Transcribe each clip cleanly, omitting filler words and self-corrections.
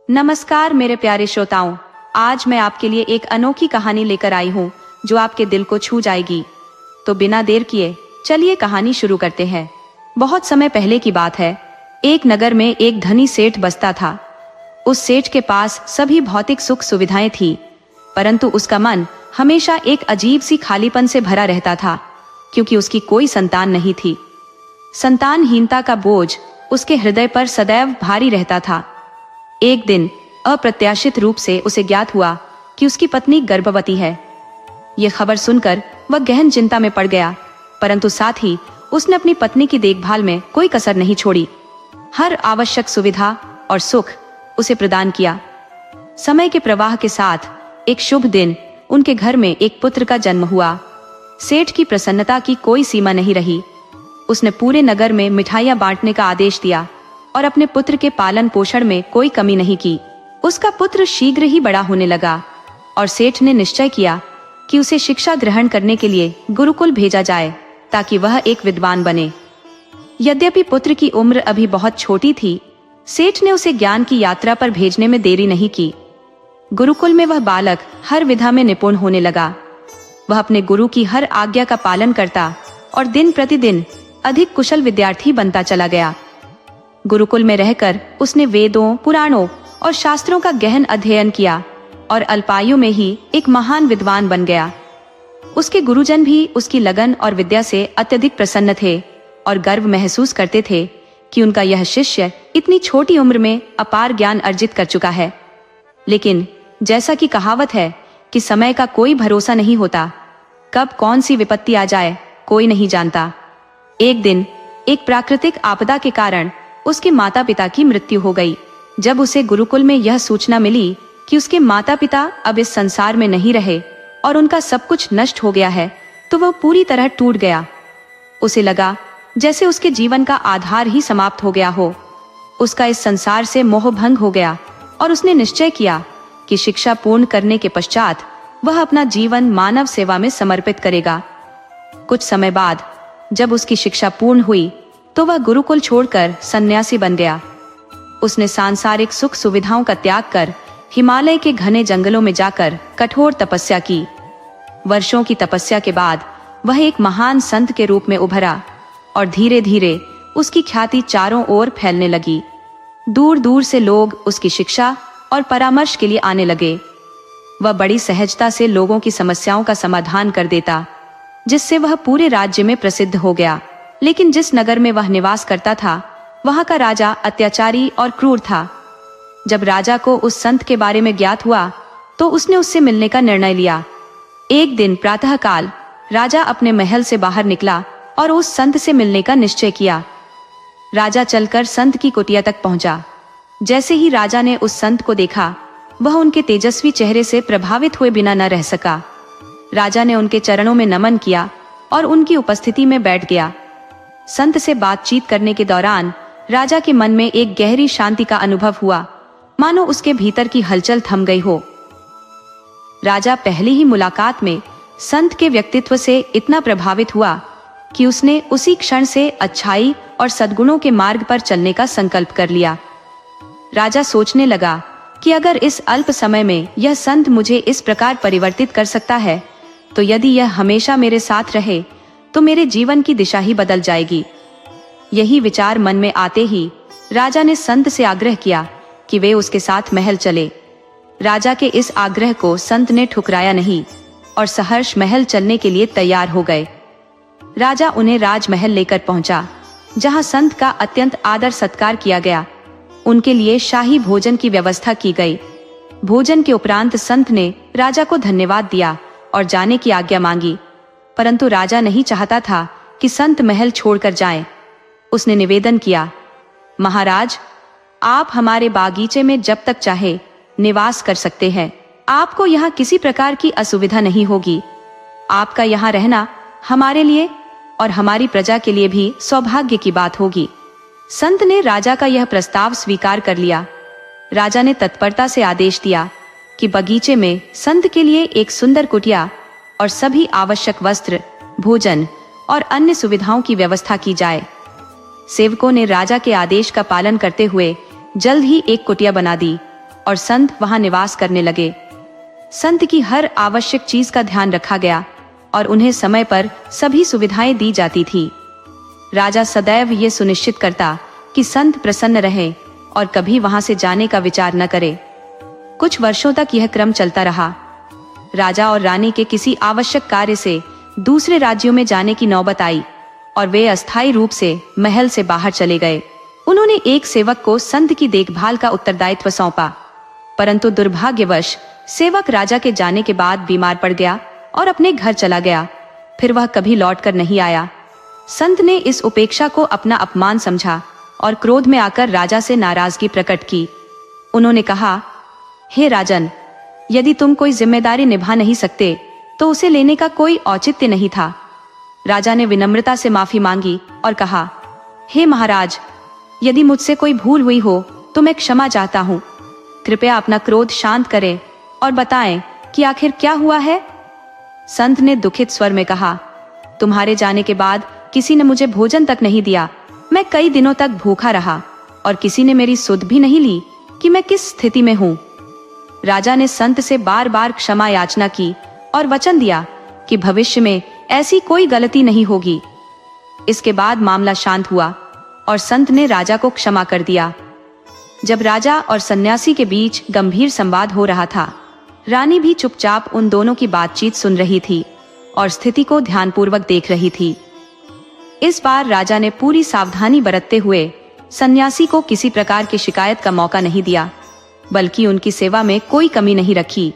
नमस्कार मेरे प्यारे श्रोताओं, आज मैं आपके लिए एक अनोखी कहानी लेकर आई हूँ जो आपके दिल को छू जाएगी। तो बिना देर किए चलिए कहानी शुरू करते हैं। बहुत समय पहले की बात है। एक नगर में एक धनी सेठ बसता था। उस सेठ के पास सभी भौतिक सुख सुविधाएं थी, परंतु उसका मन हमेशा एक अजीब सी खालीपन से भरा रहता था, क्योंकि उसकी कोई संतान नहीं थी। संतानहीनता का बोझ उसके हृदय पर सदैव भारी रहता था। एक दिन अप्रत्याशित रूप से उसे ज्ञात हुआ कि उसकी पत्नी गर्भवती है। यह खबर सुनकर वह गहन चिंता में पड़ गया, परंतु साथ ही उसने अपनी पत्नी की देखभाल में कोई कसर नहीं छोड़ी। हर आवश्यक सुविधा और सुख उसे प्रदान किया। समय के प्रवाह के साथ एक शुभ दिन उनके घर में एक पुत्र का जन्म हुआ। सेठ की प्रसन्नता की कोई सीमा नहीं रही। उसने पूरे नगर में मिठाइयां बांटने का आदेश दिया और अपने पुत्र के पालन पोषण में कोई कमी नहीं की। उसका पुत्र शीघ्र ही बड़ा होने लगा और सेठ ने निश्चय किया कि उसे शिक्षा ग्रहण करने के लिए गुरुकुल भेजा जाए, ताकि वह एक विद्वान बने। यद्यपि पुत्र की उम्र अभी बहुत छोटी थी, सेठ ने उसे ज्ञान की यात्रा पर भेजने में देरी नहीं की। गुरुकुल में वह बालक हर विधा में निपुण होने लगा। वह अपने गुरु की हर आज्ञा का पालन करता और दिन प्रतिदिन अधिक कुशल विद्यार्थी बनता चला गया। गुरुकुल में रहकर उसने वेदों, पुराणों और शास्त्रों का गहन अध्ययन किया और अल्पायु में ही एक महान विद्वान बन गया। उसके गुरुजन भी उसकी लगन और विद्या से अत्यधिक प्रसन्न थे और गर्व महसूस करते थे कि उनका यह शिष्य इतनी छोटी उम्र में अपार ज्ञान अर्जित कर चुका है। लेकिन जैसा कि कहावत है कि समय का कोई भरोसा नहीं होता, कब कौन सी विपत्ति आ जाए कोई नहीं जानता। एक दिन एक प्राकृतिक आपदा के कारण उसके माता पिता की मृत्यु हो गई। जब उसे गुरुकुल में यह सूचना मिली कि उसके माता पिता अब इस संसार में नहीं रहे और उनका सब कुछ नष्ट हो गया है, तो वह पूरी तरह टूट गया। उसे लगा जैसे उसके जीवन का आधार ही समाप्त हो गया हो। उसका इस संसार से मोह भंग हो गया और उसने निश्चय किया कि शिक्षा पूर्ण करने के पश्चात वह अपना जीवन मानव सेवा में समर्पित करेगा। कुछ समय बाद जब उसकी शिक्षा पूर्ण हुई तो वह गुरुकुल छोड़कर सन्यासी बन गया। उसने सांसारिक सुख सुविधाओं का त्याग कर हिमालय के घने जंगलों में जाकर कठोर तपस्या की। वर्षों की तपस्या के बाद वह एक महान संत के रूप में उभरा और धीरे धीरे उसकी ख्याति चारों ओर फैलने लगी। दूर दूर से लोग उसकी शिक्षा और परामर्श के लिए आने लगे। वह बड़ी सहजता से लोगों की समस्याओं का समाधान कर देता, जिससे वह पूरे राज्य में प्रसिद्ध हो गया। लेकिन जिस नगर में वह निवास करता था, वहां का राजा अत्याचारी और क्रूर था। जब राजा को उस संत के बारे में ज्ञात हुआ तो उसने उससे मिलने का निर्णय लिया। एक दिन प्रातःकाल राजा अपने महल से बाहर निकला और उस संत से मिलने का निश्चय किया। राजा चलकर संत की कुटिया तक पहुंचा। जैसे ही राजा ने उस संत को देखा, वह उनके तेजस्वी चेहरे से प्रभावित हुए बिना न रह सका। राजा ने उनके चरणों में नमन किया और उनकी उपस्थिति में बैठ गया। संत से बातचीत करने के दौरान राजा के मन में एक गहरी शांति का अनुभव हुआ, मानो उसके भीतर की हलचल थम गई हो। राजा पहली ही मुलाकात में संत के व्यक्तित्व से इतना प्रभावित हुआ कि उसने उसी क्षण से अच्छाई और सद्गुणों के मार्ग पर चलने का संकल्प कर लिया। राजा सोचने लगा कि अगर इस अल्प समय में यह संत मुझे इस प्रकार परिवर्तित कर सकता है, तो यदि यह हमेशा मेरे साथ रहे तो मेरे जीवन की दिशा ही बदल जाएगी। यही विचार मन में आते ही राजा ने संत से आग्रह किया कि वे उसके साथ महल चले। राजा के इस आग्रह को संत ने ठुकराया नहीं और सहर्ष महल चलने के लिए तैयार हो गए। राजा उन्हें राजमहल लेकर पहुंचा, जहां संत का अत्यंत आदर सत्कार किया गया। उनके लिए शाही भोजन की व्यवस्था की गई। भोजन के उपरांत संत ने राजा को धन्यवाद दिया और जाने की आज्ञा मांगी, परंतु राजा नहीं चाहता था कि संत महल छोड़कर जाएं। उसने निवेदन किया, महाराज, आप हमारे बागीचे में जब तक चाहे निवास कर सकते हैं। आपको यहाँ किसी प्रकार की असुविधा नहीं होगी। आपका यहाँ रहना हमारे लिए और हमारी प्रजा के लिए भी सौभाग्य की बात होगी। संत ने राजा का यह प्रस्ताव स्वीकार कर लिया। राजा ने तत्परता से आदेश दिया कि बगीचे में संत के लिए एक सुंदर कुटिया और सभी आवश्यक वस्त्र, भोजन और अन्य सुविधाओं की व्यवस्था की जाए। सेवकों ने राजा के आदेश का पालन करते हुए जल्द ही एक कुटिया बना दी। और संत वहां निवास करने लगे। संत की हर आवश्यक चीज का ध्यान रखा गया और उन्हें समय पर सभी सुविधाएं दी जाती थी। राजा सदैव ये सुनिश्चित करता कि संत प्रसन्न रहे और कभी वहां से जाने का विचार न करे। कुछ वर्षों तक यह क्रम चलता रहा। राजा और रानी के किसी आवश्यक कार्य से दूसरे राज्यों में जाने की नौबत आई और वे अस्थायी रूप से महल से बाहर चले गए। उन्होंने एक सेवक को संत की देखभाल का उत्तरदायित्व सौंपा, परंतु दुर्भाग्यवश सेवक राजा के जाने के बाद बीमार पड़ गया और अपने घर चला गया। फिर वह कभी लौटकर नहीं आया। संत ने इस उपेक्षा को अपना अपमान समझा और क्रोध में आकर राजा से नाराजगी प्रकट की। उन्होंने कहा, हे राजन, यदि तुम कोई जिम्मेदारी निभा नहीं सकते तो उसे लेने का कोई औचित्य नहीं था। राजा ने विनम्रता से माफी मांगी और कहा, हे महाराज, यदि मुझसे कोई भूल हुई हो तो मैं क्षमा चाहता हूँ। कृपया अपना क्रोध शांत करें और बताएं कि आखिर क्या हुआ है। संत ने दुखित स्वर में कहा, तुम्हारे जाने के बाद किसी ने मुझे भोजन तक नहीं दिया। मैं कई दिनों तक भूखा रहा और किसी ने मेरी सुध भी नहीं ली कि मैं किस स्थिति में हूँ। राजा ने संत से बार बार क्षमा याचना की और वचन दिया कि भविष्य में ऐसी कोई गलती नहीं होगी। इसके बाद मामला शांत हुआ और संत ने राजा को क्षमा कर दिया। जब राजा और सन्यासी के बीच गंभीर संवाद हो रहा था, रानी भी चुपचाप उन दोनों की बातचीत सुन रही थी और स्थिति को ध्यानपूर्वक देख रही थी। इस बार राजा ने पूरी सावधानी बरतते हुए सन्यासी को किसी प्रकार की शिकायत का मौका नहीं दिया, बल्कि उनकी सेवा में कोई कमी नहीं रखी।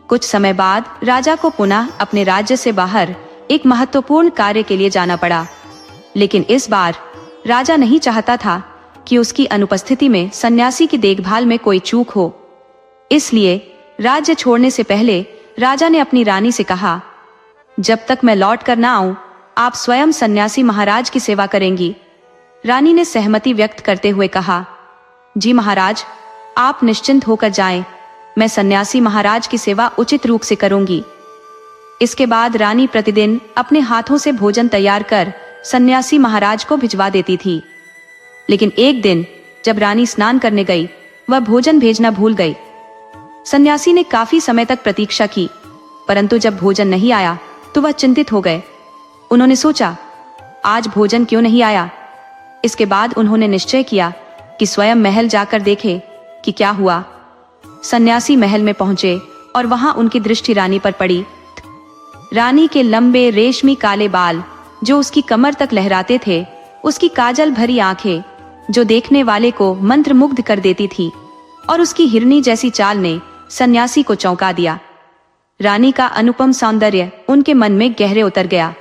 कुछ समय बाद राजा को पुनः अपने राज्य से बाहर एक महत्वपूर्ण कार्य के लिए जाना पड़ा, लेकिन इस बार राजा नहीं चाहता था कि उसकी अनुपस्थिति में सन्यासी की देखभाल में कोई चूक हो। इसलिए राज्य छोड़ने से पहले राजा ने अपनी रानी से कहा, जब तक मैं लौट कर ना आऊं, आप स्वयं सन्यासी महाराज की सेवा करेंगी। रानी ने सहमति व्यक्त करते हुए कहा, जी महाराज, आप निश्चिंत होकर जाएं, मैं सन्यासी महाराज की सेवा उचित रूप से करूंगी। इसके बाद रानी प्रतिदिन अपने हाथों से भोजन तैयार कर सन्यासी महाराज को भिजवा देती थी। लेकिन एक दिन जब रानी स्नान करने गई, वह भोजन भेजना भूल गई। सन्यासी ने काफी समय तक प्रतीक्षा की, परंतु जब भोजन नहीं आया तो वह चिंतित हो गए। उन्होंने सोचा, आज भोजन क्यों नहीं आया। इसके बाद उन्होंने निश्चय किया कि स्वयं महल जाकर देखे कि क्या हुआ। सन्यासी महल में पहुंचे और वहां उनकी दृष्टि रानी पर पड़ी। रानी के लंबे रेशमी काले बाल जो उसकी कमर तक लहराते थे, उसकी काजल भरी आंखें जो देखने वाले को मंत्रमुग्ध कर देती थी, और उसकी हिरनी जैसी चाल ने सन्यासी को चौंका दिया। रानी का अनुपम सौंदर्य उनके मन में गहरे उतर गया।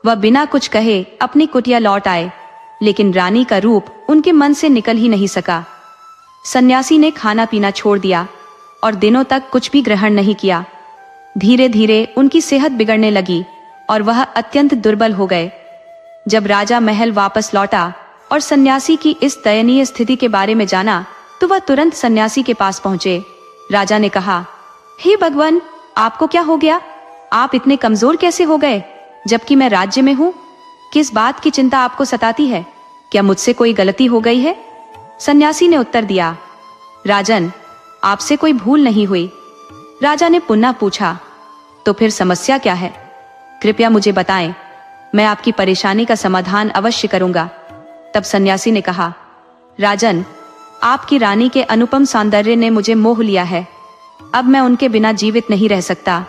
वह बिना कुछ कहे अपनी कुटिया लौट आए, लेकिन रानी का रूप उनके मन से निकल ही नहीं सका। सन्यासी ने खाना पीना छोड़ दिया और दिनों तक कुछ भी ग्रहण नहीं किया। धीरे धीरे उनकी सेहत बिगड़ने लगी और वह अत्यंत दुर्बल हो गए। जब राजा महल वापस लौटा और सन्यासी की इस दयनीय स्थिति के बारे में जाना, तो वह तुरंत सन्यासी के पास पहुंचे। राजा ने कहा, हे भगवान, आपको क्या हो गया? आप इतने कमजोर कैसे हो गए, जबकि मैं राज्य में हूँ? किस बात की चिंता आपको सताती है? क्या मुझसे कोई गलती हो गई है? सन्यासी ने उत्तर दिया, राजन, आपसे कोई भूल नहीं हुई। राजा ने पुनः पूछा, तो फिर समस्या क्या है? कृपया मुझे बताएं, मैं आपकी परेशानी का समाधान अवश्य करूंगा। तब सन्यासी ने कहा, राजन, आपकी रानी के अनुपम सौंदर्य ने मुझे मोह लिया है। अब मैं उनके बिना जीवित नहीं रह सकता।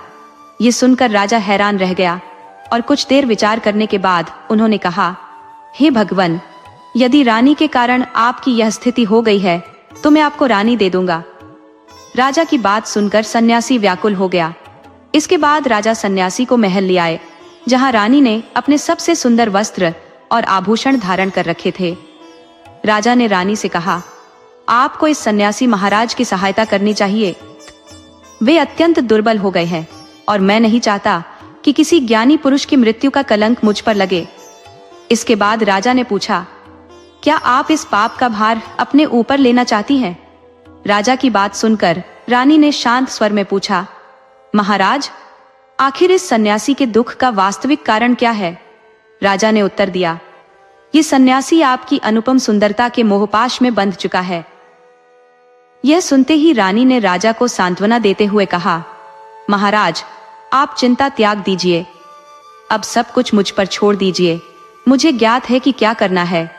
ये सुनकर राजा हैरान रह गया और कुछ देर विचार करने के बाद उन्होंने कहा, हे भगवान, यदि रानी के कारण आपकी यह स्थिति हो गई है तो मैं आपको रानी दे दूंगा। राजा की बात सुनकर सन्यासी व्याकुल हो गया। इसके बाद राजा सन्यासी को महल ले आए, जहां रानी ने अपने सबसे सुंदर वस्त्र और आभूषण धारण कर रखे थे। राजा ने रानी से कहा, आपको इस सन्यासी महाराज की सहायता करनी चाहिए। वे अत्यंत दुर्बल हो गए हैं और मैं नहीं चाहता कि किसी ज्ञानी पुरुष की मृत्यु का कलंक मुझ पर लगे। इसके बाद राजा ने पूछा, क्या आप इस पाप का भार अपने ऊपर लेना चाहती हैं? राजा की बात सुनकर रानी ने शांत स्वर में पूछा, महाराज, आखिर इस सन्यासी के दुख का वास्तविक कारण क्या है? राजा ने उत्तर दिया, ये सन्यासी आपकी अनुपम सुंदरता के मोहपाश में बंध चुका है। यह सुनते ही रानी ने राजा को सांत्वना देते हुए कहा, महाराज, आप चिंता त्याग दीजिए, अब सब कुछ मुझ पर छोड़ दीजिए। मुझे ज्ञात है कि क्या करना है।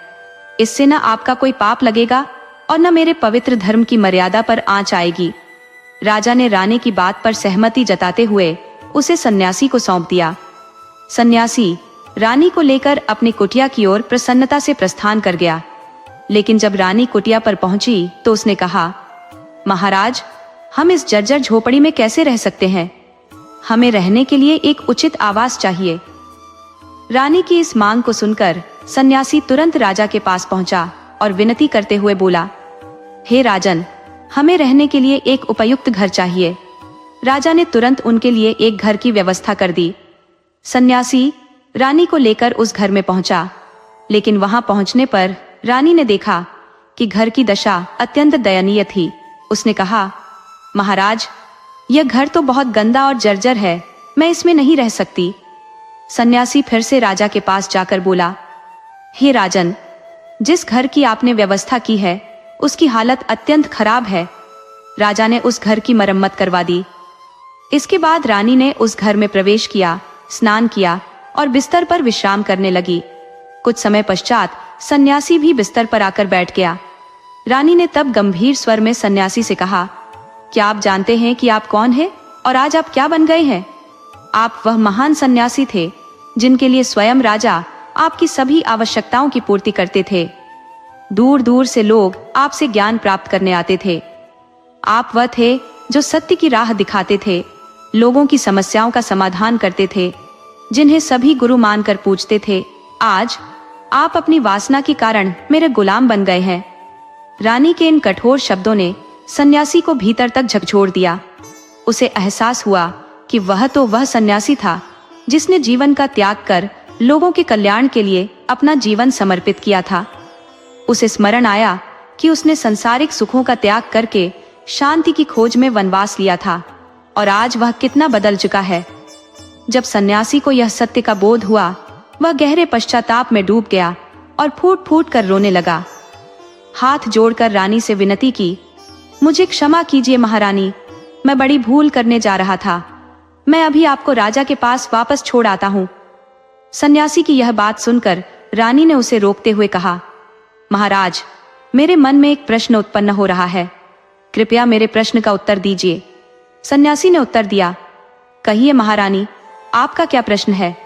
इससे न आपका कोई पाप लगेगा और न मेरे पवित्र धर्म की मर्यादा पर आंच आएगी। राजा ने रानी की बात पर सहमति जताते हुए उसे सन्यासी को सौंप दिया। सन्यासी रानी को लेकर अपनी कुटिया की ओर प्रसन्नता से प्रस्थान कर गया। लेकिन जब रानी कुटिया पर पहुंची तो उसने कहा, महाराज, हम इस जर्जर झोपड़ी में कैसे रह सकते हैं? हमें रहने के लिए एक उचित आवास चाहिए। रानी की इस मांग को सुनकर सन्यासी तुरंत राजा के पास पहुंचा और विनती करते हुए बोला, हे राजन, हमें रहने के लिए एक उपयुक्त घर चाहिए। राजा ने तुरंत उनके लिए एक घर की व्यवस्था कर दी। सन्यासी रानी को लेकर उस घर में पहुंचा, लेकिन वहां पहुंचने पर रानी ने देखा कि घर की दशा अत्यंत दयनीय थी। उसने कहा, महाराज, यह घर तो बहुत गंदा और जर्जर है, मैं इसमें नहीं रह सकती। सन्यासी फिर से राजा के पास जाकर बोला, हे राजन, जिस घर की आपने व्यवस्था की है उसकी हालत अत्यंत खराब है। राजा ने उस घर की मरम्मत करवा दी। इसके बाद रानी ने उस घर में प्रवेश किया, स्नान किया और बिस्तर पर विश्राम करने लगी। कुछ समय पश्चात सन्यासी भी बिस्तर पर आकर बैठ गया। रानी ने तब गंभीर स्वर में सन्यासी से कहा, क्या आप जानते हैं कि आप कौन हैं और आज आप क्या बन गए हैं? आप वह महान सन्यासी थे जिनके लिए स्वयं राजा आपकी सभी आवश्यकताओं की पूर्ति करते थे। दूर दूर से लोग आपसे ज्ञान प्राप्त करने आते थे। आप वह थे जो सत्य की राह दिखाते थे, लोगों की समस्याओं का समाधान करते थे, जिन्हें सभी गुरु मानकर पूजते थे। आज आप अपनी वासना के कारण मेरे गुलाम बन गए हैं। रानी के इन कठोर शब्दों ने सन्यासी को भीतर तक झकझोर दिया। उसे एहसास हुआ कि वह तो वह सन्यासी था जिसने जीवन का त्याग कर लोगों के कल्याण के लिए अपना जीवन समर्पित किया था। उसे स्मरण आया कि उसने संसारिक सुखों का त्याग करके शांति की खोज में वनवास लिया था और आज वह कितना बदल चुका है। जब सन्यासी को यह सत्य का बोध हुआ, वह गहरे पश्चाताप में डूब गया और फूट फूट कर रोने लगा। हाथ जोड़कर रानी से विनती की, मुझे क्षमा कीजिए महारानी, मैं बड़ी भूल करने जा रहा था। मैं अभी आपको राजा के पास वापस छोड़ आता हूँ। सन्यासी की यह बात सुनकर रानी ने उसे रोकते हुए कहा, महाराज, मेरे मन में एक प्रश्न उत्पन्न हो रहा है, कृपया मेरे प्रश्न का उत्तर दीजिए। सन्यासी ने उत्तर दिया, कहिए महारानी, आपका क्या प्रश्न है?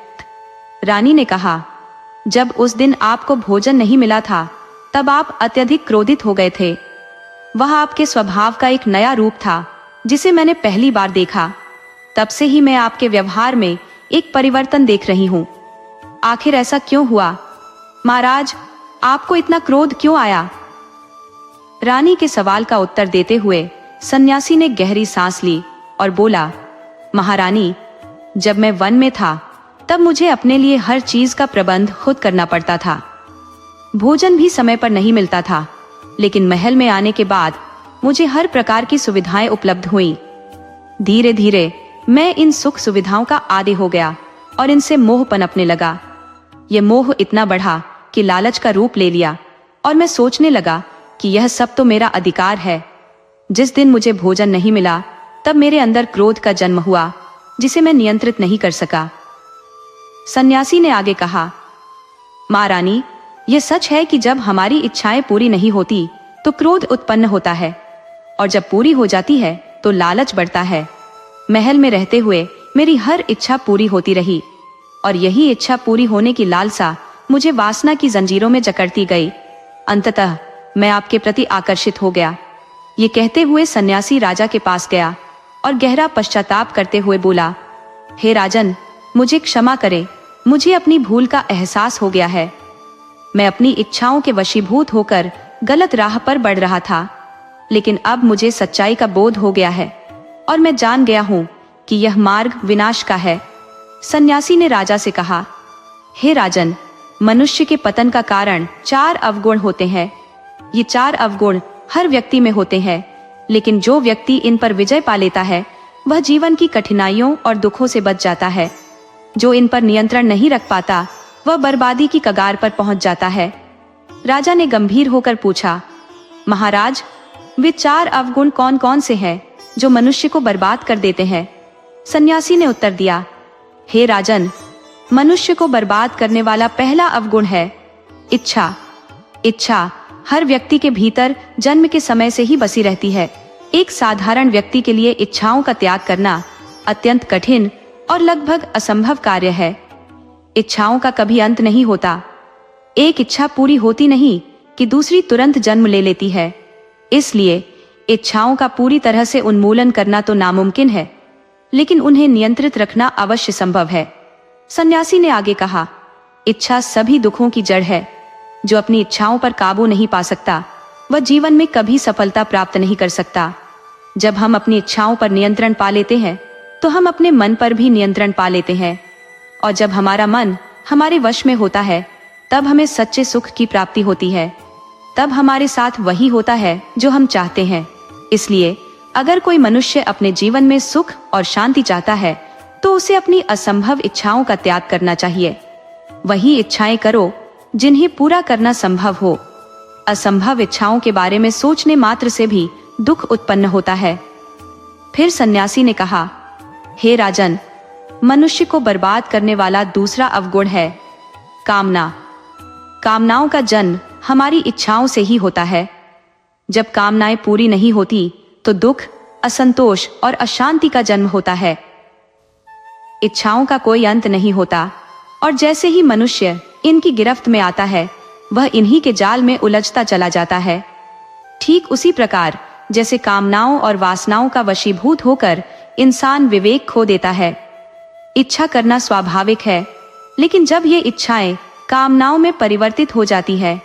रानी ने कहा, जब उस दिन आपको भोजन नहीं मिला था तब आप अत्यधिक क्रोधित हो गए थे। वह आपके स्वभाव का एक नया रूप था जिसे मैंने पहली बार देखा। तब से ही मैं आपके व्यवहार में एक परिवर्तन देख रही हूँ। आखिर ऐसा क्यों हुआ? महाराज, आपको इतना क्रोध क्यों आया? रानी के सवाल का उत्तर देते हुए सन्यासी ने गहरी सांस ली और बोला, महारानी, जब मैं वन में था तब मुझे अपने लिए हर चीज का प्रबंध खुद करना पड़ता था। भोजन भी समय पर नहीं मिलता था, लेकिन महल में आने के बाद मुझे हर प्रकार की सुविधाएं उपलब्ध हुई। धीरे धीरे मैं इन सुख सुविधाओं का आदी हो गया और इनसे मोह पनपने लगा। यह मोह इतना बढ़ा कि लालच का रूप ले लिया और मैं सोचने लगा कि यह सब तो मेरा अधिकार है। जिस दिन मुझे भोजन नहीं मिला तब मेरे अंदर क्रोध का जन्म हुआ जिसे मैं नियंत्रित नहीं कर सका। सन्यासी ने आगे कहा, महारानी, यह सच है कि जब हमारी इच्छाएं पूरी नहीं होती तो क्रोध उत्पन्न होता है और जब पूरी हो जाती है तो लालच बढ़ता है। महल में रहते हुए मेरी हर इच्छा पूरी होती रही और यही इच्छा पूरी होने की लालसा मुझे वासना की जंजीरों में जकड़ती गई। अंततः मैं आपके प्रति आकर्षित हो गया। ये कहते हुए सन्यासी राजा के पास गया और गहरा पश्चाताप करते हुए बोला, हे राजन, मुझे क्षमा करें, मुझे अपनी भूल का एहसास हो गया है। मैं अपनी इच्छाओं के वशीभूत होकर गलत राह पर बढ़ रहा था, लेकिन अब मुझे सच्चाई का बोध हो गया है और मैं जान गया हूँ कि यह मार्ग विनाश का है। सन्यासी ने राजा से कहा, हे राजन, मनुष्य के पतन का कारण 4 अवगुण होते हैं। ये 4 अवगुण हर व्यक्ति में होते हैं, लेकिन जो व्यक्ति इन पर विजय पा लेता है वह जीवन की कठिनाइयों और दुखों से बच जाता है। जो इन पर नियंत्रण नहीं रख पाता वह बर्बादी की कगार पर पहुंच जाता है। राजा ने गंभीर होकर पूछा, महाराज, वे 4 अवगुण कौन कौन से हैं जो मनुष्य को बर्बाद कर देते हैं? सन्यासी ने उत्तर दिया, हे राजन, मनुष्य को बर्बाद करने वाला पहला अवगुण है इच्छा। इच्छा हर व्यक्ति के भीतर जन्म के समय से ही बसी रहती है। एक साधारण व्यक्ति के लिए इच्छाओं का त्याग करना अत्यंत कठिन और लगभग असंभव कार्य है। इच्छाओं का कभी अंत नहीं होता। एक इच्छा पूरी होती नहीं कि दूसरी तुरंत जन्म ले लेती है। इसलिए इच्छाओं का पूरी तरह से उन्मूलन करना तो नामुमकिन है, लेकिन उन्हें नियंत्रित रखना अवश्य संभव है। सन्यासी ने आगे कहा, इच्छा सभी दुखों की जड़ है। जो अपनी इच्छाओं पर काबू नहीं पा सकता वह जीवन में कभी सफलता प्राप्त नहीं कर सकता। जब हम अपनी इच्छाओं पर नियंत्रण पा लेते हैं तो हम अपने मन पर भी नियंत्रण पा लेते हैं, और जब हमारा मन हमारे वश में होता है तब हमें सच्चे सुख की प्राप्ति होती है। तब हमारे साथ वही होता है जो हम चाहते हैं। इसलिए अगर कोई मनुष्य अपने जीवन में सुख और शांति चाहता है तो उसे अपनी असंभव इच्छाओं का त्याग करना चाहिए। वही इच्छाएं करो जिन्हें पूरा करना संभव हो। असंभव इच्छाओं के बारे में सोचने मात्र से भी दुख उत्पन्न होता है। फिर सन्यासी ने कहा, हे राजन, मनुष्य को बर्बाद करने वाला दूसरा अवगुण है कामना। कामनाओं का जन्म हमारी इच्छाओं से ही होता है। जब कामनाएं पूरी नहीं होती तो दुख, असंतोष और अशांति का जन्म होता है। इच्छाओं का कोई अंत नहीं होता, और जैसे ही मनुष्य इनकी गिरफ्त में आता है वह इन्हीं के जाल में उलझता चला जाता है। ठीक उसी प्रकार जैसे कामनाओं और वासनाओं का वशीभूत होकर इंसान विवेक खो देता है। इच्छा करना स्वाभाविक है, लेकिन जब ये इच्छाएं कामनाओं में परिवर्तित हो जाती है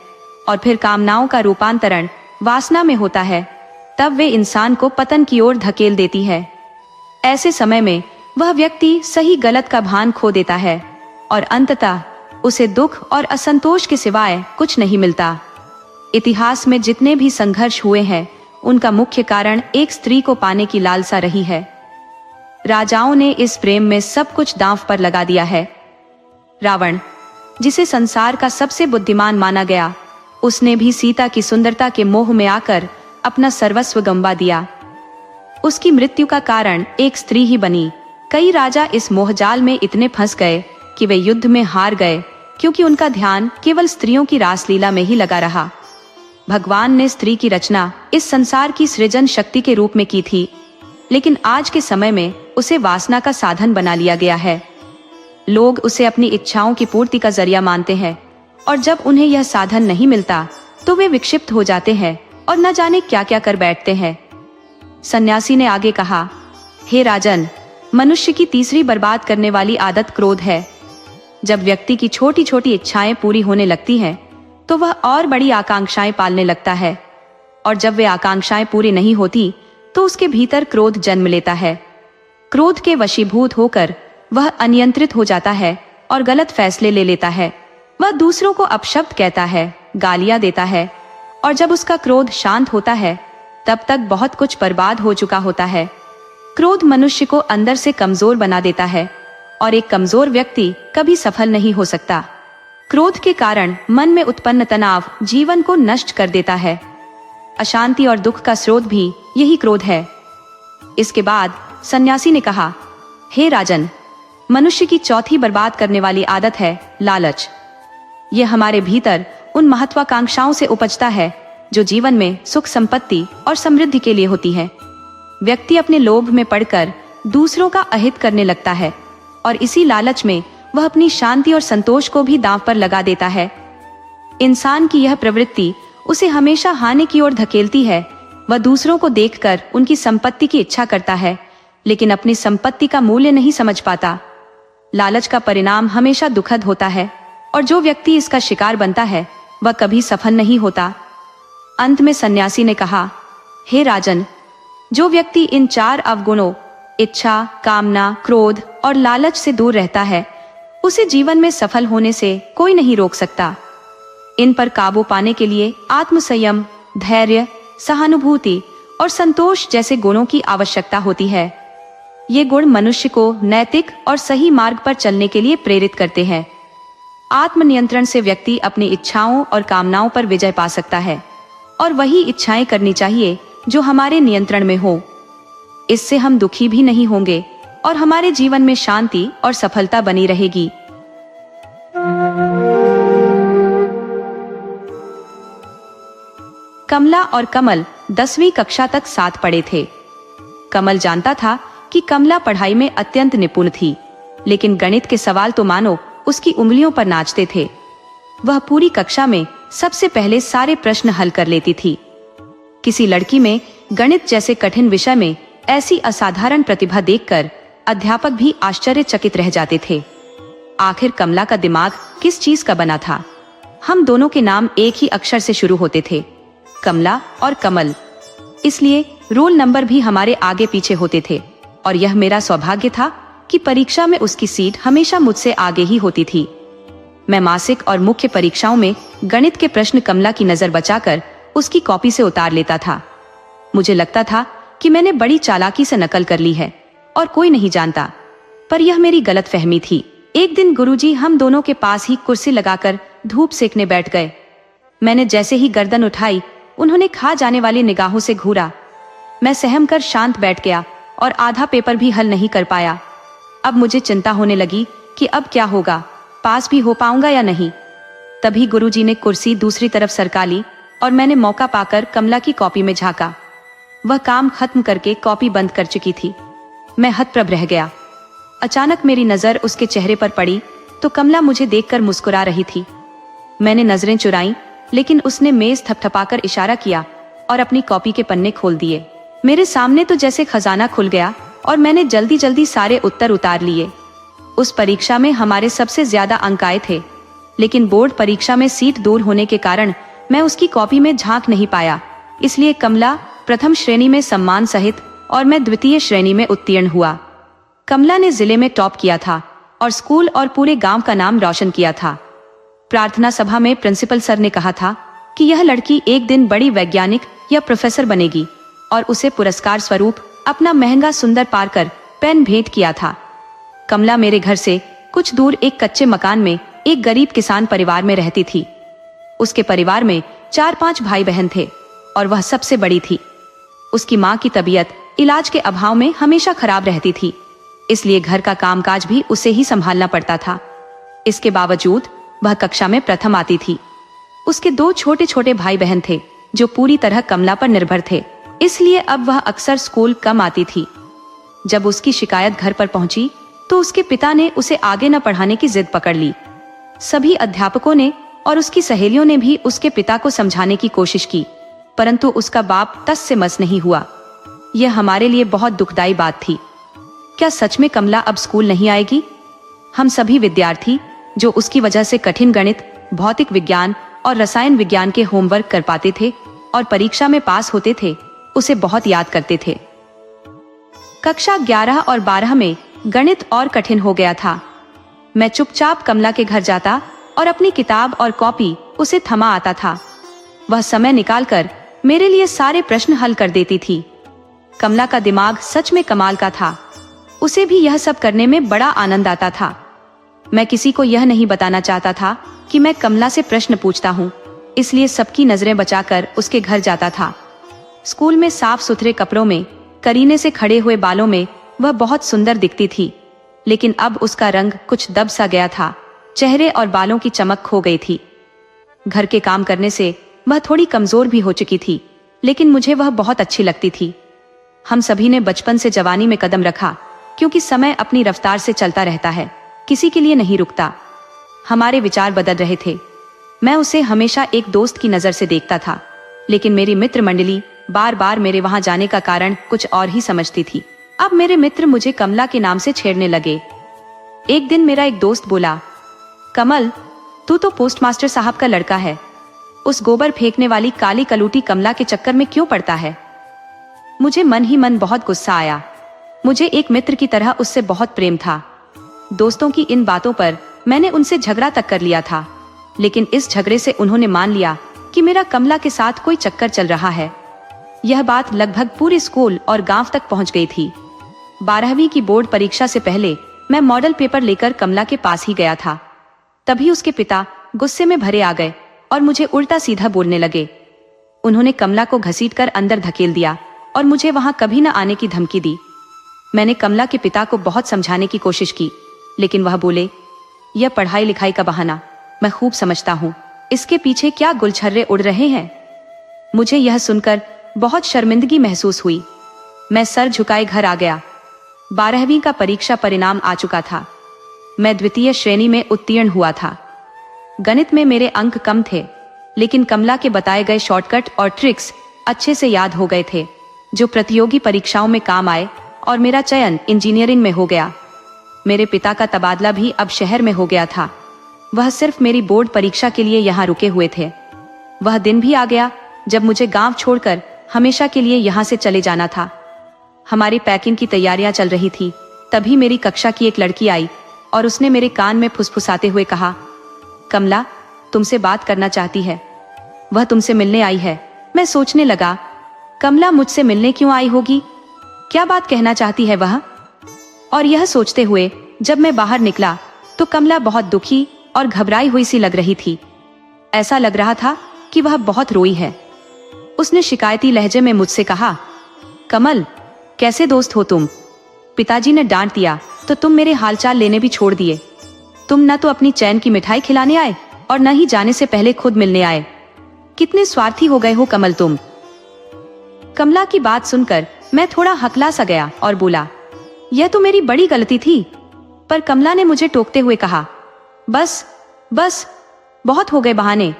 और फिर कामनाओं का रूपांतरण वासना में होता है, तब वे इंसान को पतन की ओर धकेल देती है। ऐसे समय में वह व्यक्ति सही गलत का भान खो देता है और अंततः उसे दुख और असंतोष के सिवाय कुछ नहीं मिलता। इतिहास में जितने भी संघर्ष हुए हैं उनका मुख्य कारण एक स्त्री को पाने की लालसा रही है। राजाओं ने इस प्रेम में सब कुछ दांव पर लगा दिया है। रावण, जिसे संसार का सबसे बुद्धिमान माना गया, उसने भी सीता की सुंदरता के मोह में आकर अपना सर्वस्व गंवा दिया। उसकी मृत्यु का कारण एक स्त्री ही बनी। कई राजा इस मोहजाल में इतने फंस गए कि वे युद्ध में हार गए, क्योंकि उनका ध्यान केवल स्त्रियों की रासलीला में ही लगा रहा। भगवान ने स्त्री की रचना इस संसार की सृजन शक्ति के रूप में की थी, लेकिन आज के समय में उसे वासना का साधन बना लिया गया है। लोग उसे अपनी इच्छाओं की पूर्ति का जरिया मानते हैं, और जब उन्हें यह साधन नहीं मिलता तो वे विक्षिप्त हो जाते हैं और न जाने क्या क्या कर बैठते हैं। सन्यासी ने आगे कहा, हे राजन, मनुष्य की तीसरी बर्बाद करने वाली आदत क्रोध है। जब व्यक्ति की छोटी छोटी इच्छाएं पूरी होने लगती हैं, तो वह और बड़ी आकांक्षाएं पालने लगता है, और जब वे आकांक्षाएं पूरी नहीं होती तो उसके भीतर क्रोध जन्म लेता है। क्रोध के वशीभूत होकर वह अनियंत्रित हो जाता है और गलत फैसले ले लेता है। वह दूसरों को अपशब्द कहता है, गालियां देता है, और जब उसका क्रोध शांत होता है तब तक बहुत कुछ बर्बाद हो चुका होता है। क्रोध मनुष्य को अंदर से कमजोर बना देता है, और एक कमजोर व्यक्ति कभी सफल नहीं हो सकता। क्रोध के कारण मन में उत्पन्न तनाव जीवन को नष्ट कर देता है। अशांति और दुख का स्रोत भी यही क्रोध है। इसके बाद सन्यासी ने कहा, हे राजन, मनुष्य की चौथी बर्बाद करने वाली आदत है लालच। यह हमारे भीतर उन महत्वाकांक्षाओं से उपजता है जो जीवन में सुख, संपत्ति और समृद्धि के लिए होती है। व्यक्ति अपने लोभ में पड़कर दूसरों का अहित करने लगता है, और इसी लालच में वह अपनी शांति और संतोष को भी दांव पर लगा देता है। इंसान की यह प्रवृत्ति उसे हमेशा हानि की ओर धकेलती है। वह दूसरों को देखकर उनकी संपत्ति की इच्छा करता है, लेकिन अपनी संपत्ति का मूल्य नहीं समझ पाता। लालच का परिणाम हमेशा दुखद होता है, और जो व्यक्ति इसका शिकार बनता है वह कभी सफल नहीं होता। अंत में सन्यासी ने कहा, हे राजन, जो व्यक्ति इन 4 अवगुणों इच्छा, कामना, क्रोध और लालच से दूर रहता है, उसे जीवन में सफल होने से कोई नहीं रोक सकता। इन पर काबू पाने के लिए आत्मसंयम, धैर्य, सहानुभूति और संतोष जैसे गुणों की आवश्यकता होती है। ये गुण मनुष्य को नैतिक और सही मार्ग पर चलने के लिए प्रेरित करते हैं। आत्मनियंत्रण से व्यक्ति अपनी इच्छाओं और कामनाओं पर विजय पा सकता है, और वही इच्छाएं करनी चाहिए जो हमारे नियंत्रण में हो। इससे हम दुखी भी नहीं होंगे और हमारे जीवन में शांति और सफलता बनी रहेगी। कमला और कमल 10वीं कक्षा तक साथ पढ़े थे। कमल जानता था कि कमला पढ़ाई में अत्यंत निपुण थी, लेकिन गणित के सवाल तो मानो उसकी उंगलियों पर नाचते थे। वह पूरी कक्षा में सबसे पहले सारे प्रश्न हल कर लेती थी। किसी लड़की में गणित जैसे कठिन विषय में ऐसी असाधारण प्रतिभा देखकर अध्यापक भी आश्चर्यचकित रह जाते थे। आखिर कमला का दिमाग किस चीज का बना था? हम दोनों के नाम एक ही अक्षर से शुरू होते थे, कमला और कमल। इसलिए रोल नंबर भी हमारे आगे पीछे होते थे और यह मेरा सौभाग्य था कि परीक्षा में उसकी सीट हमेशा मुझसे आगे ही होती थी। मैं मासिक और मुख्य परीक्षाओं में गणित के प्रश्न कमला की नजर बचाकर उसकी कॉपी से उतार लेता था। मुझे लगता था कि मैंने बड़ी चालाकी से नकल कर ली है और कोई नहीं जानता, पर यह मेरी गलतफहमी थी। एक दिन गुरुजी हम दोनों के पास ही कुर्सी लगाकर धूप सेकने बैठ गए। मैंने जैसे ही गर्दन उठाई, उन्होंने खा जाने वाली निगाहों से घूरा। मैं सहम कर शांत बैठ गया और आधा पेपर भी हल नहीं कर पाया। अब मुझे चिंता होने लगी कि अब क्या होगा, पास भी हो पाऊंगा या नहीं। तभी गुरुजी ने कुर्सी दूसरी तरफ सरका ली और मैंने मौका पाकर कमला की कॉपी में झांका। वह काम खत्म करके कॉपी बंद कर चुकी थी। मैं हतप्रभ रह गया। अचानक मेरी नजर उसके चेहरे पर पड़ी तो कमला मुझे देखकर मुस्कुरा रही थी। मैंने नजरें चुराईं, लेकिन उसने मेज थपथपाकर इशारा किया और अपनी कॉपी के पन्ने खोल दिए। मेरे सामने तो जैसे खजाना खुल गया और मैंने जल्दी जल्दी सारे उत्तर उतार लिए। उस परीक्षा में हमारे सबसे ज्यादा अंक आए थे, लेकिन बोर्ड परीक्षा में सीट दूर होने के कारण मैं उसकी कॉपी में झांक नहीं पाया। इसलिए कमला प्रथम श्रेणी में सम्मान सहित और मैं द्वितीय श्रेणी में उत्तीर्ण हुआ। कमला ने जिले में टॉप किया था और स्कूल और पूरे गांव का नाम रोशन किया था। प्रार्थना सभा में प्रिंसिपल सर ने कहा था कि यह लड़की एक दिन बड़ी वैज्ञानिक या प्रोफेसर बनेगी और उसे पुरस्कार स्वरूप अपना महंगा सुंदर पार्कर पेन भेंट किया था। कमला मेरे घर से कुछ दूर एक कच्चे मकान में एक गरीब किसान परिवार में रहती थी। उसके परिवार में 4-5 भाई बहन थे और वह सबसे बड़ी थी। उसकी माँ की तबीयत इलाज के अभाव में हमेशा खराब रहती थी, इसलिए घर का कामकाज भी उसे ही संभालना पड़ता था। इसके बावजूद वह कक्षा में प्रथम आती थी। उसके 2 छोटे छोटे भाई बहन थे जो पूरी तरह कमला पर निर्भर थे, इसलिए अब वह अक्सर स्कूल कम आती थी। जब उसकी शिकायत घर पर पहुंची तो उसके पिता ने उसे आगे न पढ़ाने की जिद पकड़ ली। सभी अध्यापकों ने और उसकी सहेलियों ने भी उसके पिता को समझाने की कोशिश की, परंतु उसका बाप टस से मस नहीं हुआ। यह हमारे लिए बहुत दुखदाई बात थी। क्या सच में कमला अब स्कूल नहीं आएगी? हम सभी विद्यार्थी जो उसकी वजह से कठिन गणित, भौतिक विज्ञान और रसायन विज्ञान के होमवर्क कर पाते थे और परीक्षा में पास होते थे, उसे बहुत याद करते थे। कक्षा 11 और 12 में गणित और कठिन हो गया था। मैं चुपचाप कमला के घर जाता और अपनी किताब और कॉपी उसे थमा आता था। वह समय निकालकर मेरे लिए सारे प्रश्न हल कर देती थी। कमला का दिमाग सच में कमाल का था। उसे भी यह सब करने में बड़ा आनंद आता था। मैं किसी को यह नहीं बताना चाहता था कि मैं कमला से प्रश्न पूछता हूँ, इसलिए सबकी नजरें बचाकर उसके घर जाता था। स्कूल में साफ सुथरे कपड़ों में, करीने से खड़े हुए बालों में वह बहुत सुंदर दिखती थी, लेकिन अब उसका रंग कुछ दब सा गया था। चेहरे और बालों की चमक खो गई थी। घर के काम करने से वह थोड़ी कमजोर भी हो चुकी थी, लेकिन मुझे वह बहुत अच्छी लगती थी। हम सभी ने बचपन से जवानी में कदम रखा, क्योंकि समय अपनी रफ्तार से चलता रहता है, किसी के लिए नहीं रुकता। हमारे विचार बदल रहे थे। मैं उसे हमेशा एक दोस्त की नजर से देखता था, लेकिन मेरी मित्र मंडली बार बार मेरे वहां जाने का कारण कुछ और ही समझती थी। अब मेरे मित्र मुझे कमला के नाम से छेड़ने लगे। एक दिन मेरा एक दोस्त बोला, कमल, तू तो पोस्टमास्टर साहब का लड़का है, उस गोबर फेंकने वाली काली कलूटी कमला के चक्कर में क्यों पड़ता है? मुझे मन ही मन बहुत गुस्सा आया। मुझे एक मित्र की तरह उससे बहुत प्रेम था। दोस्तों की इन बातों पर मैंने उनसे झगड़ा तक कर लिया था, लेकिन इस झगड़े से उन्होंने मान लिया कि मेरा कमला के साथ कोई चक्कर चल रहा है। यह बात लगभग पूरे स्कूल और गांव तक पहुंच गई थी। 12वीं की बोर्ड परीक्षा से पहले मैं मॉडल पेपर लेकर कमला के पास ही गया था। तभी उसके पिता गुस्से में भरे आ गए और मुझे उल्टा सीधा बोलने लगे। उन्होंने कमला को घसीटकर अंदर धकेल दिया और मुझे वहां कभी न आने की धमकी दी। मैंने कमला के पिता को बहुत समझाने की कोशिश की, लेकिन वह बोले, यह पढ़ाई लिखाई का बहाना, मैं खूब समझता हूँ इसके पीछे क्या गुलछर्रे उड़ रहे हैं। मुझे यह सुनकर बहुत शर्मिंदगी महसूस हुई। मैं सर झुकाए घर आ गया। 12वीं का परीक्षा परिणाम आ चुका था। मैं द्वितीय श्रेणी में उत्तीर्ण हुआ था। गणित में मेरे अंक कम थे, लेकिन कमला के बताए गए शॉर्टकट और ट्रिक्स अच्छे से याद हो गए थे, जो प्रतियोगी परीक्षाओं में काम आए, और मेरा चयन इंजीनियरिंग में हो गया। मेरे पिता का तबादला भी अब शहर में हो गया था। वह सिर्फ मेरी बोर्ड परीक्षा के लिए यहाँ रुके हुए थे। वह दिन भी आ गया जब मुझे गांव छोड़कर हमेशा के लिए यहाँ से चले जाना था। हमारी पैकिंग की तैयारियां चल रही थी। तभी मेरी कक्षा की एक लड़की आई और उसने मेरे कान में फुसफुसाते हुए कहा, कमला तुमसे बात करना चाहती है, वह तुमसे मिलने आई है। मैं सोचने लगा, कमला मुझसे मिलने क्यों आई होगी, क्या बात कहना चाहती है वह। और यह सोचते हुए जब मैं बाहर निकला तो कमला बहुत दुखी और घबराई हुई सी लग रही थी। ऐसा लग रहा था कि वह बहुत रोई है। उसने शिकायती लहजे में मुझसे कहा, कमल कैसे दोस्त हो तुम, पिताजी ने डांट दिया तो तुम मेरे हालचाल लेने भी छोड़ दिए। तुम न तो अपनी चैन की मिठाई खिलाने आए और न ही जाने से पहले खुद मिलने आए। कितने स्वार्थी हो गए हो कमल तुम। कमला की बात सुनकर मैं थोड़ा हकला सा गया और बोला, यह तो मेरी बड़ी गलती थी। पर कमला ने मुझे टोकते हुए कहा, बस बस बहुत हो गए बहाने।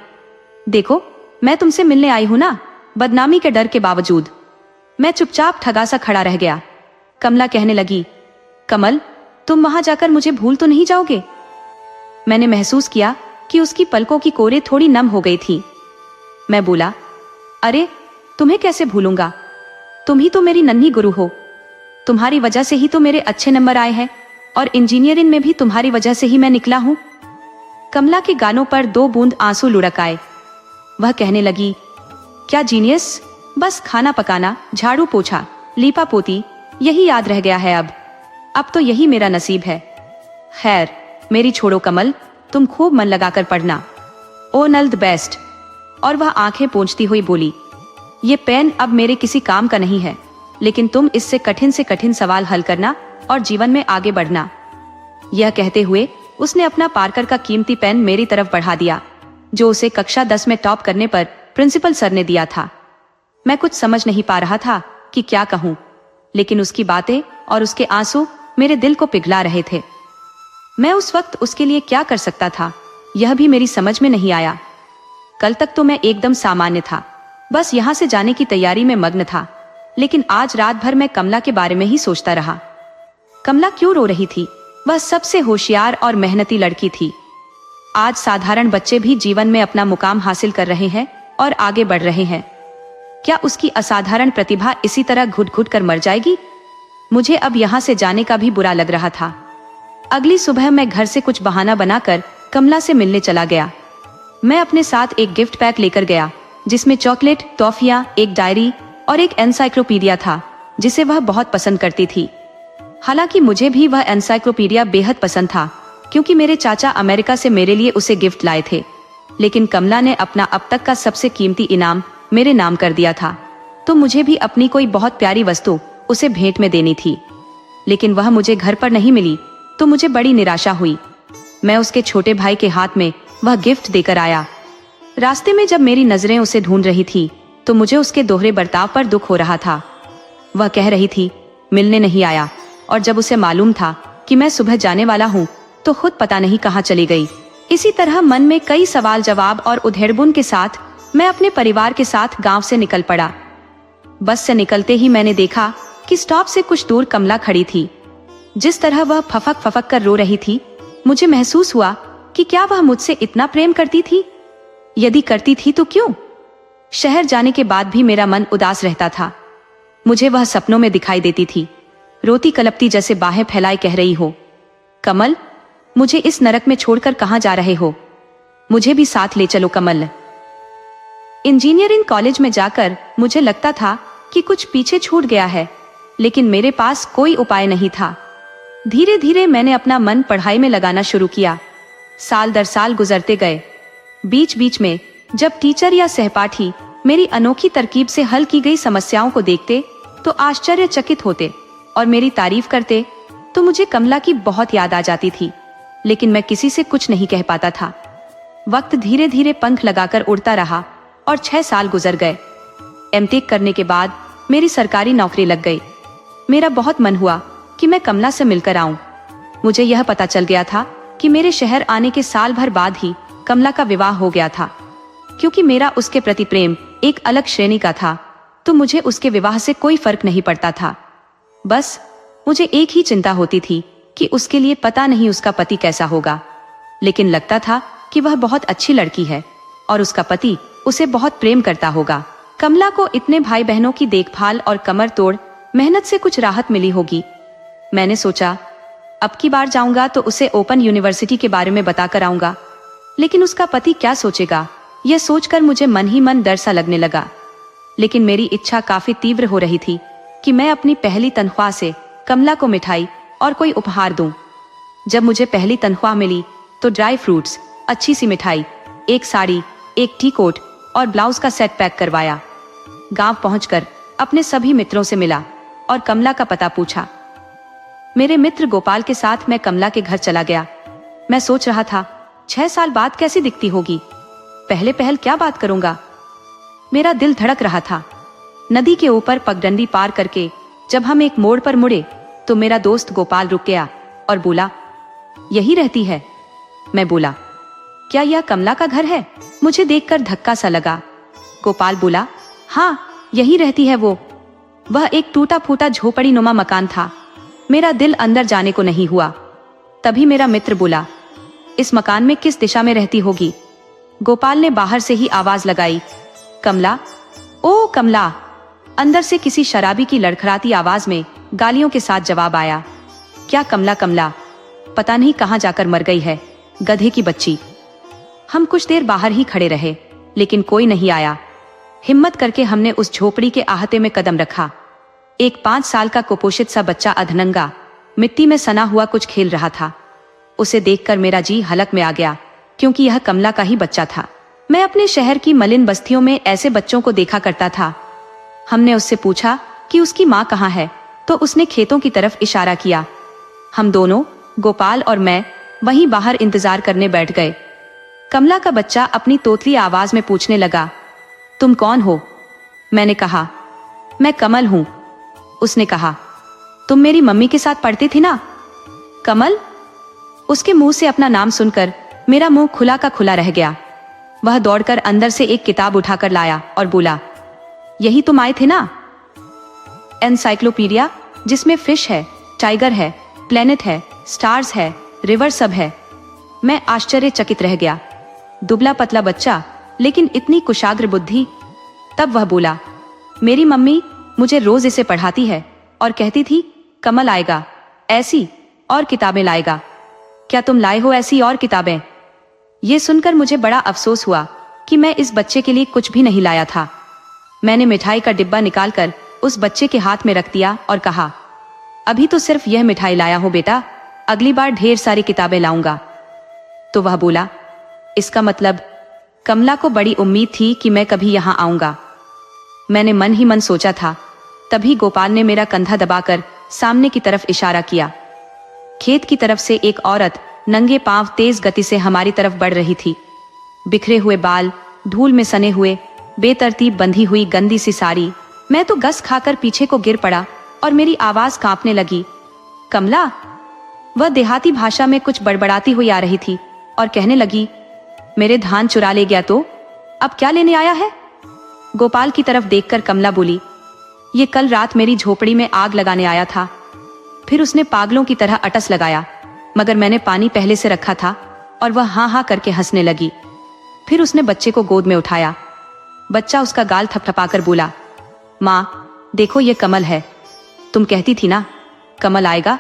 देखो मैं तुमसे मिलने आई हूं ना, बदनामी के डर के बावजूद। मैं चुपचाप ठगा सा खड़ा रह गया। कमला कहने लगी, कमल तुम वहां जाकर मुझे भूल तो नहीं जाओगे। मैंने महसूस किया कि उसकी पलकों की कोरें थोड़ी नम हो गई थी। मैं बोला, अरे तुम्हें कैसे भूलूंगा, तुम ही तो मेरी नन्ही गुरु हो। तुम्हारी वजह से ही तो मेरे अच्छे नंबर आए हैं और इंजीनियरिंग में भी तुम्हारी वजह से ही मैं निकला हूं। कमला के गालों पर 2 बूंद आंसू लुढ़क आए। वह कहने लगी, क्या जीनियस, बस खाना पकाना, झाड़ू पोछा, लीपा पोती यही याद रह गया है अब तो यही मेरा नसीब है। खैर मेरी छोड़ो कमल, तुम खूब मन लगाकर पढ़ना। ओ नल द बेस्ट। और वह आंखें पोंछती हुई बोली, ये पेन अब मेरे किसी काम का नहीं है, लेकिन तुम इससे कठिन से कठिन सवाल हल करना और जीवन में आगे बढ़ना। यह कहते हुए उसने अपना पार्कर का कीमती पेन मेरी तरफ बढ़ा दिया, जो उसे कक्षा 10 में टॉप करने पर प्रिंसिपल सर ने दिया था। मैं कुछ समझ नहीं पा रहा था कि क्या कहूँ, लेकिन उसकी बातें और उसके आंसू मेरे दिल को पिघला रहे थे। मैं उस वक्त उसके लिए क्या कर सकता था, यह भी मेरी समझ में नहीं आया। कल तक तो मैं एकदम सामान्य था, बस यहाँ से जाने की तैयारी में मग्न था, लेकिन आज रात भर मैं कमला के बारे में ही सोचता रहा। कमला क्यों रो रही थी, वह सबसे होशियार और मेहनती लड़की थी। आज साधारण बच्चे भी जीवन में अपना मुकाम हासिल कर रहे हैं और आगे बढ़ रहे हैं। क्या उसकी असाधारण प्रतिभा इसी तरह घुट घुट कर मर जाएगी? मुझे अब यहाँ से जाने का भी बुरा लग रहा था। अगली सुबह मैं घर से कुछ बहाना बनाकर कमला से मिलने चला गया। मैं अपने साथ एक गिफ्ट पैक लेकर गया, जिसमें चॉकलेट, टॉफियां, एक डायरी और एक एनसाइक्लोपीडिया था, जिसे वह बहुत पसंद करती थी। हालांकि मुझे भी वह एनसाइक्लोपीडिया बेहद पसंद था, क्योंकि मेरे चाचा अमेरिका से मेरे लिए उसे गिफ्ट लाए थे। लेकिन कमला ने अपना अब तक का सबसे कीमती इनाम मेरे नाम कर दिया था, तो मुझे भी अपनी कोई बहुत प्यारी वस्तु उसे भेंट में देनी थी। लेकिन वह मुझे घर पर नहीं मिली, तो मुझे बड़ी निराशा हुई। मैं उसके छोटे भाई के हाथ में वह गिफ्ट देकर आया। रास्ते में जब मेरी नजरें उसे ढूंढ रही थी, तो मुझे उसके दोहरे बर्ताव पर दुख हो रहा था। वह कह रही थी, मिलने नहीं आया, और जब उसे मालूम था कि मैं सुबह जाने वाला हूँ, तो खुद पता नहीं कहाँ चली गई। इसी तरह मन में कई सवाल जवाब और उधेड़बुन के साथ मैं अपने परिवार के साथ गांव से निकल पड़ा। बस से निकलते ही मैंने देखा कि स्टॉप से कुछ दूर कमला खड़ी थी। जिस तरह वह फफक फफक कर रो रही थी, मुझे महसूस हुआ कि क्या वह मुझसे इतना प्रेम करती थी? यदि करती थी तो क्यों? शहर जाने के बाद भी मेरा मन उदास रहता था। मुझे वह सपनों में दिखाई देती थी, रोती कलपती जैसे बाहें फैलाए कह रही हो, कमल मुझे इस नरक में छोड़कर कहां जा रहे हो? मुझे भी साथ ले चलो कमल। इंजीनियरिंग कॉलेज में जाकर मुझे लगता था कि कुछ पीछे छूट गया है, लेकिन मेरे पास कोई उपाय नहीं था। धीरे धीरे मैंने अपना मन पढ़ाई में लगाना शुरू किया। साल दर साल गुजरते गए। बीच बीच में जब टीचर या सहपाठी मेरी अनोखी तरकीब से हल की गई समस्याओं को देखते तो आश्चर्यचकित होते और मेरी तारीफ करते तो मुझे कमला की बहुत याद आ जाती थी, लेकिन मैं किसी से कुछ नहीं कह पाता था। वक्त धीरे धीरे पंख लगाकर उड़ता रहा और 6 साल गुजर गए। एमटेक करने के बाद मेरी सरकारी नौकरी लग गई। मेरा बहुत मन हुआ कि मैं कमला से मिलकर आऊं। मुझे यह पता चल गया था कि मेरे शहर आने के साल भर बाद ही कमला का विवाह हो गया था। क्योंकि मेरा उसके प्रति प्रेम एक अलग श्रेणी का था, तो मुझे उसके विवाह से कोई फर्क नहीं पड़ता था। बस मुझे एक ही चिंता होती थी कि उसके लिए पता नहीं उसका पति कैसा होगा। लेकिन लगता था कि वह बहुत अच्छी लड़की है और उसका पति उसे बहुत प्रेम करता होगा। कमला को इतने भाई बहनों की देखभाल और कमर तोड़ मेहनत से कुछ राहत मिली होगी। मैंने सोचा अब की बार जाऊंगा तो उसे ओपन यूनिवर्सिटी के बारे में बताकर आऊंगा। लेकिन उसका पति क्या सोचेगा, यह सोचकर मुझे मन ही मन डर सा लगने लगा। लेकिन मेरी इच्छा काफी तीव्र हो रही थी कि मैं अपनी पहली तनख्वाह से कमला को मिठाई और कोई उपहार दूं। जब मुझे पहली तनख्वाह मिली तो ड्राई फ्रूट्स, अच्छी सी मिठाई, एक साड़ी, एक टी कोट और ब्लाउज का सेट पैक करवाया। गांव पहुंचकर अपने सभी मित्रों से मिला और कमला का पता पूछा। मेरे मित्र गोपाल के साथ मैं कमला के घर चला गया। मैं सोच रहा था 6 साल बाद कैसी दिखती होगी, पहले पहल क्या बात करूंगा। मेरा दिल धड़क रहा था। नदी के ऊपर पगडंडी पार करके जब हम एक मोड़ पर मुड़े तो मेरा दोस्त गोपाल रुक गया और बोला, यही रहती है। मैं बोला, क्या यह कमला का घर है? मुझे देखकर धक्का सा लगा। गोपाल बोला, हाँ यही रहती है वो। वह एक टूटा फूटा झोपड़ी नुमा मकान था। मेरा दिल अंदर जाने को नहीं हुआ। तभी मेरा मित्र बोला, इस मकान में किस दिशा में रहती होगी? गोपाल ने बाहर से ही आवाज लगाई, कमला। ओ कमला। अंदर से किसी शराबी की लड़खड़ाती आवाज में गालियों के साथ जवाब आया, क्या कमला? कमला पता नहीं कहां जाकर मर गई है, गधे की बच्ची। हम कुछ देर बाहर ही खड़े रहे, लेकिन कोई नहीं आया। हिम्मत करके हमने उस झोपड़ी के आहते में कदम रखा। एक 5 साल का कुपोषित सा बच्चा अधनंगा मिट्टी में सना हुआ कुछ खेल रहा था। उसे देखकर मेरा जी हलक में आ गया, क्योंकि यह कमला का ही बच्चा था। मैं अपने शहर की मलिन बस्तियों में ऐसे बच्चों को देखा करता था। हमने उससे पूछा कि उसकी माँ कहाँ है, तो उसने खेतों की तरफ इशारा किया। हम दोनों, गोपाल और मैं, वहीं बाहर इंतजार करने बैठ गए। कमला का बच्चा अपनी तोतली आवाज में पूछने लगा, तुम कौन हो? मैंने कहा, मैं कमल हूं। उसने कहा, तुम मेरी मम्मी के साथ पढ़ती थी ना? कमल? उसके मुंह से अपना नाम सुनकर मेरा मुंह खुला का खुला रह गया। वह दौड़कर अंदर से एक किताब उठाकर लाया और बोला, यही तुम आए थे ना? एनसाइक्लोपीडिया, जिसमें फिश है, टाइगर है, प्लेनेट है, स्टार्स है, रिवर सब है। मैं आश्चर्यचकित रह गया। दुबला पतला बच्चा, लेकिन इतनी कुशाग्र बुद्धि। तब वह बोला, मेरी मम्मी मुझे रोज इसे पढ़ाती है और कहती थी, कमल आएगा, ऐसी और किताबें लाएगा। क्या तुम लाए हो ऐसी और किताबें? ये सुनकर मुझे बड़ा अफसोस हुआ कि मैं इस बच्चे के लिए कुछ भी नहीं लाया था। मैंने मिठाई का डिब्बा निकालकर उस बच्चे के हाथ में रख दिया और कहा, अभी तो सिर्फ यह मिठाई लाया हूं बेटा, अगली बार ढेर सारी किताबें लाऊंगा। तो वह बोला, इसका मतलब? कमला को बड़ी उम्मीद थी कि मैं कभी यहां आऊंगा। मैंने मन ही मन सोचा था। तभी गोपाल ने मेरा कंधा दबाकर सामने की तरफ इशारा किया। खेत की तरफ से एक औरत नंगे पांव तेज गति से हमारी तरफ बढ़ रही थी। बिखरे हुए बाल, धूल में सने हुए, बेतरतीब बंधी हुई गंदी सी साड़ी। मैं तो गस खाकर पीछे को गिर पड़ा और मेरी आवाज कांपने लगी। कमला? वह देहाती भाषा में कुछ बड़बड़ाती हुई आ रही थी और कहने लगी, मेरे धान चुरा ले गया तो अब क्या लेने आया है? गोपाल की तरफ देखकर कमला बोली, ये कल रात मेरी झोपड़ी में आग लगाने आया था। फिर उसने पागलों की तरह अटस लगाया, मगर मैंने पानी पहले से रखा था और वह हाँ हाँ करके हंसने लगी। फिर उसने बच्चे को गोद में उठाया। बच्चा उसका गाल थपथपाकर बोला, माँ देखो ये कमल है, तुम कहती थी ना कमल आएगा।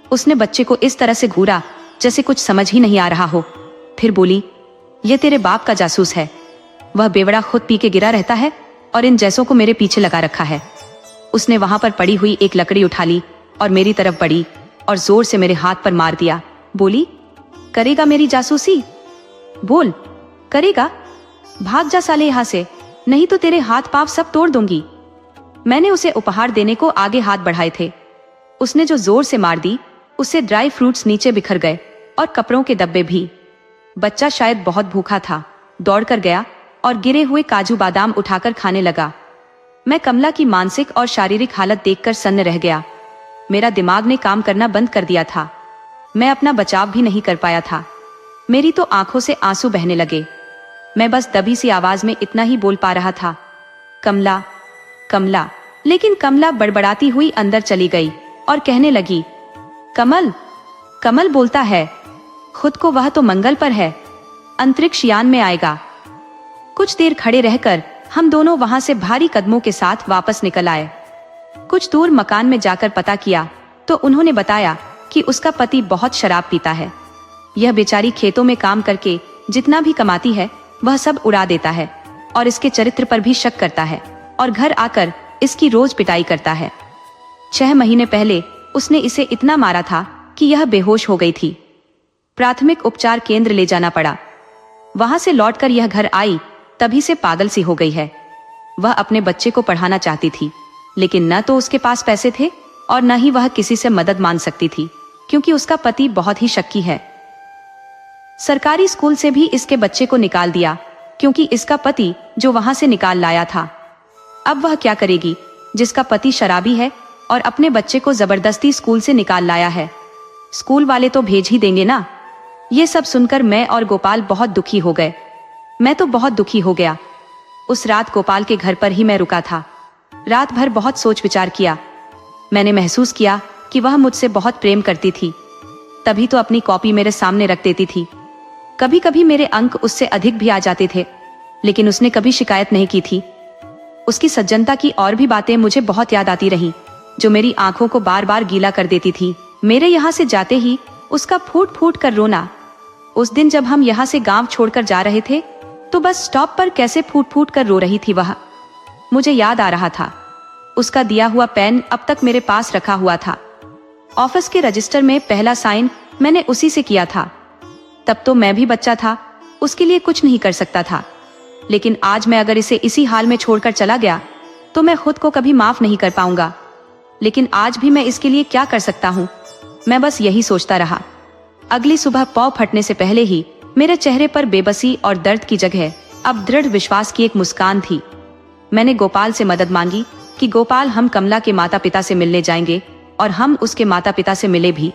उसने बच्चे को इस तरह से घूरा जैसे कुछ समझ ही नहीं आ रहा हो। फिर बोली, ये तेरे बाप का जासूस है। वह बेवड़ा खुद पी के गिरा रहता है और इन जैसों को मेरे पीछे लगा रखा है। उसने वहां पर पड़ी हुई एक लकड़ी उठा ली और मेरी तरफ बढ़ी और जोर से मेरे हाथ पर मार दिया। बोली, करेगा मेरी जासूसी? बोल, करेगा? भाग जा साले यहाँ से। नहीं तो तेरे हाथ पांव सब तोड़ दूंगी। मैंने उसे उपहार देने को आगे हाथ बढ़ाए थे। उसने जो जोर से मार दी, उससे ड्राई फ्रूट्स नीचे बिखर गए और कपड़ों के डब्बे भी। बच्चा शायद बहुत भूखा था, दौड़कर गया और गिरे हुए काजू बादाम उठाकर खाने लगा। मैं कमला की मानसिक और शारीरिक हालत देखकर सन्न रह गया। मेरा दिमाग ने काम करना बंद कर दिया था। मैं अपना बचाव भी नहीं कर पाया था। मेरी तो आंखों से आंसू बहने लगे। मैं बस दबी सी आवाज में इतना ही बोल पा रहा था, कमला, कमला। लेकिन कमला बड़बड़ाती हुई अंदर चली गई और कहने लगी, कमल, कमल बोलता है, खुद को वह तो मंगल पर है, अंतरिक्ष यान में आएगा। कुछ देर खड़े रहकर हम दोनों वहां से भारी कदमों के साथ वापस निकल आए। कुछ दूर मकान में जाकर पता किया तो उन्होंने बताया कि उसका पति बहुत शराब पीता है। यह बेचारी खेतों में काम करके जितना भी कमाती है वह सब उड़ा देता है और इसके चरित्र पर भी शक करता है और घर आकर इसकी रोज पिटाई करता है। 6 महीने पहले उसने इसे इतना मारा था कि यह बेहोश हो गई थी। प्राथमिक उपचार केंद्र ले जाना पड़ा। वहां से लौटकर यह घर आई तभी से पागल सी हो गई है। वह अपने बच्चे को पढ़ाना चाहती थी, लेकिन न तो उसके पास पैसे थे और न ही वह किसी से मदद मांग सकती थी, क्योंकि उसका पति बहुत ही शक्की है। सरकारी स्कूल से भी इसके बच्चे को निकाल दिया, क्योंकि इसका पति जो वहां से निकाल लाया था। अब वह क्या करेगी, जिसका पति शराबी है और अपने बच्चे को जबरदस्ती स्कूल से निकाल लाया है। स्कूल वाले तो भेज ही देंगे ना। ये सब सुनकर मैं और गोपाल बहुत दुखी हो गए। मैं तो बहुत दुखी हो गया। उस रात गोपाल के घर पर ही मैं रुका था। रात भर बहुत सोच विचार किया। मैंने महसूस किया कि वह मुझसे बहुत प्रेम करती थी, तभी तो अपनी कॉपी मेरे सामने रख देती थी। कभी कभी मेरे अंक उससे अधिक भी आ जाते थे, लेकिन उसने कभी शिकायत नहीं की थी। उसकी सज्जनता की और भी बातें मुझे बहुत याद आती रहीं, जो मेरी आंखों को बार बार गीला कर देती थी। मेरे यहाँ से जाते ही उसका फूट फूट कर रोना। उस दिन जब हम यहाँ से गांव छोड़कर जा रहे थे, तो बस स्टॉप पर कैसे फूट फूट कर रो रही थी वह, मुझे याद आ रहा था। उसका दिया हुआ पेन अब तक मेरे पास रखा हुआ था। ऑफिस के रजिस्टर में पहला साइन मैंने उसी से किया था। तब तो मैं भी बच्चा था, उसके लिए कुछ नहीं कर सकता था। लेकिन आज मैं अगर इसे इसी हाल में छोड़कर चला गया तो मैं खुद को कभी माफ नहीं कर पाऊंगा। लेकिन आज भी मैं इसके लिए क्या कर सकता हूँ, मैं बस यही सोचता रहा। अगली सुबह पौ फटने से पहले ही मेरे चेहरे पर बेबसी और दर्द की जगह अब दृढ़ विश्वास की एक मुस्कान थी। मैंने गोपाल से मदद मांगी कि गोपाल, हम कमला के माता पिता से मिलने जाएंगे, और हम उसके माता पिता से मिले भी।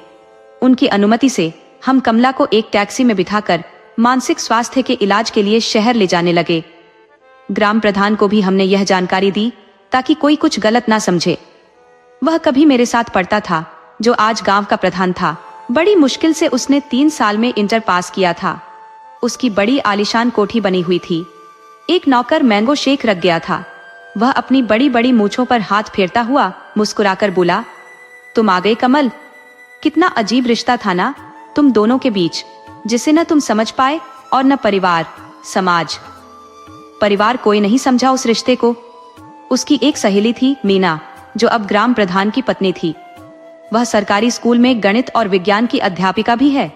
उनकी अनुमति से हम कमला को एक टैक्सी में बिठाकर मानसिक स्वास्थ्य के इलाज के लिए शहर ले जाने लगे। ग्राम प्रधान को भी हमने यह जानकारी दी ताकि कोई कुछ गलत ना समझे। वह कभी मेरे साथ पढ़ता था, जो आज गांव का प्रधान था। बड़ी मुश्किल से उसने 3 साल में इंटर पास किया था। उसकी बड़ी आलीशान कोठी बनी हुई थी। एक नौकर मैंगो शेक रख गया था। वह अपनी बड़ी बड़ी मूंछों पर हाथ फेरता हुआ मुस्कुराकर बोला, तुम आ गए कमल। कितना अजीब रिश्ता था ना तुम दोनों के बीच, जिसे न तुम समझ पाए और न परिवार, समाज। परिवार कोई नहीं समझा उस रिश्ते को। उसकी एक सहेली थी मीना, जो अब ग्राम प्रधान की पत्नी थी। वह सरकारी स्कूल में गणित और विज्ञान की अध्यापिका भी है।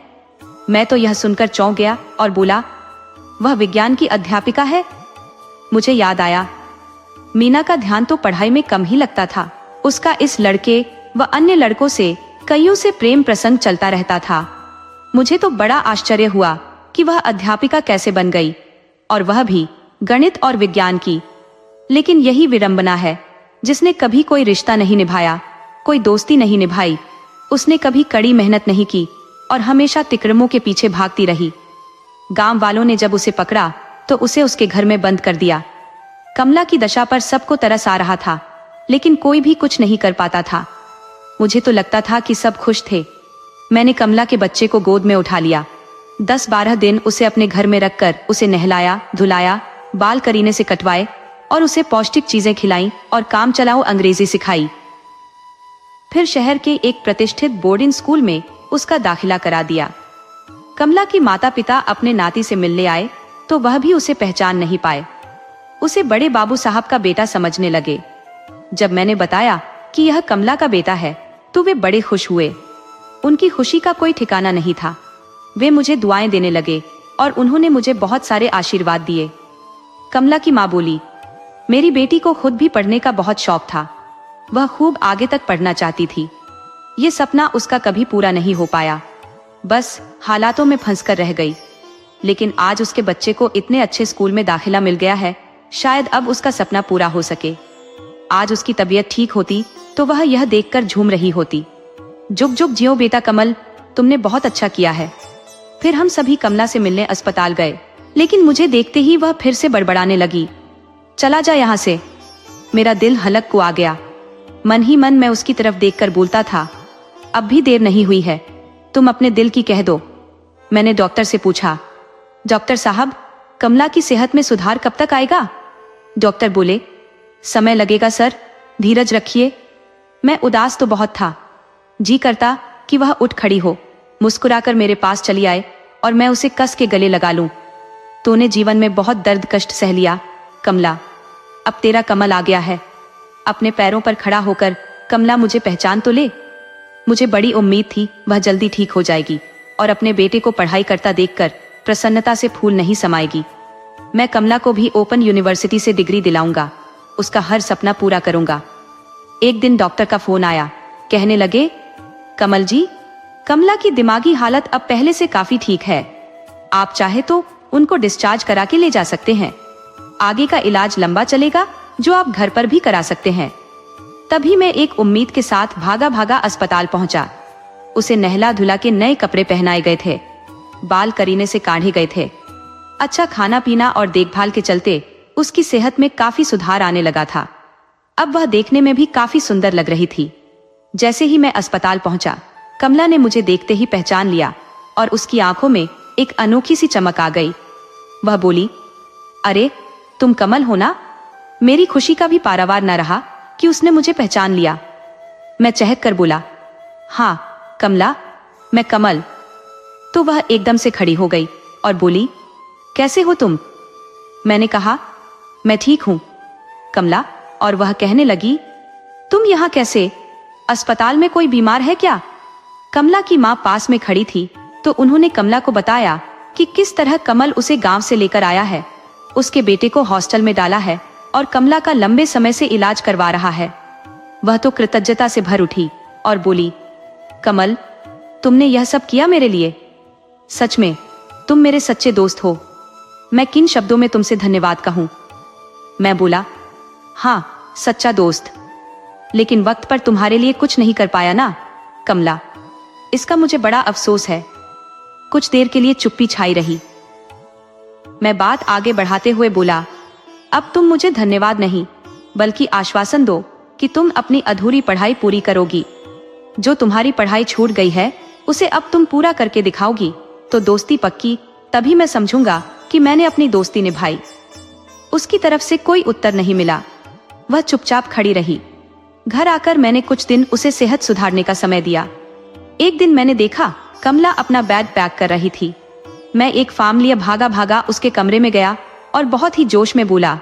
मैं तो यह सुनकर चौंक गया और बोला, वह विज्ञान की अध्यापिका है? मुझे याद आया, मीना का ध्यान तो पढ़ाई में कम ही लगता था। उसका इस लड़के व अन्य लड़कों से कईयों से प्रेम प्रसंग चलता रहता था। मुझे तो बड़ा आश्चर्य हुआ कि वह अध्यापिका कैसे बन गई, और वह भी गणित और विज्ञान की। लेकिन यही विडंबना है, जिसने कभी कोई रिश्ता नहीं निभाया, कोई दोस्ती नहीं निभाई। उसने कभी कड़ी मेहनत नहीं की और हमेशा तिक्रमों के पीछे भागती रही। गांव वालों ने जब उसे पकड़ा तो उसे उसके घर में बंद कर दिया। कमला की दशा पर सबको तरस आ रहा था, लेकिन कोई भी कुछ नहीं कर पाता था। मुझे तो लगता था कि सब खुश थे। मैंने कमला के बच्चे को गोद में उठा लिया। 10-12 दिन उसे अपने घर में रखकर उसे नहलाया, धुलाया, बाल करीने से कटवाए और उसे पौष्टिक चीजें खिलाई और काम चलाओ अंग्रेजी सिखाई। फिर शहर के एक प्रतिष्ठित बोर्डिंग स्कूल में उसका दाखिला करा दिया। कमला की माता पिता अपने नाती से मिलने आए तो वह भी उसे पहचान नहीं पाए। उसे बड़े बाबू साहब का बेटा समझने लगे। जब मैंने बताया कि यह कमला का बेटा है तो वे बड़े खुश हुए। उनकी खुशी का कोई ठिकाना नहीं था। वे मुझे दुआएं देने लगे और उन्होंने मुझे बहुत सारे आशीर्वाद दिए। कमला की माँ बोली, मेरी बेटी को खुद भी पढ़ने का बहुत शौक था। वह खूब आगे तक पढ़ना चाहती थी। ये सपना उसका कभी पूरा नहीं हो पाया, बस हालातों में फंसकर रह गई। लेकिन आज उसके बच्चे को इतने अच्छे स्कूल में दाखिला मिल गया है, शायद अब उसका सपना पूरा हो सके। आज उसकी तबीयत ठीक होती तो वह यह देखकर झूम रही होती। जुग जुग जियो बेटा कमल, तुमने बहुत अच्छा किया है। फिर हम सभी कमला से मिलने अस्पताल गए, लेकिन मुझे देखते ही वह फिर से बड़बड़ाने लगी। चला जा यहाँ से। मेरा दिल हलक को आ गया। मन ही मन मैं उसकी तरफ देखकर बोलता था, अब भी देर नहीं हुई है, तुम अपने दिल की कह दो। मैंने डॉक्टर से पूछा, डॉक्टर साहब, कमला की सेहत में सुधार कब तक आएगा? डॉक्टर बोले, समय लगेगा सर, धीरज रखिए। मैं उदास तो बहुत था, जी करता कि वह उठ खड़ी हो, मुस्कुराकर मेरे पास चली आए और मैं उसे कस के गले लगा लूं। तूने जीवन में बहुत दर्द कष्ट सह लिया कमला, अब तेरा कमल आ गया है। अपने पैरों पर खड़ा होकर कमला मुझे पहचान तो ले। मुझे बड़ी उम्मीद थी वह जल्दी ठीक हो जाएगी और अपने बेटे को पढ़ाई करता देखकर प्रसन्नता से फूल नहीं समाएगी। मैं कमला को भी ओपन यूनिवर्सिटी से डिग्री दिलाऊंगा, उसका हर सपना पूरा करूंगा। एक दिन डॉक्टर का फोन आया, कहने लगे, कमल जी, कमला की दिमागी हालत अब पहले से काफी ठीक है, आप चाहे तो उनको डिस्चार्ज करा के ले जा सकते हैं। आगे का इलाज लंबा चलेगा, जो आप घर पर भी करा सकते हैं। तभी मैं एक उम्मीद के साथ भागा भागा अस्पताल पहुंचा। उसे नहला धुला के नए कपड़े पहनाए गए थे, बाल करीने से काढ़े गए थे। अच्छा खाना पीना और देखभाल के चलते उसकी सेहत में काफी सुधार आने लगा था। अब वह देखने में भी काफी सुंदर लग रही थी। जैसे ही मैं अस्पताल पहुंचा, कमला ने मुझे देखते ही पहचान लिया और उसकी आंखों में एक अनोखी सी चमक आ गई। वह बोली, अरे तुम कमल हो ना? मेरी खुशी का भी पारावार न रहा कि उसने मुझे पहचान लिया। मैं चहक कर बोला, हाँ कमला, मैं कमल। तो वह एकदम से खड़ी हो गई और बोली, कैसे हो तुम? मैंने कहा, मैं ठीक हूं कमला। और वह कहने लगी, तुम यहाँ कैसे? अस्पताल में कोई बीमार है क्या? कमला की माँ पास में खड़ी थी तो उन्होंने कमला को बताया कि किस तरह कमल उसे गांव से लेकर आया है, उसके बेटे को हॉस्टल में डाला है और कमला का लंबे समय से इलाज करवा रहा है। वह तो कृतज्ञता से भर उठी और बोली, कमल, तुमने यह सब किया मेरे लिए? सच में तुम मेरे सच्चे दोस्त हो। मैं किन शब्दों में तुमसे धन्यवाद कहूं? मैं बोला, हाँ सच्चा दोस्त, लेकिन वक्त पर तुम्हारे लिए कुछ नहीं कर पाया ना कमला, इसका मुझे बड़ा अफसोस है। कुछ देर के लिए चुप्पी छाई रही। मैं बात आगे बढ़ाते हुए बोला, अब तुम मुझे धन्यवाद नहीं बल्कि आश्वासन दो कि तुम अपनी अधूरी पढ़ाई पूरी करोगी। जो तुम्हारी पढ़ाई छूट गई है उसे अब तुम पूरा करके दिखाओगी तो दोस्ती पक्की, तभी मैं समझूंगा कि मैंने अपनी दोस्ती निभाई। उसकी तरफ से कोई उत्तर नहीं मिला। वह चुपचाप खड़ी रही। घर आकर मैंने कुछ दिन उसे सेहत सुधारने का समय दिया। एक दिन मैंने देखा कमला अपना बैग पैक कर रही थी। मैं एक फार्म लिए भागा भागा उसके कमरे में गया और बहुत ही जोश में बोला,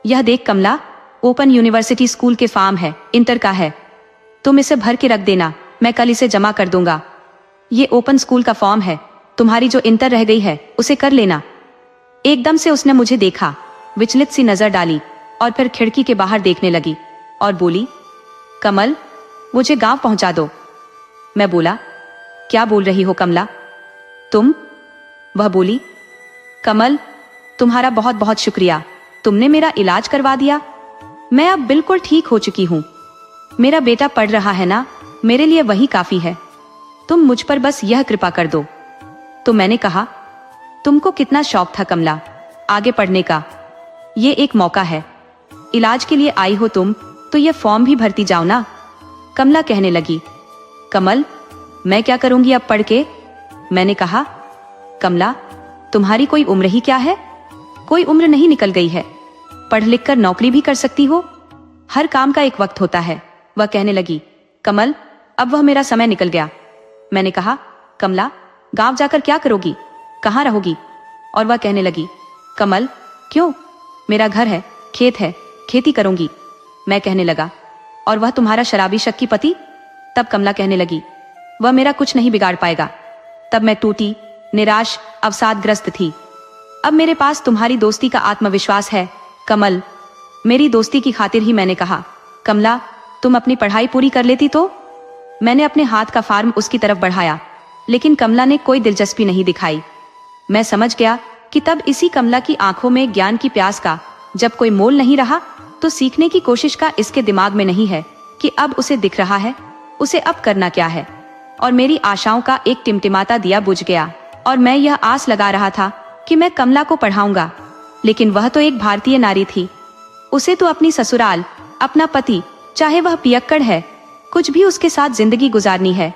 यह देख कमला, ओपन यूनिवर्सिटी स्कूल के फार्म है, इंटर का है। तुम इसे भर के रख देना, मैं कल इसे जमा कर दूंगा। ये ओपन स्कूल का फॉर्म है, तुम्हारी जो इंटर रह गई है उसे कर लेना। एकदम से उसने मुझे देखा, विचलित सी नजर डाली और फिर खिड़की के बाहर देखने लगी और बोली, कमल, मुझे गांव पहुंचा दो। मैं बोला, क्या बोल रही हो कमला तुम? वह बोली, कमल, तुम्हारा बहुत बहुत शुक्रिया, तुमने मेरा इलाज करवा दिया। मैं अब बिल्कुल ठीक हो चुकी हूँ। मेरा बेटा पढ़ रहा है ना, मेरे लिए वही काफी है। तुम मुझ पर बस यह कृपा कर दो। तो मैंने कहा, तुमको कितना शौक था कमला आगे पढ़ने का, ये एक मौका है। इलाज के लिए आई हो तुम तो यह फॉर्म भी भरती जाओ ना। कमला कहने लगी, कमल, मैं क्या करूंगी अब पढ़ के? मैंने कहा, कमला, तुम्हारी कोई उम्र ही क्या है? कोई उम्र नहीं निकल गई है, पढ़ लिख कर नौकरी भी कर सकती हो। हर काम का एक वक्त होता है। वह कहने लगी, कमल, अब वह मेरा समय निकल गया। मैंने कहा, कमला, गांव जाकर क्या करोगी, कहाँ रहोगी? और वह कहने लगी, कमल, क्यों? मेरा घर है, खेत है, खेती करूंगी। मैं कहने लगा, और वह तुम्हारा शराबी शक्की पति? तब कमला कहने लगी, वह मेरा कुछ नहीं बिगाड़ पाएगा। तब मैं टूटी, निराश, अवसादग्रस्त थी। अब मेरे पास तुम्हारी दोस्ती का आत्मविश्वास है कमल। मेरी दोस्ती की खातिर ही मैंने कहा, कमला तुम अपनी पढ़ाई पूरी कर लेती तो। मैंने अपने हाथ का फार्म उसकी तरफ बढ़ाया, लेकिन कमला ने कोई दिलचस्पी नहीं दिखाई। मैं समझ गया कि तब इसी कमला की आंखों में ज्ञान की प्यास का जब कोई मोल नहीं रहा, तो सीखने की कोशिश का इसके दिमाग में नहीं है कि अब उसे दिख रहा है उसे अब करना क्या है। और मेरी आशाओं का एक टिमटिमाता दिया बुझ गया और मैं यह आस लगा रहा था कि मैं कमला को पढ़ाऊंगा, लेकिन वह तो एक भारतीय नारी थी। उसे तो अपनी ससुराल, अपना पति, चाहे वह पियक्कड़ है, कुछ भी उसके साथ जिंदगी गुजारनी है।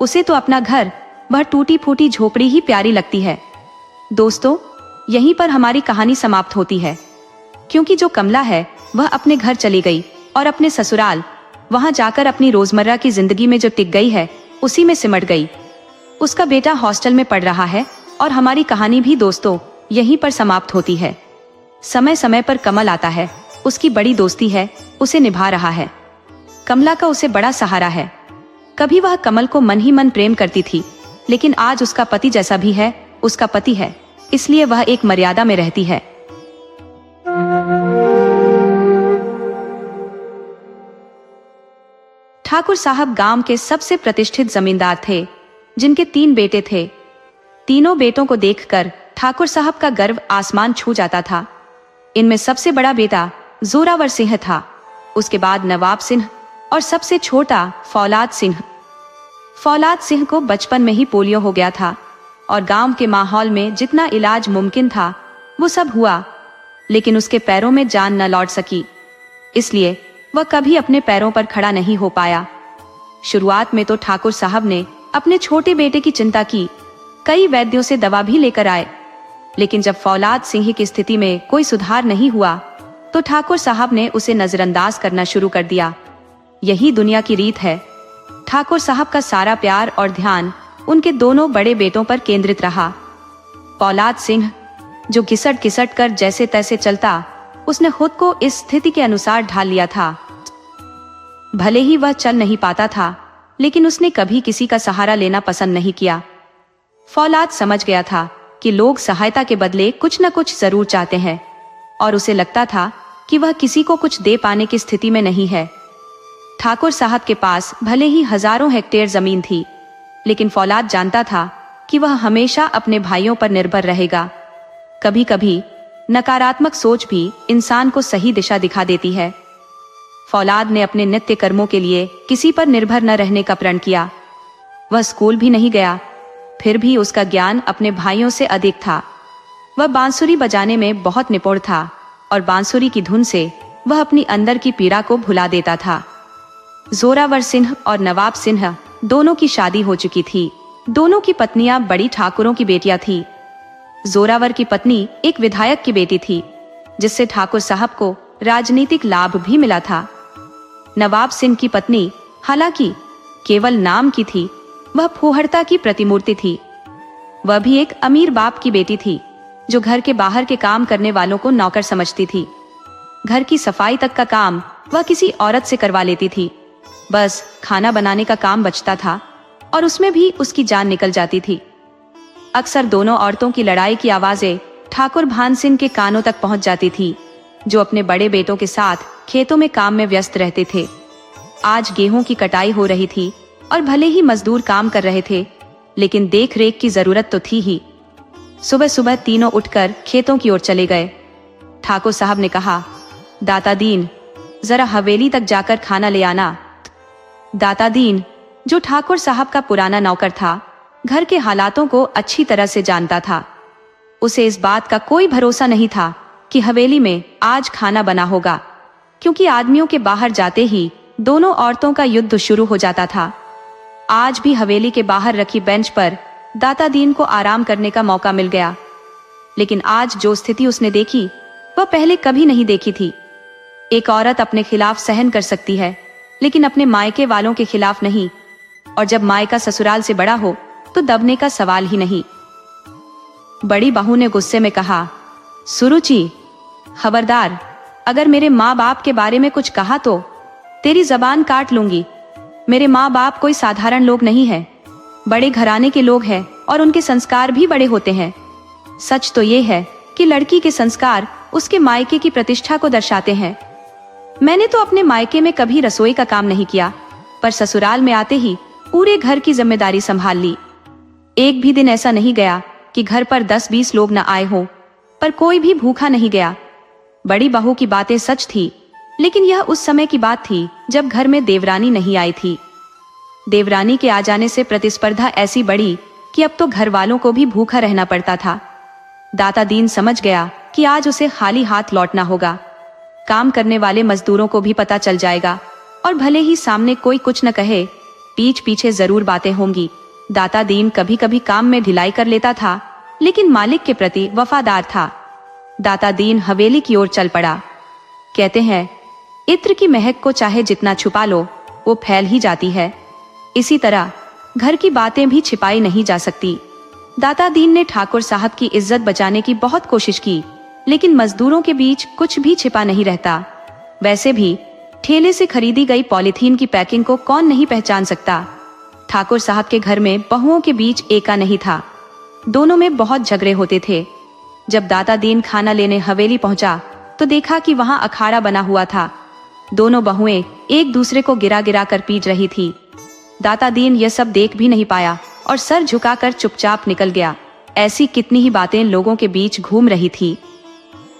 उसे तो अपना घर, वह टूटी फूटी झोपड़ी ही प्यारी लगती है। दोस्तों, यहीं पर हमारी कहानी समाप्त होती है, क्योंकि जो कमला है वह अपने घर चली गई और अपने ससुराल, वहां जाकर अपनी रोजमर्रा की जिंदगी में जो टिक गई है उसी में सिमट गई। उसका बेटा हॉस्टल में पढ़ रहा है और हमारी कहानी भी दोस्तों यहीं पर समाप्त होती है। समय समय पर कमल आता है, उसकी बड़ी दोस्ती है, उसे निभा रहा है। कमला का उसे बड़ा सहारा है। कभी वह कमल को मन ही मन प्रेम करती थी, लेकिन आज उसका पति जैसा भी है उसका पति है, इसलिए वह एक मर्यादा में रहती है। ठाकुर साहब गांव के सबसे प्रतिष्ठित जमींदार थे, जिनके 3 बेटे थे। तीनों बेटों को देखकर ठाकुर साहब का गर्व आसमान छू जाता था। इनमें सबसे बड़ा बेटा जोरावर सिंह था, उसके बाद नवाब सिंह और सबसे छोटा फौलाद सिंह। फौलाद सिंह को बचपन में ही पोलियो हो गया था और गांव के माहौल में जितना इलाज मुमकिन था वो सब हुआ, लेकिन उसके पैरों में जान न लौट सकी, इसलिए वह कभी अपने पैरों पर खड़ा नहीं हो पाया। शुरुआत में तो ठाकुर साहब ने अपने छोटे बेटे की चिंता की, कई वैद्यों से दवा भी लेकर आए, लेकिन जब फौलाद सिंह की स्थिति में कोई सुधार नहीं हुआ तो ठाकुर साहब ने उसे नजरअंदाज करना शुरू कर दिया। यही दुनिया की रीत है। ठाकुर साहब का सारा प्यार और ध्यान उनके दोनों बड़े बेटों पर केंद्रित रहा। फौलाद सिंह, जो घिसट घिसट कर जैसे तैसे चलता, उसने खुद को इस स्थिति के अनुसार ढाल लिया था। भले ही वह चल नहीं पाता था, लेकिन उसने कभी किसी का सहारा लेना पसंद नहीं किया। फौलाद समझ गया था कि लोग सहायता के बदले कुछ न कुछ जरूर चाहते हैं, और उसे लगता था कि वह किसी को कुछ दे पाने की स्थिति में नहीं है। ठाकुर साहब के पास भले ही हजारों हेक्टेयर जमीन थी, लेकिन फौलाद जानता था कि वह हमेशा अपने भाइयों पर निर्भर रहेगा। कभी कभी नकारात्मक सोच भी इंसान को सही दिशा दिखा देती है। फौलाद ने अपने नित्य कर्मों के लिए किसी पर निर्भर न रहने का प्रण किया। वह स्कूल भी नहीं गया, फिर भी उसका ज्ञान अपने भाइयों से अधिक था। वह बांसुरी बजाने में बहुत निपुण था और बांसुरी की धुन से वह अपनी अंदर की पीड़ा को भुला देता था। जोरावर सिंह और नवाब सिंह दोनों की शादी हो चुकी थी। दोनों की पत्नियां बड़ी ठाकुरों की बेटियां थी। जोरावर की पत्नी एक विधायक की बेटी थी, जिससे ठाकुर साहब को राजनीतिक लाभ भी मिला था। नवाब सिंह की पत्नी हालांकि केवल नाम की थी, वह फूहड़ता की प्रतिमूर्ति थी। वह भी एक अमीर बाप की बेटी थी, जो घर के बाहर के काम करने वालों को नौकर समझती थी। घर की सफाई तक का काम वह किसी औरत से करवा लेती थी। बस खाना बनाने का काम बचता था और उसमें भी उसकी जान निकल जाती थी। अक्सर दोनों औरतों की लड़ाई की आवाजें ठाकुर भान सिंह के कानों तक पहुंच जाती थी, जो अपने बड़े बेटों के साथ खेतों में काम में व्यस्त रहते थे। आज गेहूं की कटाई हो रही थी और भले ही मजदूर काम कर रहे थे, लेकिन देख रेख की जरूरत तो थी ही। सुबह सुबह तीनों उठकर खेतों की ओर चले गए। ठाकुर साहब ने कहा, दाता दीन, जरा हवेली तक जाकर खाना ले आना। दाता दीन, जो ठाकुर साहब का पुराना नौकर था, घर के हालातों को अच्छी तरह से जानता था। उसे इस बात का कोई भरोसा नहीं था कि हवेली में आज खाना बना होगा, क्योंकि आदमियों के बाहर जाते ही दोनों औरतों का युद्ध शुरू हो जाता था। आज भी हवेली के बाहर रखी बेंच पर दाता दीन को आराम करने का मौका मिल गया, लेकिन आज जो स्थिति उसने देखी वह पहले कभी नहीं देखी थी। एक औरत अपने खिलाफ सहन कर सकती है, लेकिन अपने मायके वालों के खिलाफ नहीं, और जब मायका ससुराल से बड़ा हो तो दबने का सवाल ही नहीं। बड़ी बहू ने गुस्से में कहा, सुरुचि, खबरदार, अगर मेरे माँ बाप के बारे में कुछ कहा तो तेरी जबान काट लूंगी। मेरे माँ बाप कोई साधारण लोग नहीं है, बड़े घराने के लोग हैं और उनके संस्कार भी बड़े होते हैं। सच तो ये है कि लड़की के संस्कार उसके मायके की प्रतिष्ठा को दर्शाते हैं। मैंने तो अपने मायके में कभी रसोई का काम नहीं किया, पर ससुराल में आते ही पूरे घर की जिम्मेदारी संभाल ली। एक भी दिन ऐसा नहीं गया कि घर पर 10-20 लोग न आए हों, पर कोई भी भूखा नहीं गया। बड़ी बहू की बातें सच थी, लेकिन यह उस समय की बात थी जब घर में देवरानी नहीं आई थी। देवरानी के आ जाने से प्रतिस्पर्धा ऐसी बढ़ी कि अब तो घर वालों को भी भूखा रहना पड़ता था। दाता दीन समझ गया कि आज उसे खाली हाथ लौटना होगा। काम करने वाले मजदूरों को भी पता चल जाएगा, और भले ही सामने कोई कुछ न कहे, पीठ पीछे जरूर बातें होंगी। दाता दीन कभी कभी काम में ढिलाई कर लेता था, लेकिन मालिक के प्रति वफादार था। दाता दीन हवेली की ओर चल पड़ा। कहते हैं, इत्र की महक को चाहे जितना छुपा लो, वो फैल ही जाती है। इसी तरह घर की बातें भी छिपाई नहीं जा सकती। दाता दीन ने ठाकुर साहब की इज्जत बचाने की बहुत कोशिश की, लेकिन मजदूरों के बीच कुछ भी छिपा नहीं रहता। वैसे भी ठेले से खरीदी गई पॉलीथीन की पैकिंग को कौन नहीं पहचान सकता। ठाकुर साहब के घर में बहुओं के बीच एका नहीं था, दोनों में बहुत झगड़े होते थे। जब दाता दीन खाना लेने हवेली पहुंचा तो देखा कि वहां अखाड़ा बना हुआ था। दोनों बहुएं एक दूसरे को गिरा गिरा कर पीट रही थी। दाता दीन यह सब देख भी नहीं पाया और सर झुकाकर चुपचाप निकल गया। ऐसी कितनी ही बातें लोगों के बीच घूम रही थी।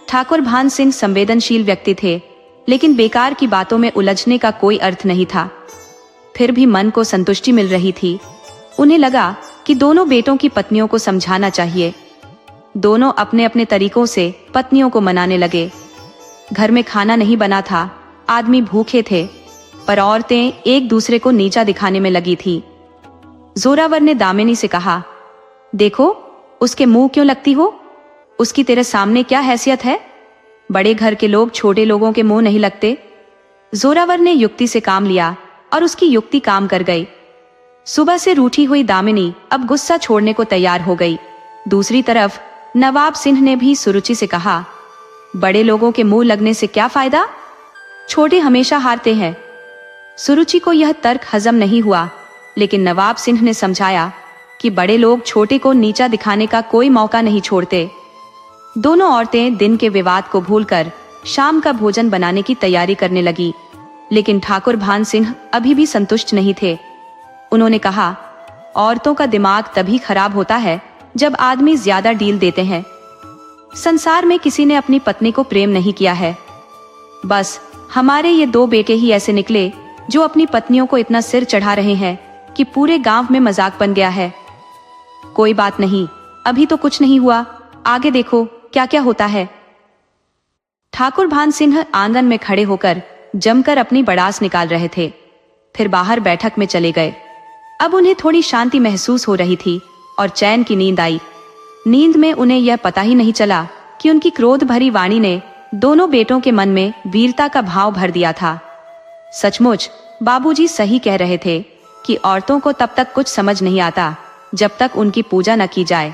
ठाकुर भान सिंह संवेदनशील व्यक्ति थे, लेकिन बेकार की बातों में उलझने का कोई अर्थ नहीं था। फिर भी मन को संतुष्टि मिल रही थी। उन्हें लगा कि दोनों बेटों की पत्नियों को समझाना चाहिए। दोनों अपने अपने तरीकों से पत्नियों को मनाने लगे। घर में खाना नहीं बना था, आदमी भूखे थे, पर औरतें एक दूसरे को नीचा दिखाने में लगी थी। जोरावर ने दामिनी से कहा, देखो उसके मुंह क्यों लगती हो? उसकी तेरे सामने क्या हैसियत है? बड़े घर के लोग छोटे लोगों के मुंह नहीं लगते। जोरावर ने युक्ति से काम लिया और उसकी युक्ति काम कर गई। सुबह से रूठी हुई दामिनी अब गुस्सा छोड़ने को तैयार हो गई। दूसरी तरफ नवाब सिंह ने भी सुरुचि से कहा, बड़े लोगों के मुंह लगने से क्या फायदा? छोटे हमेशा हारते हैं। सुरुचि को यह तर्क हजम नहीं हुआ, लेकिन नवाब सिंह ने समझाया कि बड़े लोग छोटे को नीचा दिखाने का कोई मौका नहीं छोड़ते। दोनों औरतें दिन के विवाद को भूलकर शाम का भोजन बनाने की तैयारी करने लगी, लेकिन ठाकुर भान सिंह अभी भी संतुष्ट नहीं थे। उन्होंने कहा, औरतों का दिमाग तभी खराब होता है जब आदमी ज्यादा डील देते हैं। संसार में किसी ने अपनी पत्नी को प्रेम नहीं किया है। बस हमारे ये दो बेटे ही ऐसे निकले जो अपनी पत्नियों को इतना सिर चढ़ा रहे हैं कि पूरे गांव में मजाक बन गया है। कोई बात नहीं, अभी तो कुछ नहीं हुआ, आगे देखो क्या क्या होता है। ठाकुर भान सिंह आंगन में खड़े होकर जमकर अपनी बड़ास निकाल रहे थे, फिर बाहर बैठक में चले गए। अब उन्हें थोड़ी शांति महसूस हो रही थी और चैन की नींद आई। नींद में उन्हें यह पता ही नहीं चला कि उनकी क्रोध भरी वाणी ने दोनों बेटों के मन में वीरता का भाव भर दिया था। सचमुच बाबूजी सही कह रहे थे कि औरतों को तब तक कुछ समझ नहीं आता जब तक उनकी पूजा न की जाए।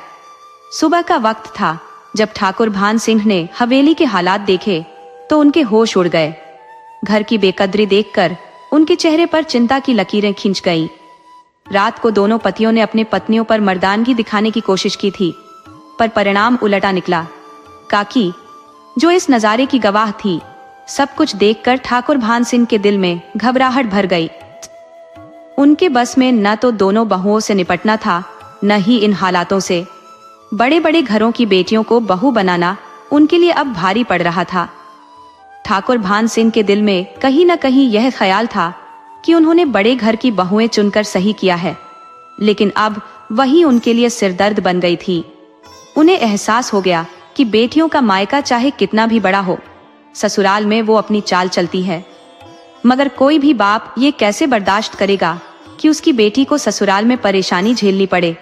सुबह का वक्त था। जब ठाकुर भान सिंह ने हवेली के हालात देखे तो उनके होश उड़ गए। घर की बेकदरी देखकर उनके चेहरे पर चिंता की लकीरें खिंच गईं। रात को दोनों पतियों ने अपने पत्नियों पर मर्दानगी दिखाने की कोशिश की थी, पर परिणाम उलटा निकला। काकी, जो इस नजारे की गवाह थी, सब कुछ देखकर ठाकुर भान सिंह के दिल में घबराहट भर गई। उनके बस में न तो दोनों बहुओं से निपटना था, न ही इन हालातों से। बड़े बड़े घरों की बेटियों को बहू बनाना उनके लिए अब भारी पड़ रहा था। ठाकुर भान सिंह के दिल में कहीं न कहीं यह ख्याल था कि उन्होंने बड़े घर की बहुएं चुनकर सही किया है, लेकिन अब वही उनके लिए सिरदर्द बन गई थी। उन्हें एहसास हो गया कि बेटियों का मायका चाहे कितना भी बड़ा हो, ससुराल में वो अपनी चाल चलती है। मगर कोई भी बाप ये कैसे बर्दाश्त करेगा कि उसकी बेटी को ससुराल में परेशानी झेलनी पड़े।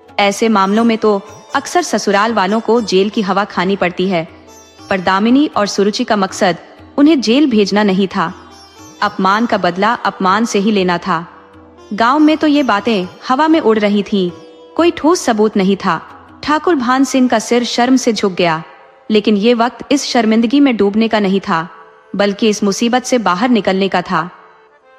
ऐसे मामलों में तो अक्सर ससुराल वालों को जेल की हवा खानी पड़ती है। पर दामिनी और सुरुचि का मकसद उन्हें जेल भेजना नहीं था, अपमान का बदला अपमान से ही लेना था। गांव में तो ये बातें हवा में उड़ रही थीं, कोई ठोस सबूत नहीं था। ठाकुर भान सिंह का सिर शर्म से झुक गया, लेकिन ये वक्त इस शर्मिंदगी में डूबने का नहीं था, बल्कि इस मुसीबत से बाहर निकलने का था।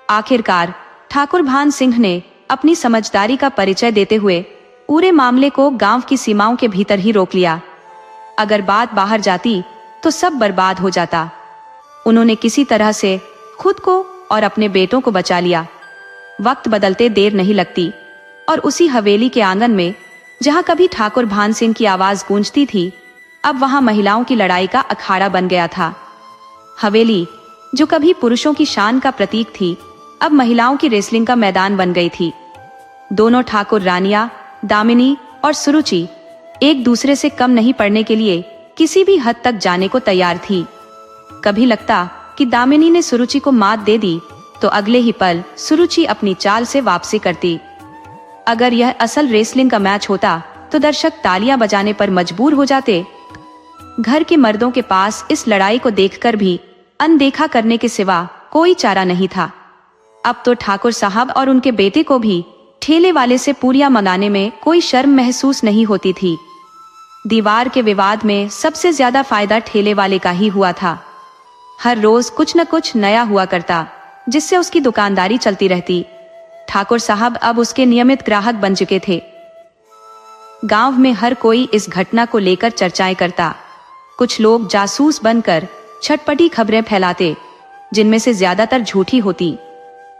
आखिरकार ठाकुर भान सिंह ने अपनी समझदारी का परिचय देते हुए पूरे मामले को गांव की सीमाओं के भीतर ही रोक लिया। अगर बात बाहर जाती तो सब बर्बाद हो जाता। उन्होंने किसी तरह से खुद को और अपने बेटों को बचा लिया। वक्त बदलते देर नहीं लगती और उसी हवेली के आंगन में जहां कभी ठाकुर भान सिंह की आवाज गूंजती थी, अब वहां महिलाओं की लड़ाई का अखाड़ा बन गया था। हवेली जो कभी पुरुषों की शान का प्रतीक थी, अब महिलाओं की रेसलिंग का मैदान बन गई थी। दोनों ठाकुर रानियां दामिनी और सुरुचि एक दूसरे से कम नहीं पड़ने के लिए किसी भी हद तक जाने को तैयार थी। कभी लगता कि दामिनी ने सुरुचि को मात दे दी तो अगले ही पल सुरुचि अपनी चाल से वापसी करती। अगर यह असल रेसलिंग का मैच होता तो दर्शक तालियां बजाने पर मजबूर हो जाते। घर के मर्दों के पास इस लड़ाई को देखकर भी अनदेखा करने के सिवा कोई चारा नहीं था। अब तो ठाकुर साहब और उनके बेटे को भी ठेले वाले से पूरियां मंगाने में कोई शर्म महसूस नहीं होती थी। दीवार के विवाद में सबसे ज्यादा फायदा ठेले वाले का ही हुआ था। हर रोज कुछ न कुछ नया हुआ करता, जिससे उसकी दुकानदारी चलती रहती। ठाकुर साहब अब उसके नियमित ग्राहक बन चुके थे। गांव में हर कोई इस घटना को लेकर चर्चाएं करता। कुछ लोग जासूस बनकर छटपटी खबरें फैलाते, जिनमें से ज्यादातर झूठी होती।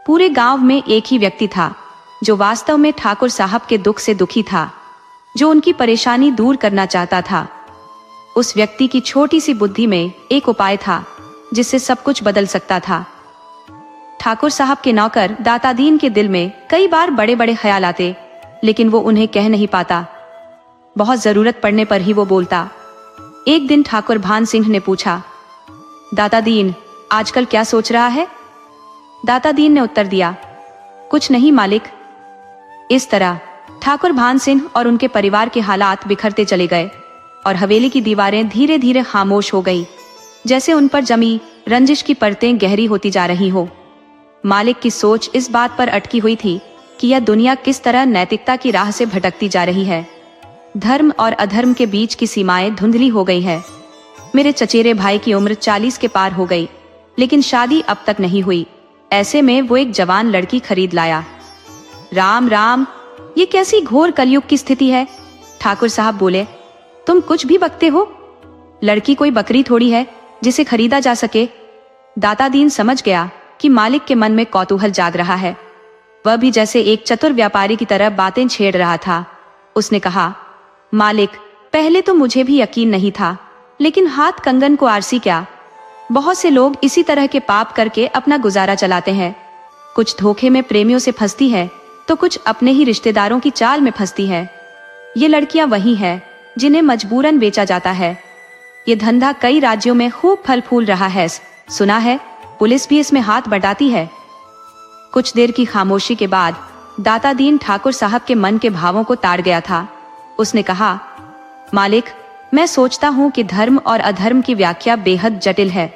पूरे गांव में एक ही व्यक्ति था जो वास्तव में ठाकुर साहब के दुख से दुखी था, जो उनकी परेशानी दूर करना चाहता था। उस व्यक्ति की छोटी सी बुद्धि में एक उपाय था जिससे सब कुछ बदल सकता था। ठाकुर साहब के नौकर दातादीन के दिल में कई बार बड़े बड़े ख्याल आते, लेकिन वो उन्हें कह नहीं पाता। बहुत जरूरत पड़ने पर ही वो बोलता। एक दिन ठाकुर भान सिंह ने पूछा, दातादीन आजकल क्या सोच रहा है? दातादीन ने उत्तर दिया, कुछ नहीं मालिक। इस तरह ठाकुर भान सिंह और उनके परिवार के हालात बिखरते चले गए और हवेली की दीवारें धीरे धीरे खामोश हो गई, जैसे उन पर जमी रंजिश की परतें गहरी होती जा रही हो। मालिक की सोच इस बात पर अटकी हुई थी कि यह दुनिया किस तरह नैतिकता की राह से भटकती जा रही है। धर्म और अधर्म के बीच की सीमाएं धुंधली हो गई है। मेरे चचेरे भाई की उम्र 40 के पार हो गई, लेकिन शादी अब तक नहीं हुई। ऐसे में वो एक जवान लड़की खरीद लाया। राम राम, ये कैसी घोर कलयुग की स्थिति है? ठाकुर साहब बोले, तुम कुछ भी बकते हो? लड़की कोई बकरी थोड़ी है जिसे खरीदा जा सके। दातादीन समझ गया कि मालिक के मन में कौतूहल जाग रहा है। वह भी जैसे एक चतुर व्यापारी की तरह बातें छेड़ रहा था। उसने कहा, मालिक, पहले तो मुझे भी यकीन नहीं था, लेकिन हाथ कंगन को आरसी क्या। बहुत से लोग इसी तरह के पाप करके अपना गुजारा चलाते हैं। कुछ धोखे में प्रेमियों से फंसती है तो कुछ अपने ही रिश्तेदारों की चाल में फंसती है। ये लड़कियां वही हैं जिन्हें मजबूरन बेचा जाता है। ये धंधा कई राज्यों में खूब फल फूल रहा है। सुना है पुलिस भी इसमें हाथ बटाती है। कुछ देर की खामोशी के बाद दातादीन ठाकुर साहब के मन के भावों को ताड़ गया था। उसने कहा, मालिक, मैं सोचता हूँ कि धर्म और अधर्म की व्याख्या बेहद जटिल है।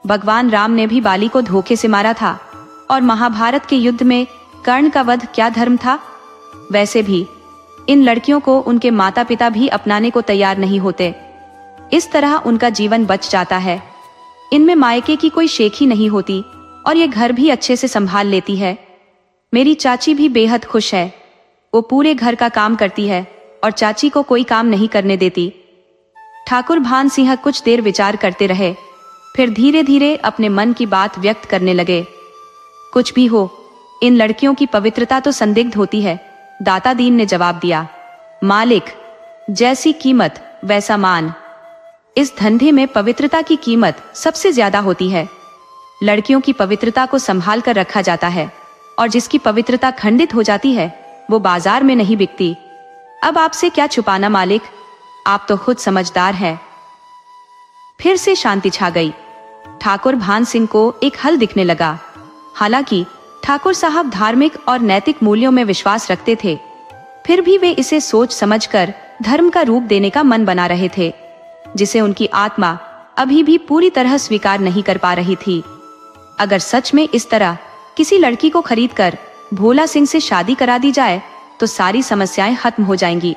भगवान राम ने भी बाली को धोखे से मारा था, और महाभारत के युद्ध में कर्ण का वध क्या धर्म था? वैसे भी इन लड़कियों को उनके माता पिता भी अपनाने को तैयार नहीं होते। इस तरह उनका जीवन बच जाता है। इनमें मायके की कोई शेख ही नहीं होती और ये घर भी अच्छे से संभाल लेती है। मेरी चाची भी बेहद खुश है। वो पूरे घर का काम करती है और चाची को कोई काम नहीं करने देती। ठाकुर भान सिंह कुछ देर विचार करते रहे, फिर धीरे धीरे अपने मन की बात व्यक्त करने लगे। कुछ भी हो, इन लड़कियों की पवित्रता तो संदिग्ध होती है। दातादीन ने जवाब दिया, मालिक, जैसी कीमत वैसा मान। इस धंधे में पवित्रता की कीमत सबसे ज्यादा होती है। लड़कियों की पवित्रता को संभाल कर रखा जाता है, और जिसकी पवित्रता खंडित हो जाती है वो बाजार में नहीं बिकती। अब आपसे क्या छुपाना मालिक, आप तो खुद समझदार हैं। फिर से शांति छा गई। ठाकुर भान सिंह को एक हल दिखने लगा। हालांकि ठाकुर साहब धार्मिक और नैतिक मूल्यों में विश्वास रखते थे, फिर भी वे इसे सोच समझकर धर्म का रूप देने का मन बना रहे थे, जिसे उनकी आत्मा अभी भी पूरी तरह स्वीकार नहीं कर पा रही थी। अगर सच में इस तरह किसी लड़की को खरीदकर भोला सिंह से शादी करा दी जाए तो सारी समस्याएं खत्म हो जाएंगी।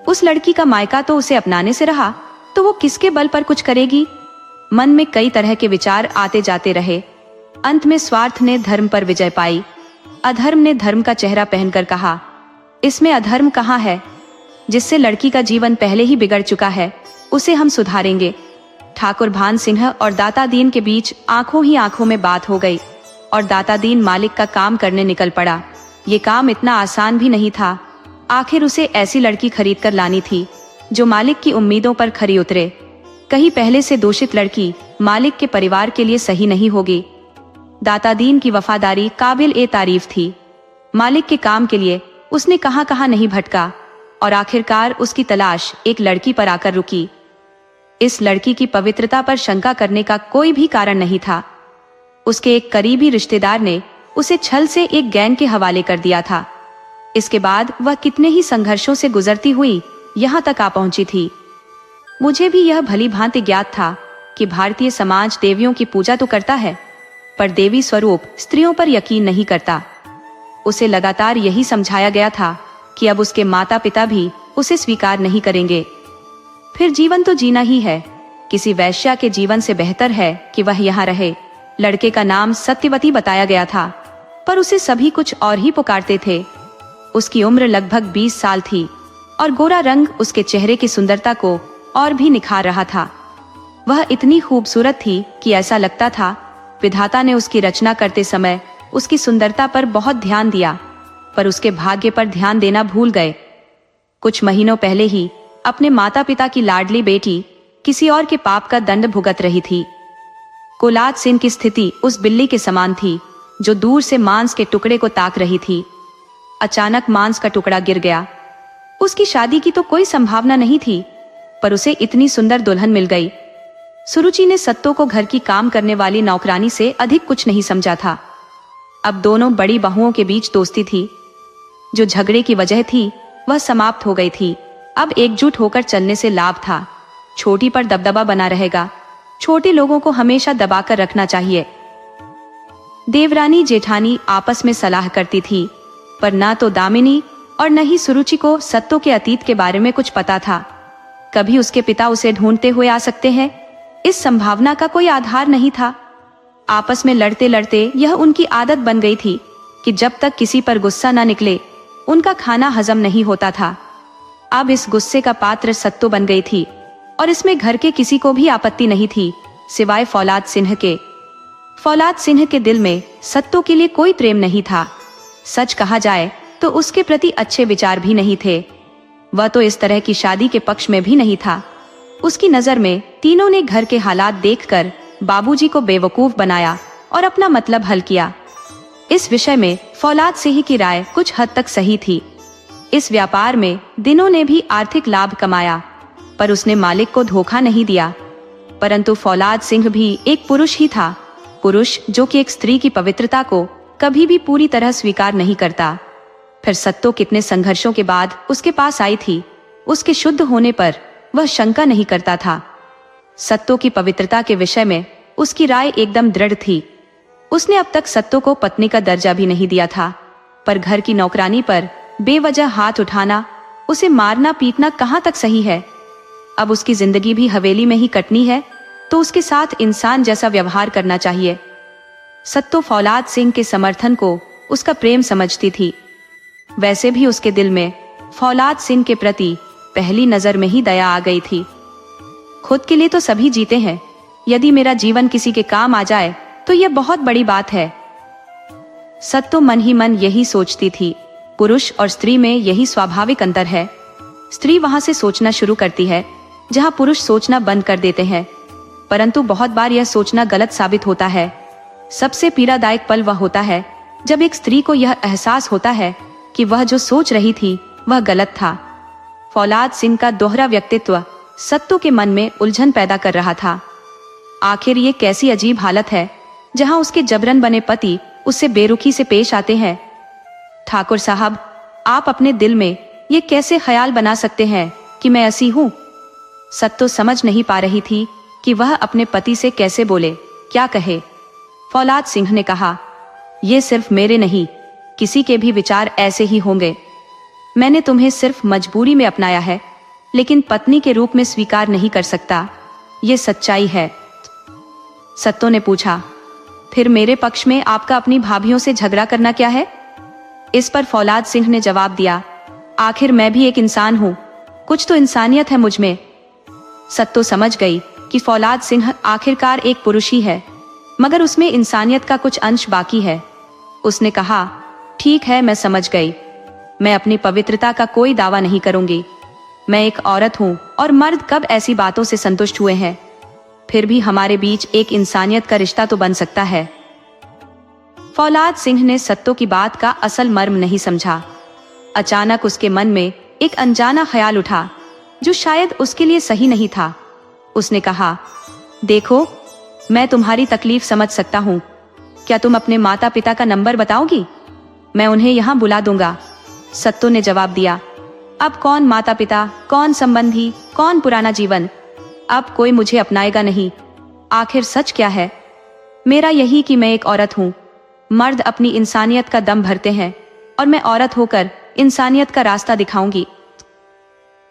उस लड़की का मायका तो उसे अपनाने से रहा, तो वो किसके बल पर कुछ करेगी? मन में कई तरह के विचार आते जाते रहे। अंत में स्वार्थ ने धर्म पर विजय पाई। अधर्म ने धर्म का चेहरा पहनकर कहा, इसमें अधर्म कहाँ है? जिससे लड़की का जीवन पहले ही बिगड़ चुका है, उसे हम सुधारेंगे। ठाकुर भान सिंह और दाता दीन के बीच आंखों ही आंखों में बात हो गई और दाता दीन मालिक का काम करने निकल पड़ा। ये काम इतना आसान भी नहीं था। आखिर उसे ऐसी लड़की खरीद कर लानी थी जो मालिक की उम्मीदों पर खरी उतरे। कहीं पहले से दूषित लड़की मालिक के परिवार के लिए सही नहीं होगी। दाता दीन की वफादारी काबिल ए तारीफ थी। मालिक के काम के लिए उसने कहां कहां नहीं भटका और आखिरकार उसकी तलाश एक लड़की पर आकर रुकी। इस लड़की की पवित्रता पर शंका करने का कोई भी कारण नहीं था। उसके एक करीबी रिश्तेदार ने उसे छल से एक गैंग के हवाले कर दिया था। इसके बाद वह कितने ही संघर्षों से गुजरती हुई यहाँ तक आ पहुंची थी। मुझे भी यह भली भांति ज्ञात था कि भारतीय समाज देवियों की पूजा तो करता है, पर देवी स्वरूप स्त्रियों पर यकीन नहीं करता। उसे लगातार यही समझाया गया था कि अब उसके माता पिता भी उसे स्वीकार नहीं करेंगे। फिर जीवन तो जीना ही है, किसी वैश्या के जीवन से बेहतर है कि वह यहाँ रहे। लड़के का नाम सत्यवती बताया गया था, पर उसे सभी कुछ और ही पुकारते थे। उसकी उम्र लगभग 20 साल थी और गोरा रंग उसके चेहरे की सुंदरता को और भी निखार रहा था। वह इतनी खूबसूरत थी कि ऐसा लगता था विधाता ने उसकी रचना करते समय उसकी सुंदरता पर बहुत ध्यान दिया, पर उसके भाग्य पर ध्यान देना भूल गए। कुछ महीनों पहले ही अपने माता पिता की लाडली बेटी किसी और के पाप का दंड भुगत रही थी। कोलाद सिंह की स्थिति उस बिल्ली के समान थी जो दूर से मांस के टुकड़े को ताक रही थी। अचानक मांस का टुकड़ा गिर गया। उसकी शादी की तो कोई संभावना नहीं थी, पर उसे इतनी सुंदर दुल्हन मिल गई। सुरुचि ने सत्तो को घर की काम करने वाली नौकरानी से अधिक कुछ नहीं समझा था। अब दोनों बड़ी बहुओं के बीच दोस्ती थी। जो झगड़े की वजह थी वह समाप्त हो गई थी। अब एकजुट होकर चलने से लाभ था। छोटी पर दबदबा बना रहेगा। छोटे लोगों को हमेशा दबाकर रखना चाहिए। देवरानी जेठानी आपस में सलाह करती थी, पर न तो दामिनी और न ही सुरुचि को सत्तो के अतीत के बारे में कुछ पता था। कभी उसके पिता उसे ढूंढते हुए आ सकते हैं, इस संभावना का कोई आधार नहीं था। आपस में लड़ते लड़ते यह उनकी आदत बन गई थी कि जब तक किसी पर गुस्सा न निकले उनका खाना हजम नहीं होता था। अब इस गुस्से का पात्र सत्तो बन गई थी और इसमें घर के किसी को भी आपत्ति नहीं थी सिवाय फौलाद सिंह के। फौलाद सिंह के दिल में सत्तो के लिए कोई प्रेम नहीं था। सच कहा जाए तो उसके प्रति अच्छे विचार भी नहीं थे। वह तो इस तरह की शादी के पक्ष में भी नहीं था। उसकी नजर में तीनों ने घर के हालात देखकर बाबूजी को बेवकूफ बनाया और अपना मतलब हल किया। इस विषय में फौलाद सिंह की राय कुछ हद तक सही थी। इस व्यापार में दिनों ने भी आर्थिक लाभ कमाया, पर उसने मालिक को धोखा नहीं दिया। परंतु फौलाद सिंह भी एक पुरुष ही था, पुरुष जो कि एक स्त्री की पवित्रता को कभी भी पूरी तरह स्वीकार नहीं करता। फिर सत्तो कितने संघर्षों के बाद उसके पास आई थी। उसके शुद्ध होने पर वह शंका नहीं करता था। सत्तो की पवित्रता के विषय में उसकी राय एकदम दृढ़ थी। उसने अब तक सत्तो को पत्नी का दर्जा भी नहीं दिया था, पर घर की नौकरानी पर बेवजह हाथ उठाना, उसे मारना पीटना कहाँ तक सही है। अब उसकी जिंदगी भी हवेली में ही कटनी है तो उसके साथ इंसान जैसा व्यवहार करना चाहिए। सत्तो फौलाद सिंह के समर्थन को उसका प्रेम समझती थी। वैसे भी उसके दिल में फौलाद सिंह के प्रति पहली नजर में ही दया आ गई थी। खुद के लिए तो सभी जीते हैं, यदि मेरा जीवन किसी के काम आ जाए तो यह बहुत बड़ी बात है। सत्तो मन ही मन यही सोचती थी। पुरुष और स्त्री में यही स्वाभाविक अंतर है। स्त्री वहां से सोचना शुरू करती है जहां पुरुष सोचना बंद कर देते हैं, परंतु बहुत बार यह सोचना गलत साबित होता है। सबसे पीड़ादायक पल वह होता है जब एक स्त्री को यह एहसास होता है कि वह जो सोच रही थी वह गलत था। फौलाद सिंह का दोहरा व्यक्तित्व सत्तो के मन में उलझन पैदा कर रहा था। आखिर ये कैसी अजीब हालत है जहां उसके जबरन बने पति उससे बेरुखी से पेश आते हैं। ठाकुर साहब, आप अपने दिल में ये कैसे ख्याल बना सकते हैं कि मैं ऐसी हूँ? सत्तो समझ नहीं पा रही थी कि वह अपने पति से कैसे बोले, क्या कहे। फौलाद सिंह ने कहा, ये सिर्फ मेरे नहीं, किसी के भी विचार ऐसे ही होंगे। मैंने तुम्हें सिर्फ मजबूरी में अपनाया है, लेकिन पत्नी के रूप में स्वीकार नहीं कर सकता। ये सच्चाई है। सत्तो ने पूछा, फिर मेरे पक्ष में आपका अपनी भाभियों से झगड़ा करना क्या है? इस पर फौलाद सिंह ने जवाब दिया, आखिर मैं भी एक इंसान हूँ, कुछ तो इंसानियत है मुझ में। सत्तो समझ गई कि फौलाद सिंह आखिरकार एक पुरुष ही है, मगर उसमें इंसानियत का कुछ अंश बाकी है। उसने कहा, ठीक है, मैं समझ गई। मैं अपनी पवित्रता का कोई दावा नहीं करूंगी। मैं एक औरत हूँ और मर्द कब ऐसी बातों से संतुष्ट हुए हैं। फिर भी हमारे बीच एक इंसानियत का रिश्ता तो बन सकता है। फौलाद सिंह ने सत्तो की बात का असल मर्म नहीं समझा। अचानक उसके मन में एक अनजाना ख्याल उठा जो शायद उसके लिए सही नहीं था। उसने कहा, देखो, मैं तुम्हारी तकलीफ समझ सकता हूँ। क्या तुम अपने माता पिता का नंबर बताओगी? मैं उन्हें यहाँ बुला दूंगा। सत्तो ने जवाब दिया, अब कौन माता पिता, कौन संबंधी, कौन पुराना जीवन। अब कोई मुझे अपनाएगा नहीं। आखिर सच क्या है? मेरा यही कि मैं एक औरत हूँ। मर्द अपनी इंसानियत का दम भरते हैं और मैं औरत होकर इंसानियत का रास्ता दिखाऊंगी।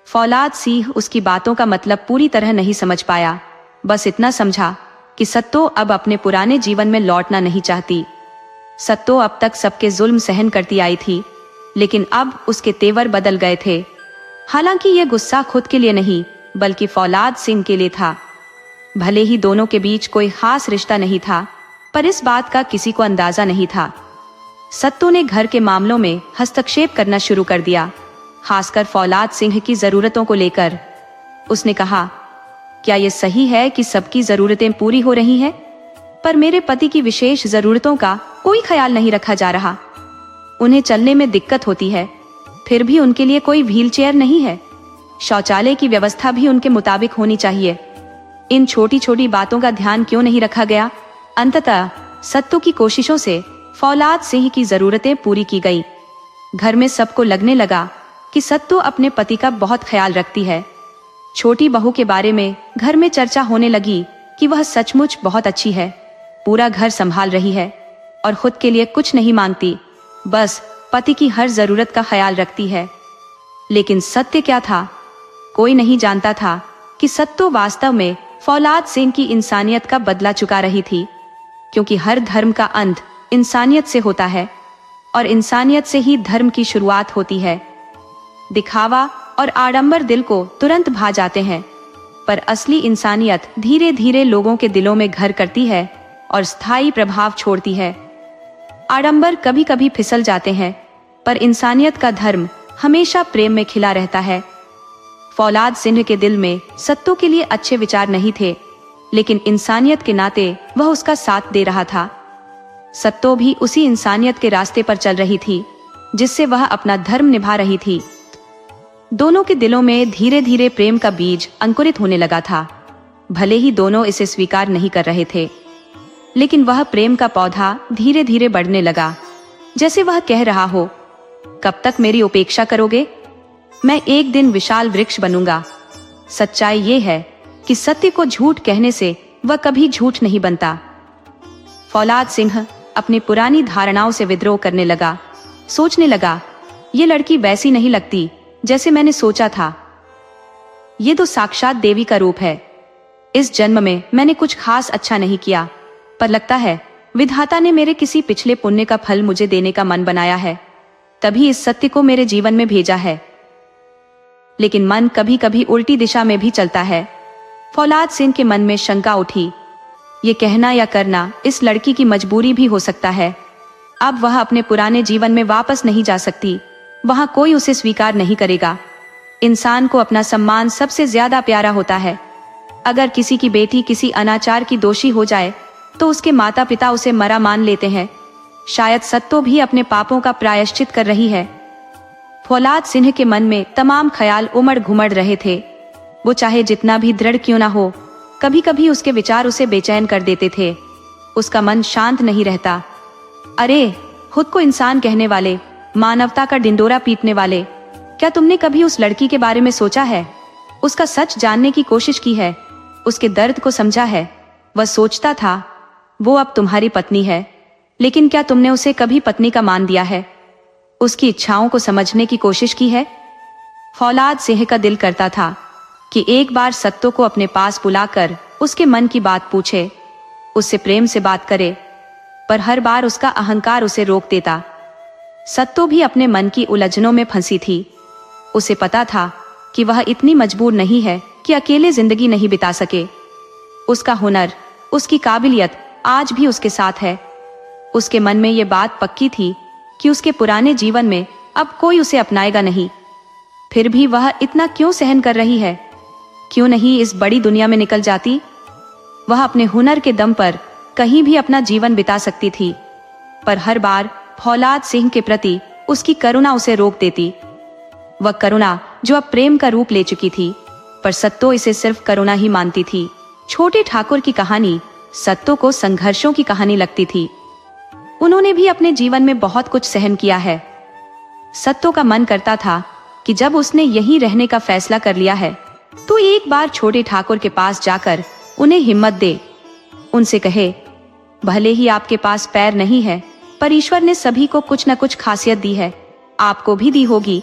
फौलाद सिंह उसकी बातों का मतलब पूरी तरह नहीं समझ पाया। बस इतना समझा कि सत्तो अब अपने पुराने जीवन में लौटना नहीं चाहती। सत्तो अब तक सबके जुल्म सहन करती आई थी, लेकिन अब उसके तेवर बदल गए थे। हालांकि यह गुस्सा खुद के लिए नहीं, बल्कि फौलाद सिंह के लिए था। भले ही दोनों के बीच कोई खास रिश्ता नहीं था, पर इस बात का किसी को अंदाजा नहीं था। सत्तो ने घर के मामलों में हस्तक्षेप करना शुरू कर दिया, खासकर फौलाद सिंह की जरूरतों को लेकर। उसने कहा, क्या यह सही है कि सबकी जरूरतें पूरी हो रही हैं, पर मेरे पति की विशेष जरूरतों का कोई ख्याल नहीं रखा जा रहा। उन्हें चलने में दिक्कत होती है, फिर भी उनके लिए कोई व्हीलचेयर नहीं है। शौचालय की व्यवस्था भी उनके मुताबिक होनी चाहिए। इन छोटी छोटी बातों का ध्यान क्यों नहीं रखा गया? अंततः सत्तो की कोशिशों से फौलाद सिंह की जरूरतें पूरी की गई। घर में सबको लगने लगा कि सत्तो अपने पति का बहुत ख्याल रखती है। छोटी बहू के बारे में घर में चर्चा होने लगी कि वह सचमुच बहुत अच्छी है, पूरा घर संभाल रही है और खुद के लिए कुछ नहीं मांगती, बस पति की हर जरूरत का ख्याल रखती है। लेकिन सत्य क्या था? कोई नहीं जानता था कि सत्तो वास्तव में फौलाद सिंह की इंसानियत का बदला चुका रही थी, क्योंकि हर धर्म का अंत इंसानियत से होता है और इंसानियत से ही धर्म की शुरुआत होती है। दिखावा और आडंबर दिल को तुरंत भा जाते हैं, पर असली इंसानियत धीरे धीरे लोगों के दिलों में घर करती है और स्थायी प्रभाव छोड़ती है। आडंबर कभी कभी फिसल जाते हैं, पर इंसानियत का धर्म हमेशा प्रेम में खिला रहता है। फौलाद सिंह के दिल में सत्तो के लिए अच्छे विचार नहीं थे, लेकिन इंसानियत के नाते वह उसका साथ दे रहा था। सत्तो भी उसी इंसानियत के रास्ते पर चल रही थी जिससे वह अपना धर्म निभा रही थी। दोनों के दिलों में धीरे धीरे प्रेम का बीज अंकुरित होने लगा था। भले ही दोनों इसे स्वीकार नहीं कर रहे थे, लेकिन वह प्रेम का पौधा धीरे धीरे बढ़ने लगा, जैसे वह कह रहा हो, कब तक मेरी उपेक्षा करोगे? मैं एक दिन विशाल वृक्ष बनूंगा। सच्चाई ये है कि सत्य को झूठ कहने से वह कभी झूठ नहीं बनता। फौलाद सिंह अपनी पुरानी धारणाओं से विद्रोह करने लगा। सोचने लगा, ये लड़की वैसी नहीं लगती जैसे मैंने सोचा था। ये तो साक्षात देवी का रूप है। इस जन्म में मैंने कुछ खास अच्छा नहीं किया, पर लगता है विधाता ने मेरे किसी पिछले पुण्य का फल मुझे देने का मन बनाया है, तभी इस सत्य को मेरे जीवन में भेजा है। लेकिन मन कभी कभी उल्टी दिशा में भी चलता है। फौलाद सिंह के मन में शंका उठी, ये कहना या करना इस लड़की की मजबूरी भी हो सकता है। अब वह अपने पुराने जीवन में वापस नहीं जा सकती, वहां कोई उसे स्वीकार नहीं करेगा। इंसान को अपना सम्मान सबसे ज्यादा प्यारा होता है। अगर किसी की बेटी किसी अनाचार की दोषी हो जाए तो उसके माता पिता उसे मरा मान लेते हैं। शायद सत्तो भी अपने पापों का प्रायश्चित कर रही है। फौलाद सिंह के मन में तमाम ख्याल उमड़ घुमड़ रहे थे। वो चाहे जितना भी दृढ़ क्यों ना हो, कभी कभी उसके विचार उसे बेचैन कर देते थे। उसका मन शांत नहीं रहता। अरे, खुद को इंसान कहने वाले, मानवता का डिंडोरा पीटने वाले, क्या तुमने कभी उस लड़की के बारे में सोचा है? उसका सच जानने की कोशिश की है? उसके दर्द को समझा है? वह सोचता था वो अब तुम्हारी पत्नी है, लेकिन क्या तुमने उसे कभी पत्नी का मान दिया है? उसकी इच्छाओं को समझने की कोशिश की है? फौलाद सिंह का दिल करता था कि एक बार सत्तो को अपने पास बुलाकर उसके मन की बात पूछे, उससे प्रेम से बात करे, पर हर बार उसका अहंकार उसे रोक देता। सत्तो भी अपने मन की उलझनों में फंसी थी। उसे पता था कि वह इतनी मजबूर नहीं है कि अकेले जिंदगी नहीं बिता सके। उसका हुनर, उसकी काबिलियत आज भी उसके साथ है। उसके मन में ये बात पक्की थी कि उसके पुराने जीवन में अब कोई उसे अपनाएगा नहीं। फिर भी वह इतना क्यों सहन कर रही है? क्यों नहीं इस बड़ी दुनिया में निकल जाती? वह अपने हुनर के दम पर कहीं भी अपना जीवन बिता सकती थी, पर हर बार फौलाद सिंह के प्रति उसकी करुणा उसे रोक देती। वह करुणा जो अब प्रेम का रूप ले चुकी थी, पर सत्तो इसे सिर्फ करुणा ही मानती थी। छोटे ठाकुर की कहानी सत्तो को संघर्षों की कहानी लगती थी। उन्होंने भी अपने जीवन में बहुत कुछ सहन किया है। सत्तो का मन करता था कि जब उसने यहीं रहने का फैसला कर लिया है तो एक बार छोटे ठाकुर के पास जाकर उन्हें हिम्मत दे, उनसे कहे, भले ही आपके पास पैर नहीं है, पर ईश्वर ने सभी को कुछ न कुछ खासियत दी है, आपको भी दी होगी।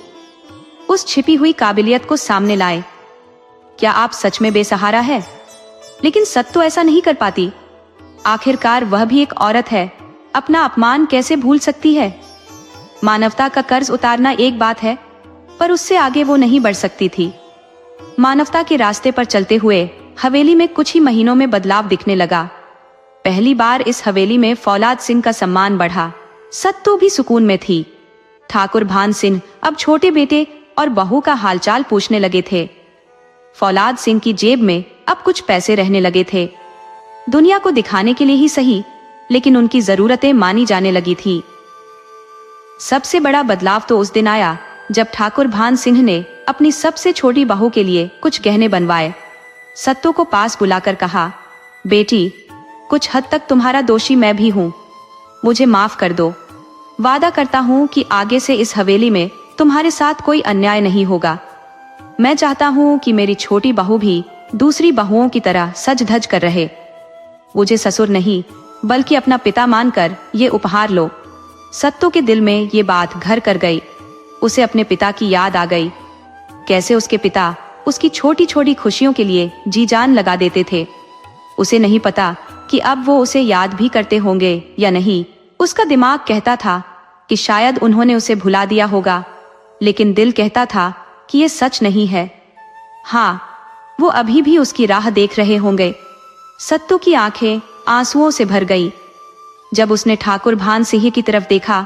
उस छिपी हुई काबिलियत को सामने लाए। क्या आप सच में बेसहारा है? लेकिन सत्तो ऐसा नहीं कर पाती। आखिरकार वह भी एक औरत है, अपना अपमान कैसे भूल सकती है? मानवता का कर्ज उतारना एक बात है, पर उससे आगे वो नहीं बढ़ सकती थी। मानवता के रास्ते पर चलते हुए हवेली में कुछ ही महीनों में बदलाव दिखने लगा। पहली बार इस हवेली में फौलाद सिंह का सम्मान बढ़ा। सत्तो भी सुकून में थी। ठाकुर भान सिंह अब छोटे बेटे और बहू का हालचाल पूछने लगे थे। फौलाद सिंह की जेब में अब कुछ पैसे रहने लगे थे। दुनिया को दिखाने के लिए ही सही, लेकिन उनकी जरूरतें मानी जाने लगी थी। सबसे बड़ा बदलाव तो उस दिन आया जब ठाकुर भान सिंह ने अपनी सबसे छोटी बहू के लिए कुछ गहने बनवाए। सत्तो को पास बुलाकर कहा, बेटी, कुछ हद तक तुम्हारा दोषी मैं भी हूँ, मुझे माफ कर दो। वादा करता हूँ कि आगे से इस हवेली में तुम्हारे साथ कोई अन्याय नहीं होगा। मैं चाहता हूँ कि मेरी छोटी बहू भी दूसरी बहुओं की तरह सज धज कर रहे। मुझे ससुर नहीं बल्कि अपना पिता मानकर ये उपहार लो। सत्तो के दिल में ये बात घर कर गई। उसे अपने पिता की याद आ गई। कैसे उसके पिता उसकी छोटी छोटी खुशियों के लिए जी जान लगा देते थे। उसे नहीं पता कि अब वो उसे याद भी करते होंगे या नहीं। उसका दिमाग कहता था कि शायद उन्होंने उसे भुला दिया होगा, लेकिन दिल कहता था कि ये सच नहीं है। हाँ, वो अभी भी उसकी राह देख रहे होंगे। सत्तो की आंखें आंसुओं से भर गई। जब उसने ठाकुर भान सिंह की तरफ देखा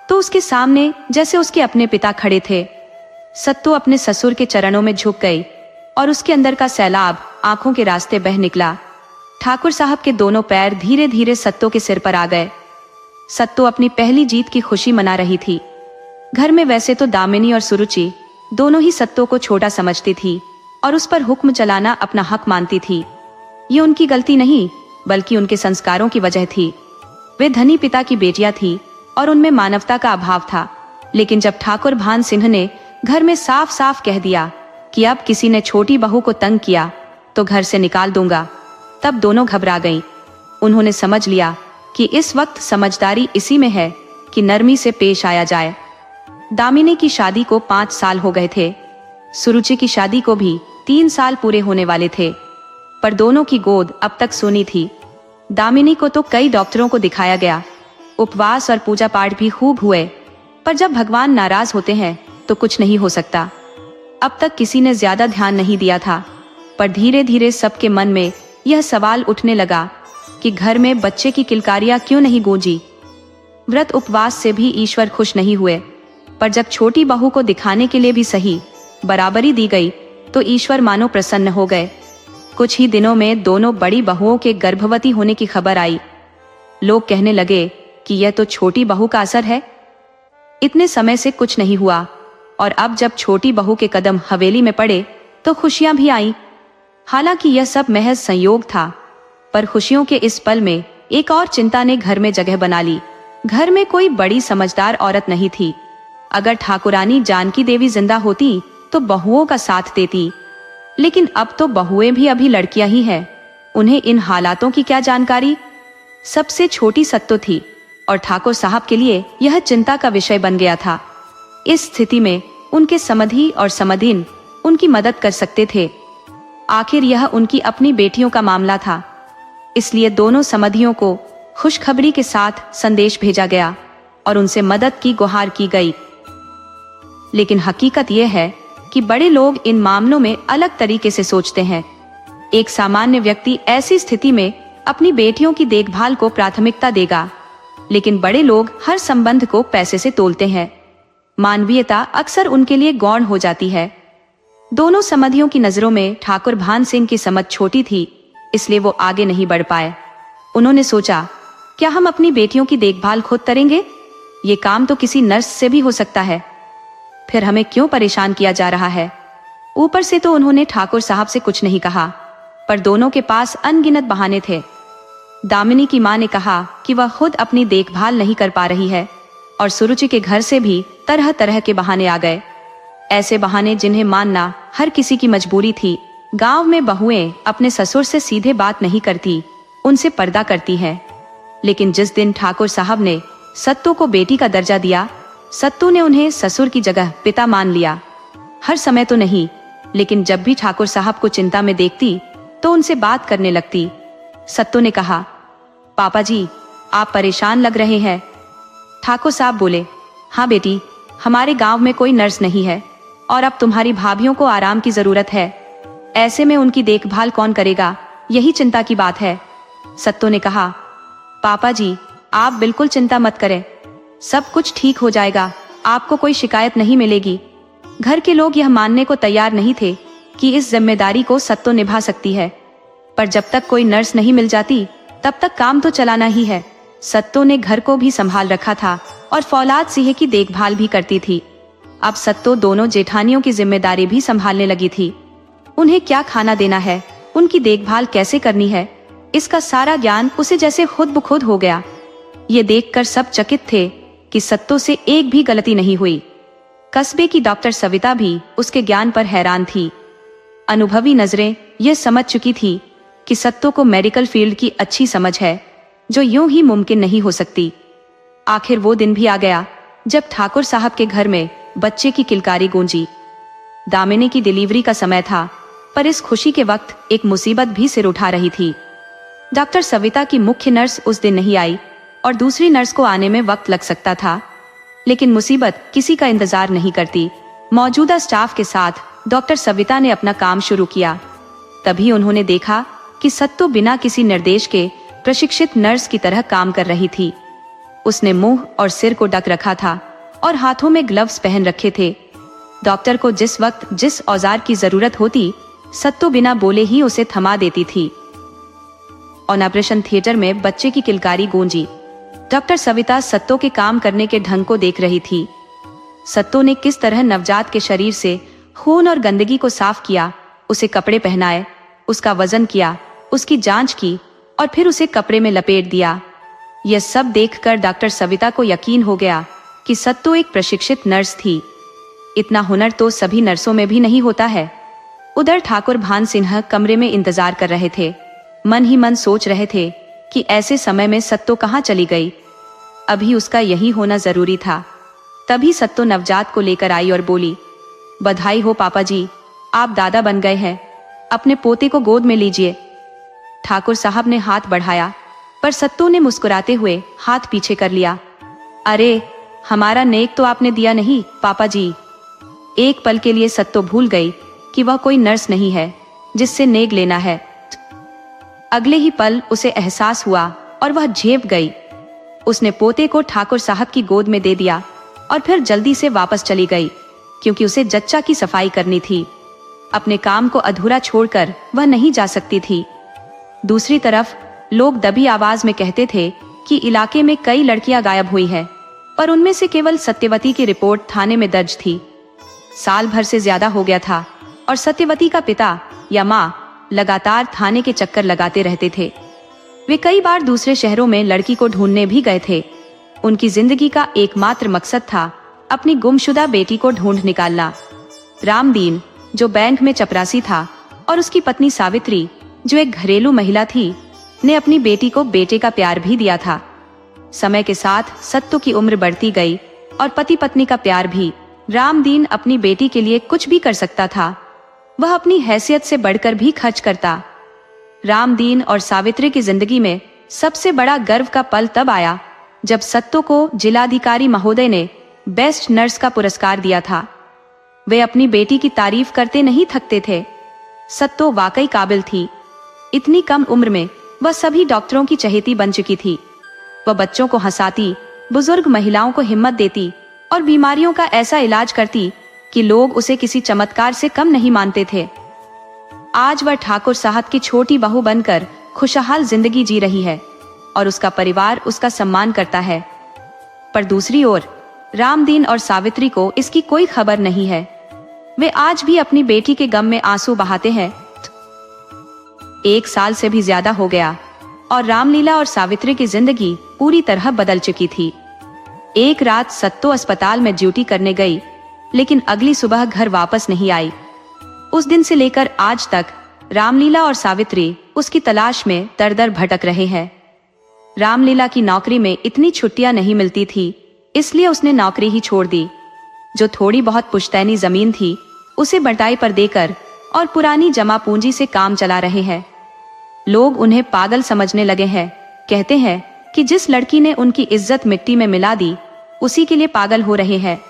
तो उसके सामने जैसे उसके अपने पिता खड़े थे। सत्तो अपने ससुर के चरणों में झुक गई और उसके अंदर का सैलाब आंखों के रास्ते बह निकला। ठाकुर साहब के दोनों पैर धीरे धीरे सत्तो के सिर पर आ गए। सत्तो अपनी पहली जीत की खुशी मना रही थी। घर में वैसे तो दामिनी और सुरुचि दोनों ही सत्तो को छोटा समझती थी और उस पर हुक्म चलाना अपना हक मानती थी। ये उनकी गलती नहीं बल्कि उनके संस्कारों की वजह थी। वे धनी पिता की बेटियां थी और उनमें मानवता का अभाव था। लेकिन जब ठाकुर भान सिंह ने घर में साफ साफ कह दिया कि अब किसी ने छोटी बहू को तंग किया तो घर से निकाल दूंगा, तब दोनों घबरा गईं। उन्होंने समझ लिया कि इस वक्त समझदारी इसी में है कि नरमी से पेश आया जाए। दामिनी की शादी को 5 साल हो गए थे। सुरुचि की शादी को भी 3 साल पूरे होने वाले थे, पर दोनों की गोद अब तक सूनी थी। दामिनी को तो कई डॉक्टरों को दिखाया गया, उपवास और पूजा पाठ भी खूब हुए, पर जब भगवान नाराज होते हैं तो कुछ नहीं हो सकता। अब तक किसी ने ज्यादा ध्यान नहीं दिया था, पर धीरे धीरे सबके मन में यह सवाल उठने लगा कि घर में बच्चे की किलकारियां क्यों नहीं गूंजी। व्रत उपवास से भी ईश्वर खुश नहीं हुए, पर जब छोटी बहू को दिखाने के लिए भी सही बराबरी दी गई तो ईश्वर मानो प्रसन्न हो गए। कुछ ही दिनों में दोनों बड़ी बहुओं के गर्भवती होने की खबर आई। लोग कहने लगे कि यह तो छोटी बहू का असर है। इतने समय से कुछ नहीं हुआ और अब जब छोटी बहू के कदम हवेली में पड़े तो खुशियां भी आईं। हालांकि यह सब महज संयोग था, पर खुशियों के इस पल में एक और चिंता ने घर में जगह बना ली। घर में कोई बड़ी समझदार औरत नहीं थी। अगर ठाकुरानी जानकी देवी जिंदा होती तो बहुओं का साथ देती, लेकिन अब तो बहुएं भी अभी लड़कियां ही हैं। उन्हें इन हालातों की क्या जानकारी। सबसे छोटी सत्तो थी और ठाकुर साहब के लिए यह चिंता का विषय बन गया था। इस स्थिति में उनके समधी और समधिन उनकी मदद कर सकते थे। आखिर यह उनकी अपनी बेटियों का मामला था, इसलिए दोनों समधियों को खुशखबरी के साथ संदेश भेजा गया और उनसे मदद की गुहार की गई। लेकिन हकीकत यह है कि बड़े लोग इन मामलों में अलग तरीके से सोचते हैं। एक सामान्य व्यक्ति ऐसी स्थिति में अपनी बेटियों की देखभाल को प्राथमिकता देगा, लेकिन बड़े लोग हर संबंध को पैसे से तोलते हैं। मानवीयता अक्सर उनके लिए गौण हो जाती है। दोनों समधियों की नजरों में ठाकुर भान सिंह की समझ छोटी थी, इसलिए वो आगे नहीं बढ़ पाए। उन्होंने सोचा, क्या हम अपनी बेटियों की देखभाल खुद करेंगे? ये काम तो किसी नर्स से भी हो सकता है, फिर हमें क्यों परेशान किया जा रहा है? ऊपर से तो उन्होंने ठाकुर साहब से कुछ नहीं कहा, पर दोनों के पास अनगिनत बहाने थे। दामिनी की मां ने कहा कि वह खुद अपनी देखभाल नहीं कर पा रही है, और सुरुचि के घर से भी तरह तरह के बहाने आ गए, ऐसे बहाने जिन्हें मानना हर किसी की मजबूरी थी। गांव में बहुएं अपने ससुर से सीधे बात नहीं करती, उनसे पर्दा करती हैं। लेकिन जिस दिन ठाकुर साहब ने सत्तू को बेटी का दर्जा दिया, सत्तू ने उन्हें ससुर की जगह पिता मान लिया। हर समय तो नहीं, लेकिन जब भी ठाकुर साहब को चिंता में देखती तो उनसे बात करने लगती। सत्तू ने कहा, पापा जी, आप परेशान लग रहे हैं। ठाकुर साहब बोले, हाँ बेटी, हमारे गांव में कोई नर्स नहीं है और अब तुम्हारी भाभियों को आराम की जरूरत है। ऐसे में उनकी देखभाल कौन करेगा, यही चिंता की बात है। सत्तू ने कहा, पापा जी, आप बिल्कुल चिंता मत करें, सब कुछ ठीक हो जाएगा, आपको कोई शिकायत नहीं मिलेगी। घर के लोग यह मानने को तैयार नहीं थे कि इस जिम्मेदारी को सत्तू निभा सकती है, पर जब तक कोई नर्स नहीं मिल जाती तब तक काम तो चलाना ही है। सत्तू ने घर को भी संभाल रखा था और फौलाद सिंह की देखभाल भी करती थी। अब सत्तू दोनों जेठानियों की जिम्मेदारी भी संभालने लगी थी। उन्हें क्या खाना देना है, उनकी देखभाल कैसे करनी है, इसका सारा ज्ञान उसे जैसे खुद ब खुद हो गया। ये देखकर सब चकित थे कि सत्तू से एक भी गलती नहीं हुई। कस्बे की डॉक्टर सविता भी उसके ज्ञान पर हैरान थी। अनुभवी नजरें यह समझ चुकी थी कि सत्तू को मेडिकल फील्ड की अच्छी समझ है, जो यूं ही मुमकिन नहीं हो सकती। आखिर वो दिन भी आ गया जब ठाकुर साहब के घर में बच्चे की किलकारी गूंजी। दामिनी की डिलीवरी का समय था, पर इस खुशी के वक्त एक मुसीबत भी सिर उठा रही थी। डॉक्टर सविता की मुख्य नर्स उस दिन नहीं आई और दूसरी नर्स को आने में वक्त लग सकता था, लेकिन मुसीबत किसी का इंतजार नहीं करती। मौजूदा स्टाफ के साथ डॉक्टर सविता ने अपना काम शुरू किया। तभी उन्होंने देखा कि सत्तू बिना किसी निर्देश के प्रशिक्षित नर्स की तरह काम कर रही थी। उसने मुंह और सिर को ढक रखा था और हाथों में ग्लव्स पहन रखे थे। डॉक्टर को जिस वक्त जिस औजार की जरूरत होती, सत्तू बिना बोले ही उसे थमा देती थी। और ऑपरेशन थिएटर में बच्चे की किलकारी गूंजी। डॉक्टर सविता सत्तू के काम करने के ढंग को देख रही थी। सत्तू ने किस तरह नवजात के शरीर से खून और गंदगी को साफ किया, उसे कपड़े पहनाए, उसका वजन किया, उसकी जांच की और फिर उसे कपड़े में लपेट दिया। यह सब देखकर डॉक्टर सविता को यकीन हो गया कि सत्तू एक प्रशिक्षित नर्स थी। इतना हुनर तो सभी नर्सों में भी नहीं होता है। उधर ठाकुर भान सिंह कमरे में इंतजार कर रहे थे। मन ही मन सोच रहे थे कि ऐसे समय में सत्तू कहाँ चली गई, अभी उसका यही होना जरूरी था। तभी सत्तू नवजात को लेकर आई और बोली, बधाई हो पापा जी, आप दादा बन गए हैं, अपने पोते को गोद में लीजिए। ठाकुर साहब ने हाथ बढ़ाया, पर सत्तू ने मुस्कुराते हुए हाथ पीछे कर लिया। अरे, हमारा नेक तो आपने दिया नहीं पापा जी। एक पल के लिए सत्तू भूल गई कि वह कोई नर्स नहीं है जिससे नेक लेना है। अगले ही पल उसे एहसास हुआ और वह झेप गई। उसने पोते को ठाकुर साहब की गोद में दे दिया और फिर जल्दी से वापस चली गई, क्योंकि उसे जच्चा की सफाई करनी थी। अपने काम को अधूरा छोड़कर वह नहीं जा सकती थी। दूसरी तरफ लोग दबी आवाज में कहते थे कि इलाके में कई लड़कियां गायब हुई हैं, पर उनमें से केवल सत्यवती की रिपोर्ट थाने में दर्ज थी। साल भर से ज्यादा हो गया था और सत्यवती का पिता या माँ लगातार थाने के चक्कर लगाते रहते थे। वे कई बार दूसरे शहरों में लड़की को ढूंढने भी गए थे। उनकी जिंदगी का एकमात्र मकसद था अपनी गुमशुदा बेटी को ढूंढ निकालना। रामदीन, जो बैंक में चपरासी था, और उसकी पत्नी सावित्री, जो एक घरेलू महिला थी, ने अपनी बेटी को बेटे का प्यार भी दिया था। समय के साथ सत्तू की उम्र बढ़ती गई और पति पत्नी का प्यार भी। रामदीन अपनी बेटी के लिए कुछ भी कर सकता था, वह अपनी हैसियत से बढ़कर भी खर्च करता। रामदीन और सावित्री की जिंदगी में सबसे बड़ा गर्व का पल तब आया जब सत्तू को जिलाधिकारी महोदय ने बेस्ट नर्स का पुरस्कार दिया था। वे अपनी बेटी की तारीफ करते नहीं थकते थे। सत्तू वाकई काबिल थी इतनी कम उम्र में वह सभी डॉक्टरों की चहेती बन चुकी थी। वह बच्चों को हंसाती, बुजुर्ग महिलाओं को हिम्मत देती और बीमारियों का ऐसा इलाज करती कि लोग उसे किसी चमत्कार से कम नहीं मानते थे। आज वह ठाकुर साहब की छोटी बहू बनकर खुशहाल जिंदगी जी रही है और उसका परिवार उसका सम्मान करता है। पर दूसरी ओर रामदीन और सावित्री को इसकी कोई खबर नहीं है। वे आज भी अपनी बेटी के गम में आंसू बहाते हैं। 1 साल से भी ज्यादा हो गया और रामलीला और सावित्री की जिंदगी पूरी तरह बदल चुकी थी। एक रात सत्तो अस्पताल में ड्यूटी करने गई, लेकिन अगली सुबह घर वापस नहीं आई। उस दिन से लेकर आज तक रामलीला और सावित्री उसकी तलाश में दर-दर भटक रहे हैं। रामलीला की नौकरी में इतनी छुट्टियां नहीं मिलती थी, इसलिए उसने नौकरी ही छोड़ दी। जो थोड़ी बहुत पुश्तैनी जमीन थी उसे बंटाई पर देकर और पुरानी जमा पूंजी से काम चला रहे हैं। लोग उन्हें पागल समझने लगे हैं। कहते हैं कि जिस लड़की ने उनकी इज्जत मिट्टी में मिला दी उसी के लिए पागल हो रहे हैं।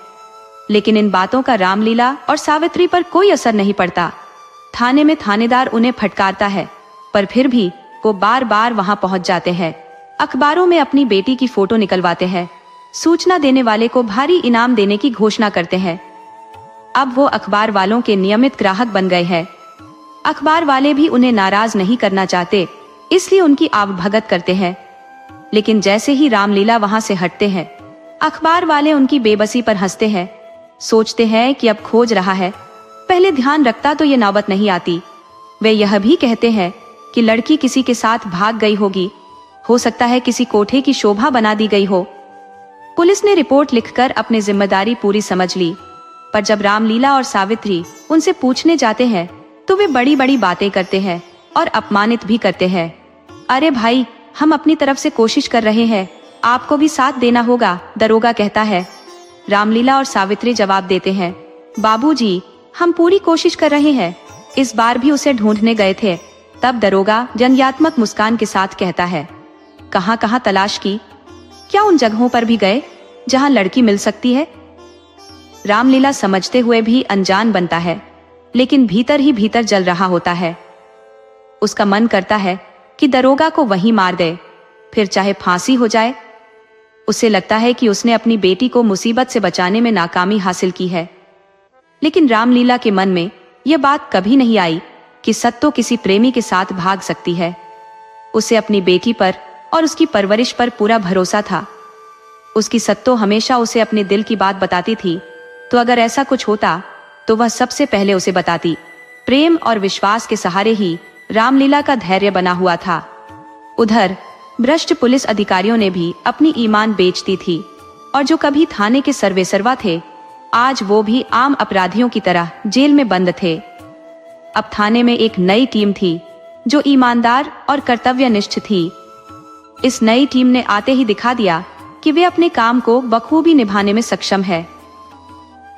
लेकिन इन बातों का रामलीला और सावित्री पर कोई असर नहीं पड़ता। थाने में थानेदार उन्हें फटकारता है, पर फिर भी वो बार बार वहां पहुंच जाते हैं। अखबारों में अपनी बेटी की फोटो निकलवाते हैं। सूचना देने वाले को भारी इनाम देने की घोषणा करते हैं। अब वो अखबार वालों के नियमित ग्राहक बन गए हैं। अखबार वाले भी उन्हें नाराज नहीं करना चाहते, इसलिए उनकी आवभगत करते हैं। लेकिन जैसे ही रामलीला वहां से हटते हैं, अखबार वाले उनकी बेबसी पर हंसते हैं। सोचते हैं कि अब खोज रहा है, पहले ध्यान रखता तो ये नौबत नहीं आती। वे यह भी कहते हैं कि लड़की किसी के साथ भाग गई होगी, हो सकता है किसी कोठे की शोभा बना दी गई हो। पुलिस ने रिपोर्ट लिखकर अपनी जिम्मेदारी पूरी समझ ली, पर जब रामलीला और सावित्री उनसे पूछने जाते हैं तो वे बड़ी बड़ी बातें करते हैं और अपमानित भी करते हैं। अरे भाई, हम अपनी तरफ से कोशिश कर रहे हैं, आपको भी साथ देना होगा, दरोगा कहता है। रामलीला और सावित्री जवाब देते हैं, बाबूजी, हम पूरी कोशिश कर रहे हैं। इस बार भी उसे ढूंढने गए थे। तब दरोगा व्यंग्यात्मक मुस्कान के साथ कहता है, कहां कहां तलाश की? क्या उन जगहों पर भी गए जहां लड़की मिल सकती है? रामलीला समझते हुए भी अनजान बनता है, लेकिन भीतर ही भीतर जल रहा होता है। उसका मन करता है कि दरोगा को वहीं मार दे, फिर चाहे फांसी हो जाए। उसे लगता है कि उसने अपनी बेटी को मुसीबत से बचाने में नाकामी हासिल की है। लेकिन रामलीला के मन में यह बात कभी नहीं आई कि सत्तो किसी प्रेमी के साथ भाग सकती है। उसे अपनी बेटी पर और उसकी परवरिश पर पूरा भरोसा था। उसकी सत्तो हमेशा उसे अपने दिल की बात बताती थी, तो अगर ऐसा कुछ होता तो वह सबसे पहले उसे बताती। प्रेम और विश्वास के सहारे ही रामलीला का धैर्य बना हुआ था। उधर भ्रष्ट पुलिस अधिकारियों ने भी अपनी ईमान बेच दी थी, और जो कभी थाने के सर्वेसर्वा थे, आज वो भी आम अपराधियों की तरह जेल में बंद थे। अब थाने में एक नई टीम थी जो ईमानदार और कर्तव्यनिष्ठ थी। इस नई टीम ने आते ही दिखा दिया कि वे अपने काम को बखूबी निभाने में सक्षम है।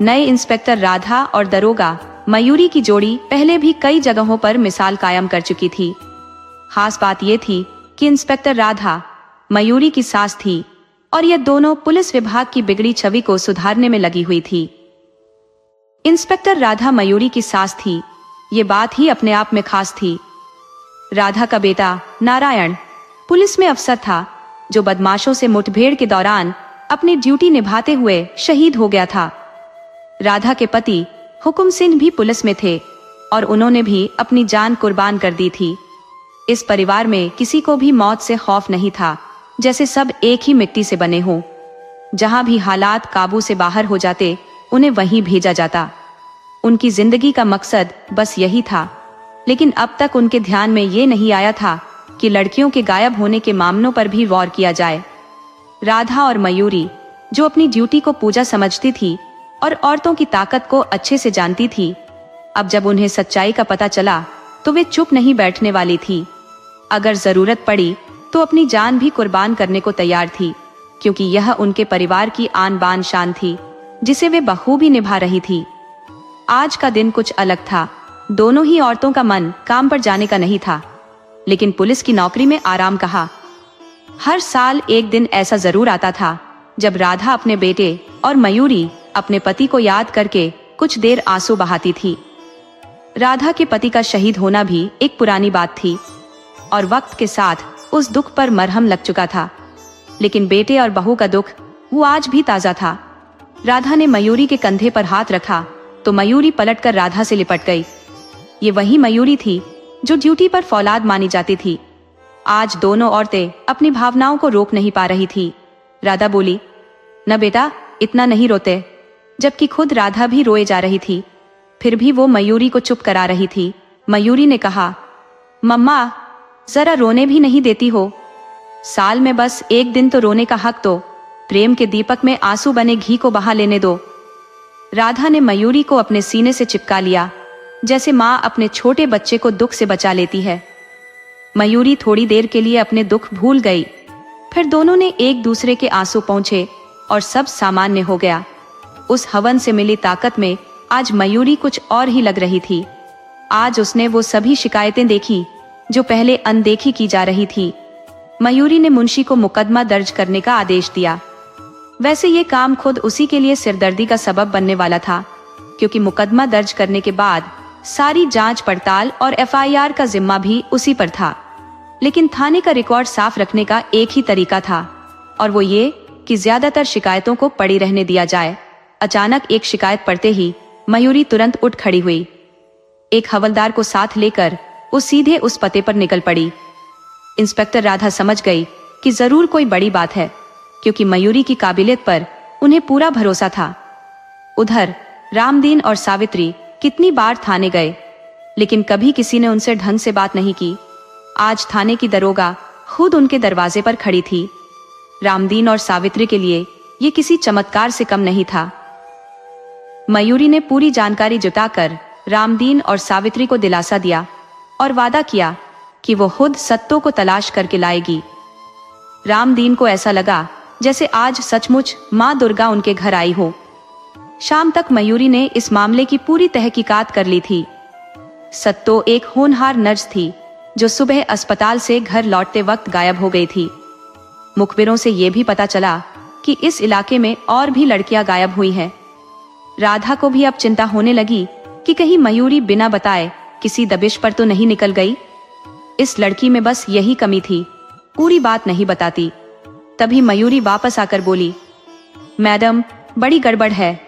नए इंस्पेक्टर राधा और दरोगा मयूरी की जोड़ी पहले भी कई जगहों पर मिसाल कायम कर चुकी थी। खास बात यह थी कि इंस्पेक्टर राधा मयूरी की सास थी और ये दोनों पुलिस विभाग की बिगड़ी छवि को सुधारने में लगी हुई थी। इंस्पेक्टर राधा मयूरी की सास थी, ये बात ही अपने आप में खास थी। राधा का बेटा नारायण पुलिस में अफसर था, जो बदमाशों से मुठभेड़ के दौरान अपनी ड्यूटी निभाते हुए शहीद हो गया था। राधा के पति हुकुम सिंह भी पुलिस में थे और उन्होंने भी अपनी जान कुर्बान कर दी थी। इस परिवार में किसी को भी मौत से खौफ नहीं था, जैसे सब एक ही मिट्टी से बने हों। जहां भी हालात काबू से बाहर हो जाते, उन्हें वहीं भेजा जाता। उनकी जिंदगी का मकसद बस यही था। लेकिन अब तक उनके ध्यान में ये नहीं आया था कि लड़कियों के गायब होने के मामलों पर भी गौर किया जाए। राधा और मयूरी, जो अपनी ड्यूटी को पूजा समझती थी और औरतों की ताकत को अच्छे से जानती थी, अब जब उन्हें सच्चाई का पता चला तो वे चुप नहीं बैठने वाली थी। अगर जरूरत पड़ी तो अपनी जान भी कुर्बान करने को तैयार थी, क्योंकि यह उनके परिवार की आन बान शान थी, जिसे वे बखूबी निभा रही थी। आज का दिन कुछ अलग था। दोनों ही औरतों का मन काम पर जाने का नहीं था, लेकिन पुलिस की नौकरी में आराम कहाँ। हर साल एक दिन ऐसा जरूर आता था जब राधा अपने बेटे और मयूरी अपने पति को याद करके कुछ देर आंसू बहाती थी। राधा के पति का शहीद होना भी एक पुरानी बात थी। और वक्त के साथ उस दुख पर मरहम लग चुका था। लेकिन बेटे और बहू का दुख वो आज भी ताजा था। राधा ने मयूरी के कंधे पर हाथ रखा तो मयूरी पलटकर राधा से लिपट गई। ये वही मयूरी थी जो ड्यूटी पर फौलाद मानी जाती थी। आज दोनों औरतें अपनी भावनाओं को रोक नहीं पा रही थी। राधा बोली, न बेटा, इतना नहीं रोते, जबकि खुद राधा भी रोए जा रही थी। फिर भी वो मयूरी को चुप करा रही थी। मयूरी ने कहा, मम्मा, जरा रोने भी नहीं देती हो? साल में बस एक दिन तो रोने का हक दो। प्रेम के दीपक में आंसू बने घी को बहा लेने दो। राधा ने मयूरी को अपने सीने से चिपका लिया, जैसे माँ अपने छोटे बच्चे को दुख से बचा लेती है। मयूरी थोड़ी देर के लिए अपने दुख भूल गई। फिर दोनों ने एक दूसरे के आंसू पोंछे और सब सामान्य हो गया। उस हवन से मिली ताकत में आज मयूरी कुछ और ही लग रही थी। आज उसने वो सभी शिकायतें देखी जो पहले अनदेखी की जा रही थी। मयूरी ने मुंशी को मुकदमा दर्ज करने का आदेश दिया। वैसे ये काम खुद उसी के लिए सिरदर्दी का सबब बनने वाला था, क्योंकि मुकदमा दर्ज करने के बाद सारी जांच पड़ताल और एफआईआर का जिम्मा भी उसी पर था। लेकिन थाने का रिकॉर्ड साफ रखने का एक ही तरीका था, और वो ये कि ज्यादातर शिकायतों को पड़ी रहने दिया जाए। अचानक एक शिकायत पढ़ते ही मयूरी तुरंत उठ खड़ी हुई। एक हवलदार को साथ लेकर वो सीधे उस पते पर निकल पड़ी। इंस्पेक्टर राधा समझ गई कि जरूर कोई बड़ी बात है, क्योंकि मयूरी की काबिलियत पर उन्हें पूरा भरोसा था। उधर रामदीन और सावित्री कितनी बार थाने गए, लेकिन कभी किसी ने उनसे ढंग से बात नहीं की। आज थाने की दरोगा खुद उनके दरवाजे पर खड़ी थी। रामदीन और सावित्री के लिए ये किसी चमत्कार से कम नहीं था। मयूरी ने पूरी जानकारी जुटाकर रामदीन और सावित्री को दिलासा दिया और वादा किया कि वो खुद सत्तों को तलाश करके लाएगी। रामदीन को ऐसा लगा जैसे आज सचमुच माँ दुर्गा उनके घर आई हो। शाम तक मयूरी ने इस मामले की पूरी तहकीकात कर ली थी। सत्तो एक होनहार नर्स थी जो सुबह अस्पताल से घर लौटते वक्त गायब हो गई थी। मुखबिरों से यह भी पता चला कि इस इलाके में और भी लड़कियां गायब हुई हैं। राधा को भी अब चिंता होने लगी कि कहीं मयूरी बिना बताए किसी दबिश पर तो नहीं निकल गई। इस लड़की में बस यही कमी थी, पूरी बात नहीं बताती। तभी मयूरी वापस आकर बोली, मैडम, बड़ी गड़बड़ है।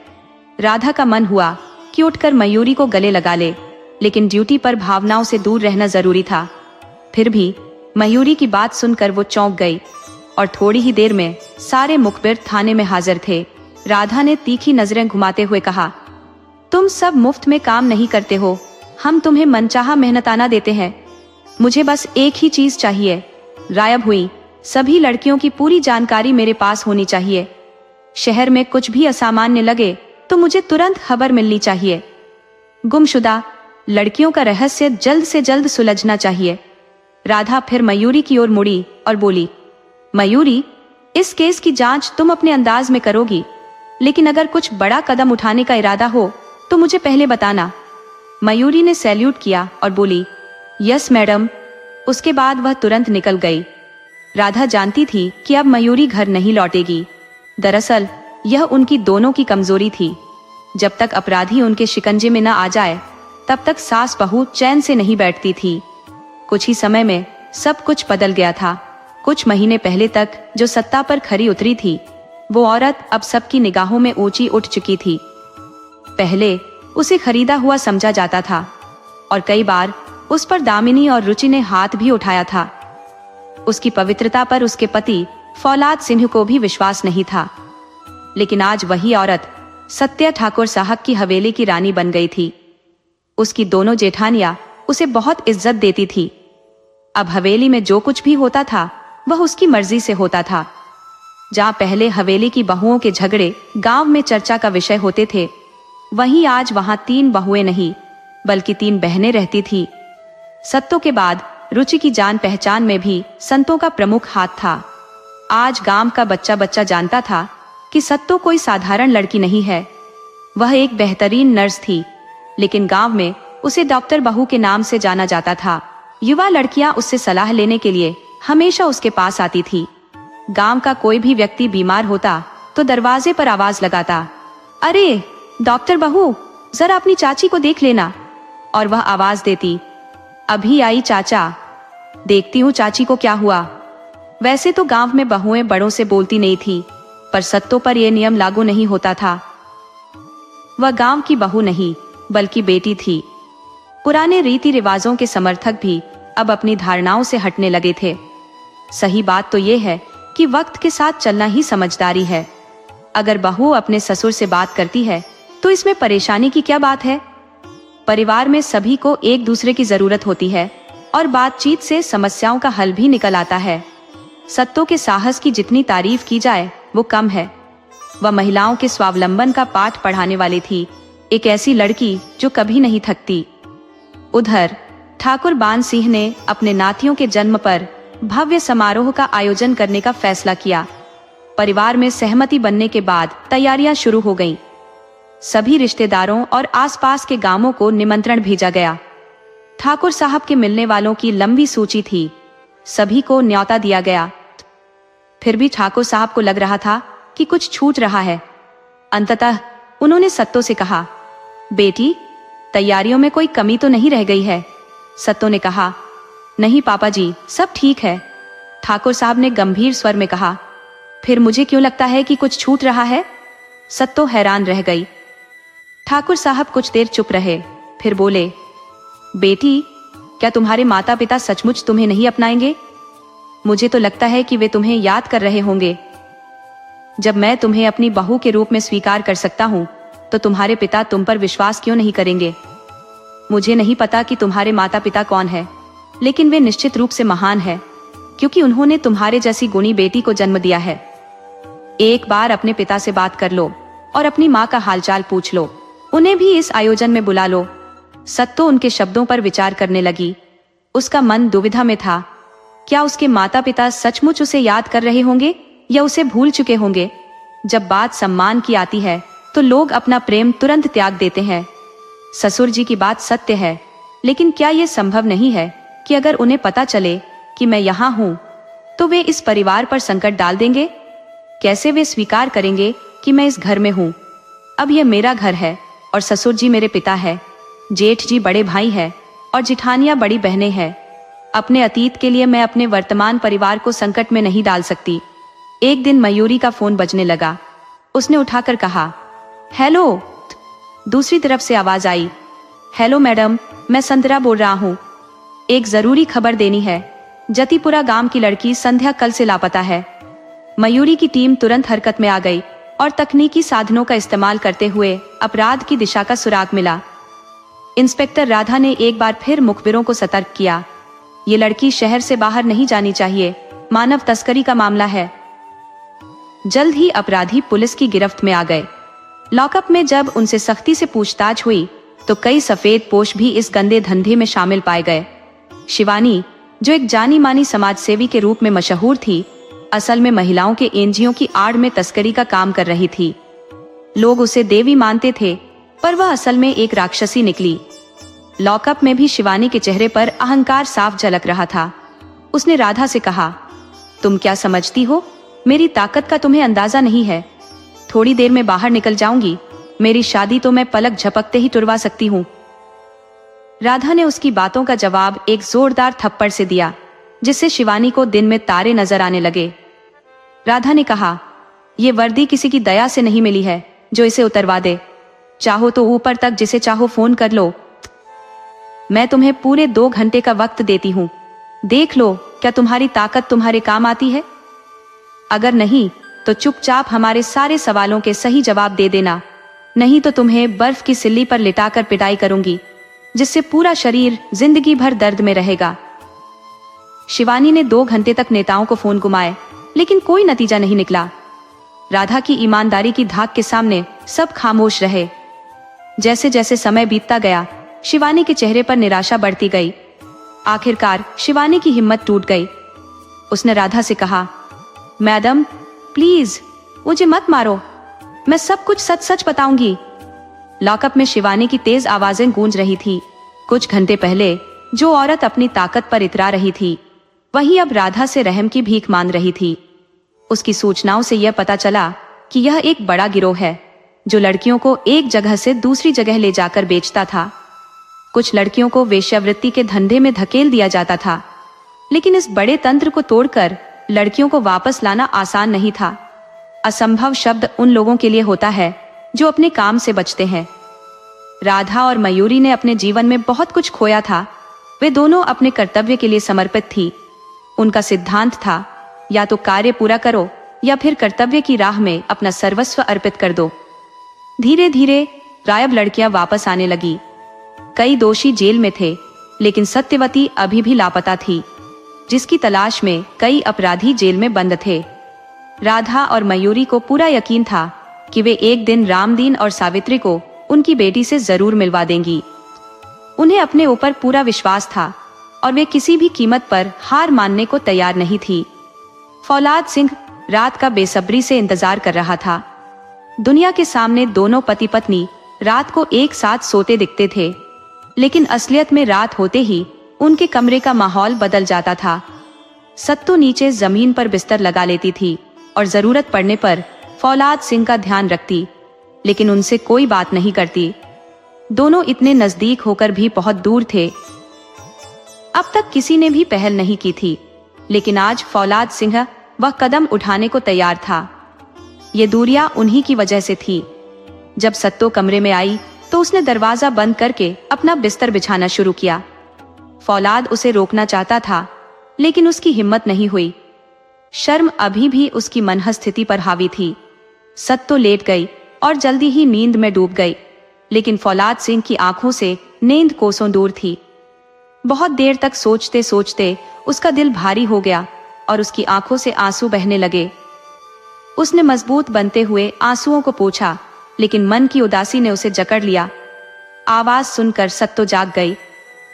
राधा का मन हुआ कि उठकर मयूरी को गले लगा ले, लेकिन ड्यूटी पर भावनाओं से दूर रहना जरूरी था। फिर भी मयूरी की बात सुनकर वो चौंक गई और थोड़ी ही देर में सारे मुखबिर थाने में हाजिर थे। राधा ने तीखी नजरें घुमाते हुए कहा, तुम सब मुफ्त में काम नहीं करते हो, हम तुम्हें मनचाहा मेहनताना देते हैं। मुझे बस एक ही चीज चाहिए, गायब हुई सभी लड़कियों की पूरी जानकारी मेरे पास होनी चाहिए। शहर में कुछ भी असामान्य लगे तो मुझे तुरंत खबर मिलनी चाहिए। गुमशुदा लड़कियों का रहस्य जल्द से जल्द सुलझना चाहिए। राधा फिर मयूरी की ओर मुड़ी और बोली, मयूरी, इस केस की जांच तुम अपने अंदाज में करोगी, लेकिन अगर कुछ बड़ा कदम उठाने का इरादा हो तो मुझे पहले बताना। मयूरी ने सैल्यूट किया और बोली, यस मैडम। उसके बाद वह तुरंत निकल गई। राधा जानती थी कि अब मयूरी घर नहीं लौटेगी। दरअसल यह उनकी दोनों की कमजोरी थी। जब तक अपराधी उनके शिकंजे में न आ जाए तब तक सास बहू चैन से नहीं बैठती थी। कुछ ही समय में सब कुछ बदल गया था। कुछ महीने पहले तक जो सत्ता पर खरी उतरी थी, वो औरत अब सबकी निगाहों में ऊंची उठ चुकी थी। पहले उसे खरीदा हुआ समझा जाता था और कई बार उस पर दामिनी और रुचि ने हाथ भी उठाया था। उसकी पवित्रता पर उसके पति फौलाद सिंह को भी विश्वास नहीं था। लेकिन आज वही औरत सत्या ठाकुर साहब की हवेली की रानी बन गई थी। उसकी दोनों जेठानियां उसे बहुत इज्जत देती थी। अब हवेली में जो कुछ भी होता था वह उसकी मर्जी से होता था। जहां पहले हवेली की बहुओं के झगड़े गांव में चर्चा का विषय होते थे, वहीं आज वहां 3 बहुएं नहीं बल्कि 3 बहनें रहती थी। सत्तों के बाद रुचि की जान पहचान में भी संतों का प्रमुख हाथ था। आज गांव का बच्चा बच्चा जानता था कि सत्तो कोई साधारण लड़की नहीं है। वह एक बेहतरीन नर्स थी, लेकिन गांव में उसे डॉक्टर बहू के नाम से जाना जाता था। युवा लड़कियां उससे सलाह लेने के लिए हमेशा उसके पास आती थी। गांव का कोई भी व्यक्ति बीमार होता तो दरवाजे पर आवाज लगाता, अरे डॉक्टर बहू, जरा अपनी चाची को देख लेना। और वह आवाज देती, अभी आई चाचा। देखती हूँ चाची को क्या हुआ। वैसे तो गांव में बहुएं बड़ों से बोलती नहीं थी, पर सत्तो पर यह नियम लागू नहीं होता था। वह गांव की बहू नहीं बल्कि बेटी थी। पुराने रीति रिवाजों के समर्थक भी अब अपनी धारणाओं से हटने लगे थे। सही बात तो यह है कि वक्त के साथ चलना ही समझदारी है। अगर बहू अपने ससुर से बात करती है तो इसमें परेशानी की क्या बात है। परिवार में सभी को एक दूसरे की जरूरत होती है और बातचीत से समस्याओं का हल भी निकल आता है। सत्तो के साहस की जितनी तारीफ की जाए वो कम है। वह महिलाओं के स्वावलंबन का पाठ पढ़ाने वाली थी, एक ऐसी लड़की जो कभी नहीं थकती। उधर ठाकुर बान सिंह ने अपने नातियों के जन्म पर भव्य समारोह का आयोजन करने का फैसला किया। परिवार में सहमति बनने के बाद तैयारियां शुरू हो गईं। सभी रिश्तेदारों और आसपास के गांवों को निमंत्रण भेजा गया। ठाकुर साहब के मिलने वालों की लंबी सूची थी। सभी को न्योता दिया गया। फिर भी ठाकुर साहब को लग रहा था कि कुछ छूट रहा है। अंततः उन्होंने सत्तो से कहा, बेटी, तैयारियों में कोई कमी तो नहीं रह गई है? सत्तो ने कहा, नहीं पापा जी, सब ठीक है। ठाकुर साहब ने गंभीर स्वर में कहा, फिर मुझे क्यों लगता है कि कुछ छूट रहा है? सत्तो हैरान रह गई। ठाकुर साहब कुछ देर चुप रहे, फिर बोले, बेटी, क्या तुम्हारे माता पिता सचमुच तुम्हें नहीं अपनाएंगे? मुझे तो लगता है कि वे तुम्हें याद कर रहे होंगे। जब मैं तुम्हें अपनी बहू के रूप में स्वीकार कर सकता हूँ तो तुम्हारे पिता तुम पर विश्वास क्यों नहीं करेंगे? मुझे नहीं पता कि तुम्हारे माता पिता कौन है, लेकिन वे निश्चित रूप से महान है, क्योंकि उन्होंने तुम्हारे जैसी गुणी बेटी को जन्म दिया है। एक बार अपने पिता से बात कर लो और अपनी माँ का हालचाल पूछ लो। उन्हें भी इस आयोजन में बुला लो। सत्तो उनके शब्दों पर विचार करने लगी। उसका मन दुविधा में था। क्या उसके माता पिता सचमुच उसे याद कर रहे होंगे या उसे भूल चुके होंगे? जब बात सम्मान की आती है तो लोग अपना प्रेम तुरंत त्याग देते हैं। ससुर जी की बात सत्य है, लेकिन क्या यह संभव नहीं है कि अगर उन्हें पता चले कि मैं यहाँ हूँ तो वे इस परिवार पर संकट डाल देंगे? कैसे वे स्वीकार करेंगे कि मैं इस घर में हूँ? अब यह मेरा घर है और ससुर जी मेरे पिता है, जेठ जी बड़े भाई है और जिठानियां बड़ी बहनें हैं। अपने अतीत के लिए मैं अपने वर्तमान परिवार को संकट में नहीं डाल सकती। एक दिन मयूरी का फोन बजने लगा। उसने उठाकर कहा, हेलो। दूसरी तरफ से आवाज आई, हेलो मैडम, मैं संतरा बोल रहा हूँ। एक जरूरी खबर देनी है। जतीपुरा गांव की लड़की संध्या कल से लापता है। मयूरी की टीम तुरंत हरकत में आ गई और तकनीकी साधनों का इस्तेमाल करते हुए अपराध की दिशा का सुराग मिला। इंस्पेक्टर राधा ने एक बार फिर मुखबिरों को सतर्क किया, ये लड़की शहर से बाहर नहीं जानी चाहिए, मानव तस्करी का मामला है। जल्द ही अपराधी पुलिस की गिरफ्त में आ गए। लॉकअप में जब उनसे सख्ती से पूछताछ हुई तो कई सफेद पोश भी इस गंदे धंधे में शामिल पाए गए। शिवानी, जो एक जानी मानी समाज सेवी के रूप में मशहूर थी, असल में महिलाओं के एनजीओ की आड़ में तस्करी का काम कर रही थी। लोग उसे देवी मानते थे, पर वह असल में एक राक्षसी निकली। लॉकअप में भी शिवानी के चेहरे पर अहंकार साफ झलक रहा था। उसने राधा से कहा, तुम क्या समझती हो? मेरी ताकत का तुम्हें अंदाजा नहीं है। थोड़ी देर में बाहर निकल जाऊंगी। मेरी शादी तो मैं पलक झपकते ही तुड़वा सकती हूँ। राधा ने उसकी बातों का जवाब एक जोरदार थप्पड़ से दिया, जिससे शिवानी को दिन में तारे नजर आने लगे। राधा ने कहा, ये वर्दी किसी की दया से नहीं मिली है जो इसे उतरवा दे। चाहो तो ऊपर तक जिसे चाहो फोन कर लो। मैं तुम्हें पूरे 2 घंटे का वक्त देती हूँ। देख लो क्या तुम्हारी ताकत तुम्हारे काम आती है। अगर नहीं तो चुपचाप हमारे सारे सवालों के सही जवाब दे देना, नहीं तो तुम्हें बर्फ की सिल्ली पर लिटाकर पिटाई करूंगी, जिससे पूरा शरीर जिंदगी भर दर्द में रहेगा। शिवानी ने 2 घंटे तक नेताओं को फोन घुमाए, लेकिन कोई नतीजा नहीं निकला। राधा की ईमानदारी की धाक के सामने सब खामोश रहे। जैसे जैसे समय बीतता गया, शिवानी के चेहरे पर निराशा बढ़ती गई। आखिरकार शिवानी की हिम्मत टूट गई। उसने राधा से कहा, मैडम प्लीज मुझे मत मारो, मैं सब कुछ सच सच बताऊंगी। लॉकअप में शिवानी की तेज आवाजें गूंज रही थी। कुछ घंटे पहले जो औरत अपनी ताकत पर इतरा रही थी, वही अब राधा से रहम की भीख मांग रही थी। उसकी सूचनाओं से यह पता चला कि यह एक बड़ा गिरोह है जो लड़कियों को एक जगह से दूसरी जगह ले जाकर बेचता था। कुछ लड़कियों को वेश्यावृत्ति के धंधे में धकेल दिया जाता था। लेकिन इस बड़े तंत्र को तोड़कर लड़कियों को वापस लाना आसान नहीं था। असंभव शब्द उन लोगों के लिए होता है जो अपने काम से बचते हैं। राधा और मयूरी ने अपने जीवन में बहुत कुछ खोया था। वे दोनों अपने कर्तव्य के लिए समर्पित थी। उनका सिद्धांत था, या तो कार्य पूरा करो या फिर कर्तव्य की राह में अपना सर्वस्व अर्पित कर दो। धीरे धीरे गायब लड़कियां वापस आने लगी। कई दोषी जेल में थे, लेकिन सत्यवती अभी भी लापता थी, जिसकी तलाश में कई अपराधी जेल में बंद थे। राधा और मयूरी को पूरा यकीन था कि वे एक दिन रामदीन और सावित्री को उनकी बेटी से जरूर मिलवा देंगी। उन्हें अपने ऊपर पूरा विश्वास था और वे किसी भी कीमत पर हार मानने को तैयार नहीं थी। फौलाद सिंह रात का बेसब्री से इंतजार कर रहा था। दुनिया के सामने दोनों पति पत्नी रात को एक साथ सोते दिखते थे, लेकिन असलियत में रात होते ही उनके कमरे का माहौल बदल जाता था। सत्तू नीचे जमीन पर बिस्तर लगा लेती थी और जरूरत पड़ने पर फौलाद सिंह का ध्यान रखती, लेकिन उनसे कोई बात नहीं करती। दोनों इतने नजदीक होकर भी बहुत दूर थे। अब तक किसी ने भी पहल नहीं की थी, लेकिन आज फौलाद सिंह वह कदम उठाने को तैयार था। ये दूरियां उन्हीं की वजह से थी। जब सत्तो कमरे में आई तो उसने दरवाजा बंद करके अपना बिस्तर बिछाना शुरू किया। फौलाद उसे रोकना चाहता था, लेकिन उसकी हिम्मत नहीं हुई। शर्म अभी भी उसकी मनह स्थिति पर हावी थी। सत्तो लेट गई और जल्दी ही नींद में डूब गई, लेकिन फौलाद सिंह की आंखों से नींद कोसों दूर थी। बहुत देर तक सोचते सोचते उसका दिल भारी हो गया और उसकी आंखों से आंसू बहने लगे। उसने मजबूत बनते हुए आंसुओं को पोंछा, लेकिन मन की उदासी ने उसे जकड़ लिया। आवाज सुनकर सत्तो जाग गई।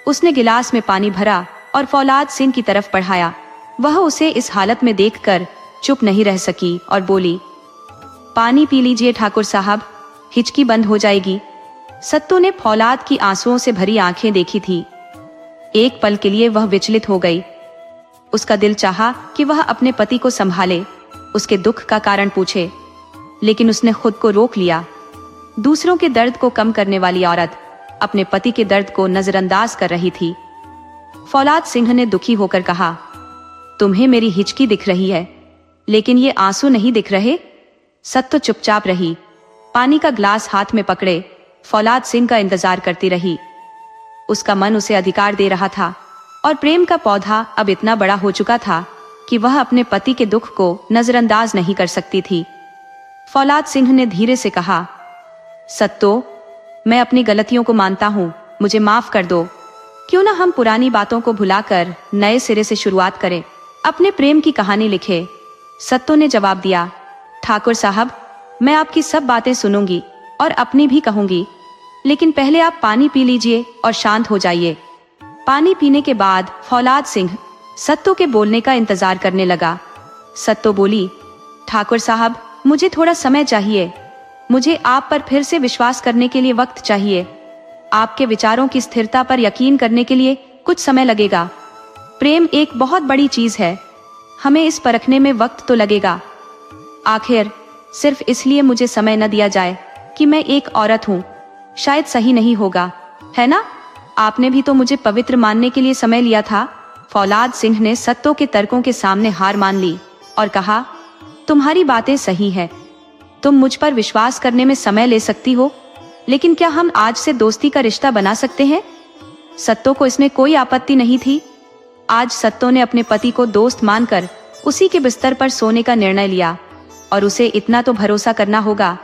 उसने गिलास में पानी भरा और फौलाद सिंह की तरफ बढ़ाया। वह उसे इस हालत में देखकर चुप नहीं रह सकी और बोली, पानी पी लीजिए ठाकुर साहब, हिचकी बंद हो जाएगी। सत्तो ने फौलाद की आंसुओं से भरी आंखें देखी थी। एक पल के लिए वह विचलित हो गई। उसका दिल चाहा कि वह अपने पति को संभाले, उसके दुख का कारण पूछे, लेकिन उसने खुद को रोक लिया। दूसरों के दर्द को कम करने वाली औरत अपने पति के दर्द को नजरअंदाज कर रही थी। फौलाद सिंह ने दुखी होकर कहा, तुम्हें मेरी हिचकी दिख रही है, लेकिन ये आंसू नहीं दिख रहे। सत्तो चुपचाप रही। पानी का ग्लास हाथ में पकड़े फौलाद सिंह का इंतजार करती रही। उसका मन उसे अधिकार दे रहा था और प्रेम का पौधा अब इतना बड़ा हो चुका था कि वह अपने पति के दुख को नजरअंदाज नहीं कर सकती थी। फौलाद सिंह ने धीरे से कहा, सत्तो, मैं अपनी गलतियों को मानता हूँ, मुझे माफ कर दो। क्यों ना हम पुरानी बातों को भुलाकर नए सिरे से शुरुआत करें, अपने प्रेम की कहानी लिखे। सत्तो ने जवाब दिया, ठाकुर साहब, मैं आपकी सब बातें सुनूंगी और अपनी भी कहूंगी, लेकिन पहले आप पानी पी लीजिए और शांत हो जाइए। पानी पीने के बाद फौलाद सिंह सत्तो के बोलने का इंतजार करने लगा। सत्तो बोली, ठाकुर साहब, मुझे थोड़ा समय चाहिए। मुझे आप पर फिर से विश्वास करने के लिए वक्त चाहिए। आपके विचारों की स्थिरता पर यकीन करने के लिए कुछ समय लगेगा। प्रेम एक बहुत बड़ी चीज है, हमें इस परखने में वक्त तो लगेगा। आखिर सिर्फ इसलिए मुझे समय न दिया जाए कि मैं एक औरत हूँ, शायद सही नहीं होगा, है ना? आपने भी तो मुझे पवित्र मानने के लिए समय लिया था। फौलाद सिंह ने सत्तो के तर्कों के सामने हार मान ली और कहा, तुम्हारी बातें सही है, तुम मुझ पर विश्वास करने में समय ले सकती हो, लेकिन क्या हम आज से दोस्ती का रिश्ता बना सकते हैं? सत्तो को इसमें कोई आपत्ति नहीं थी। आज सत्तो ने अपने पति को दोस्त मानकर उसी के बिस्तर पर सोने का निर्णय लिया, और उसे इतना तो भरोसा करना होगा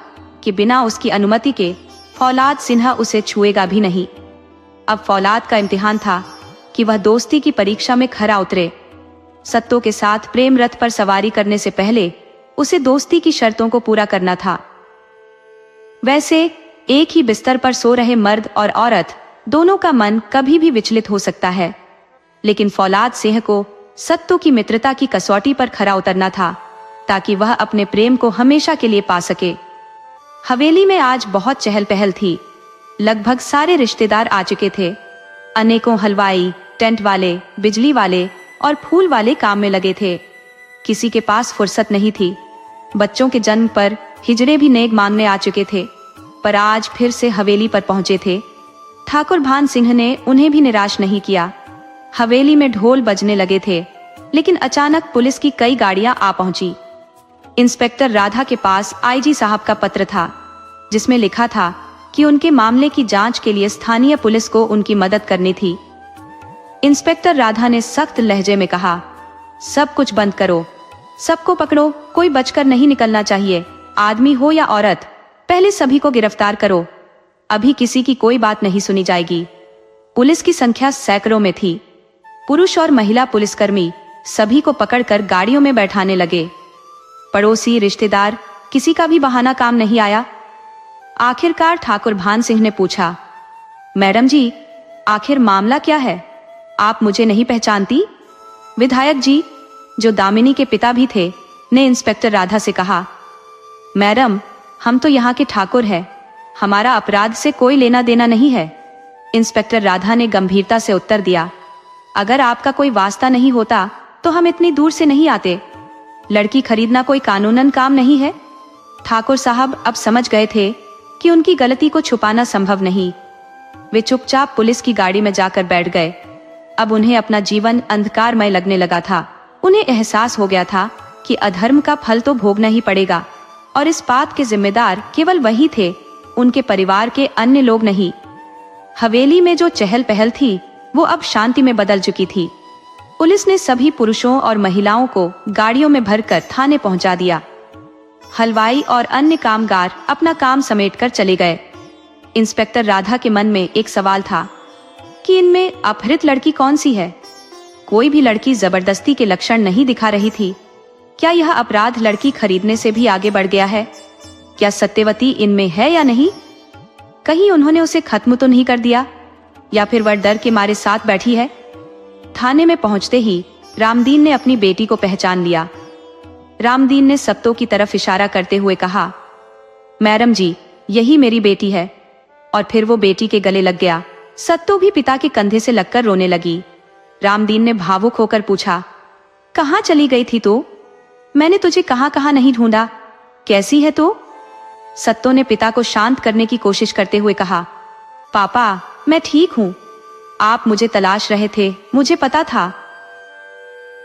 कि बिना उसकी अनुमति के फौलाद सिन्हा उसे छुएगा भी नहीं। अब फौलाद का इम्तिहान था कि वह दोस्ती की परीक्षा में खरा उतरे। सत्तो के साथ प्रेम रथ पर सवारी करने से पहले उसे दोस्ती की शर्तों को पूरा करना था। वैसे एक ही बिस्तर पर सो रहे मर्द और औरत दोनों का मन कभी भी विचलित हो सकता है, लेकिन फौलाद सिंह को सत्तो की मित्रता की कसौटी पर खरा उतरना था, ताकि वह अपने प्रेम को हमेशा के लिए पा सके। हवेली में आज बहुत चहल पहल थी। लगभग सारे रिश्तेदार आ चुके थे। अनेकों हलवाई, टेंट वाले, बिजली वाले और फूल वाले काम में लगे थे। किसी के पास फुर्सत नहीं थी। बच्चों के जन्म पर हिजड़े भी नेक मांगने आ चुके थे, पर आज फिर से हवेली पर पहुंचे थे। ठाकुर भान सिंह ने उन्हें भी निराश नहीं किया। हवेली में ढोल बजने लगे थे, लेकिन अचानक पुलिस की कई गाड़ियां आ पहुंची। इंस्पेक्टर राधा के पास आईजी साहब का पत्र था, जिसमें लिखा था कि उनके मामले की जांच के लिए स्थानीय पुलिस को उनकी मदद करनी थी। इंस्पेक्टर राधा ने सख्त लहजे में कहा, सब कुछ बंद करो, सबको पकड़ो, कोई बचकर नहीं निकलना चाहिए, आदमी हो या औरत, पहले सभी को गिरफ्तार करो, अभी किसी की कोई बात नहीं सुनी जाएगी। पुलिस की संख्या सैकड़ों में थी। पुरुष और महिला पुलिसकर्मी सभी को पकड़कर गाड़ियों में बैठाने लगे। पड़ोसी, रिश्तेदार, किसी का भी बहाना काम नहीं आया। आखिरकार ठाकुर भान सिंह ने पूछा, मैडम जी, आखिर मामला क्या है? आप मुझे नहीं पहचानती? विधायक जी, जो दामिनी के पिता भी थे, ने इंस्पेक्टर राधा से कहा। मैडम, हम तो यहाँ के ठाकुर हैं, हमारा अपराध से कोई लेना देना नहीं है। इंस्पेक्टर राधा ने गंभीरता से उत्तर दिया, अगर आपका कोई वास्ता नहीं होता तो हम इतनी दूर से नहीं आते। लड़की खरीदना कोई कानूनन काम नहीं है। ठाकुर साहब अब समझ गए थे कि उनकी गलती को छुपाना संभव नहीं। वे चुपचाप पुलिस की गाड़ी में जाकर बैठ गए। अब उन्हें अपना जीवन अंधकारमय लगने लगा था। उन्हें एहसास हो गया था कि अधर्म का फल तो भोगना ही पड़ेगा, और इस बात के जिम्मेदार केवल वही थे, उनके परिवार के अन्य लोग नहीं। हवेली में जो चहल पहल थी वो अब शांति में बदल चुकी थी। पुलिस ने सभी पुरुषों और महिलाओं को गाड़ियों में भरकर थाने पहुंचा दिया। हलवाई और अन्य कामगार अपना काम समेटकर चले गए। इंस्पेक्टर राधा के मन में एक सवाल था कि इनमें अपहृत लड़की कौन सी है? कोई भी लड़की जबरदस्ती के लक्षण नहीं दिखा रही थी। क्या यह अपराध लड़की खरीदने से भी आगे बढ़ गया है? क्या सत्यवती इनमें है या नहीं? कहीं उन्होंने उसे खत्म तो नहीं कर दिया, या फिर वह डर के मारे साथ बैठी है? थाने में पहुंचते ही रामदीन ने अपनी बेटी को पहचान लिया। रामदीन ने सत्तो की तरफ इशारा करते हुए कहा, मैडम जी, यही मेरी बेटी है। और फिर वो बेटी के गले लग गया। सत्तो भी पिता के कंधे से लगकर रोने लगी। रामदीन ने भावुक होकर पूछा, कहाँ चली गई थी तू? मैंने तुझे कहाँ कहाँ नहीं ढूंढा, कैसी है तू? सत्तो ने पिता को शांत करने की कोशिश करते हुए कहा, पापा, मैं ठीक हूं, आप मुझे तलाश रहे थे, मुझे पता था।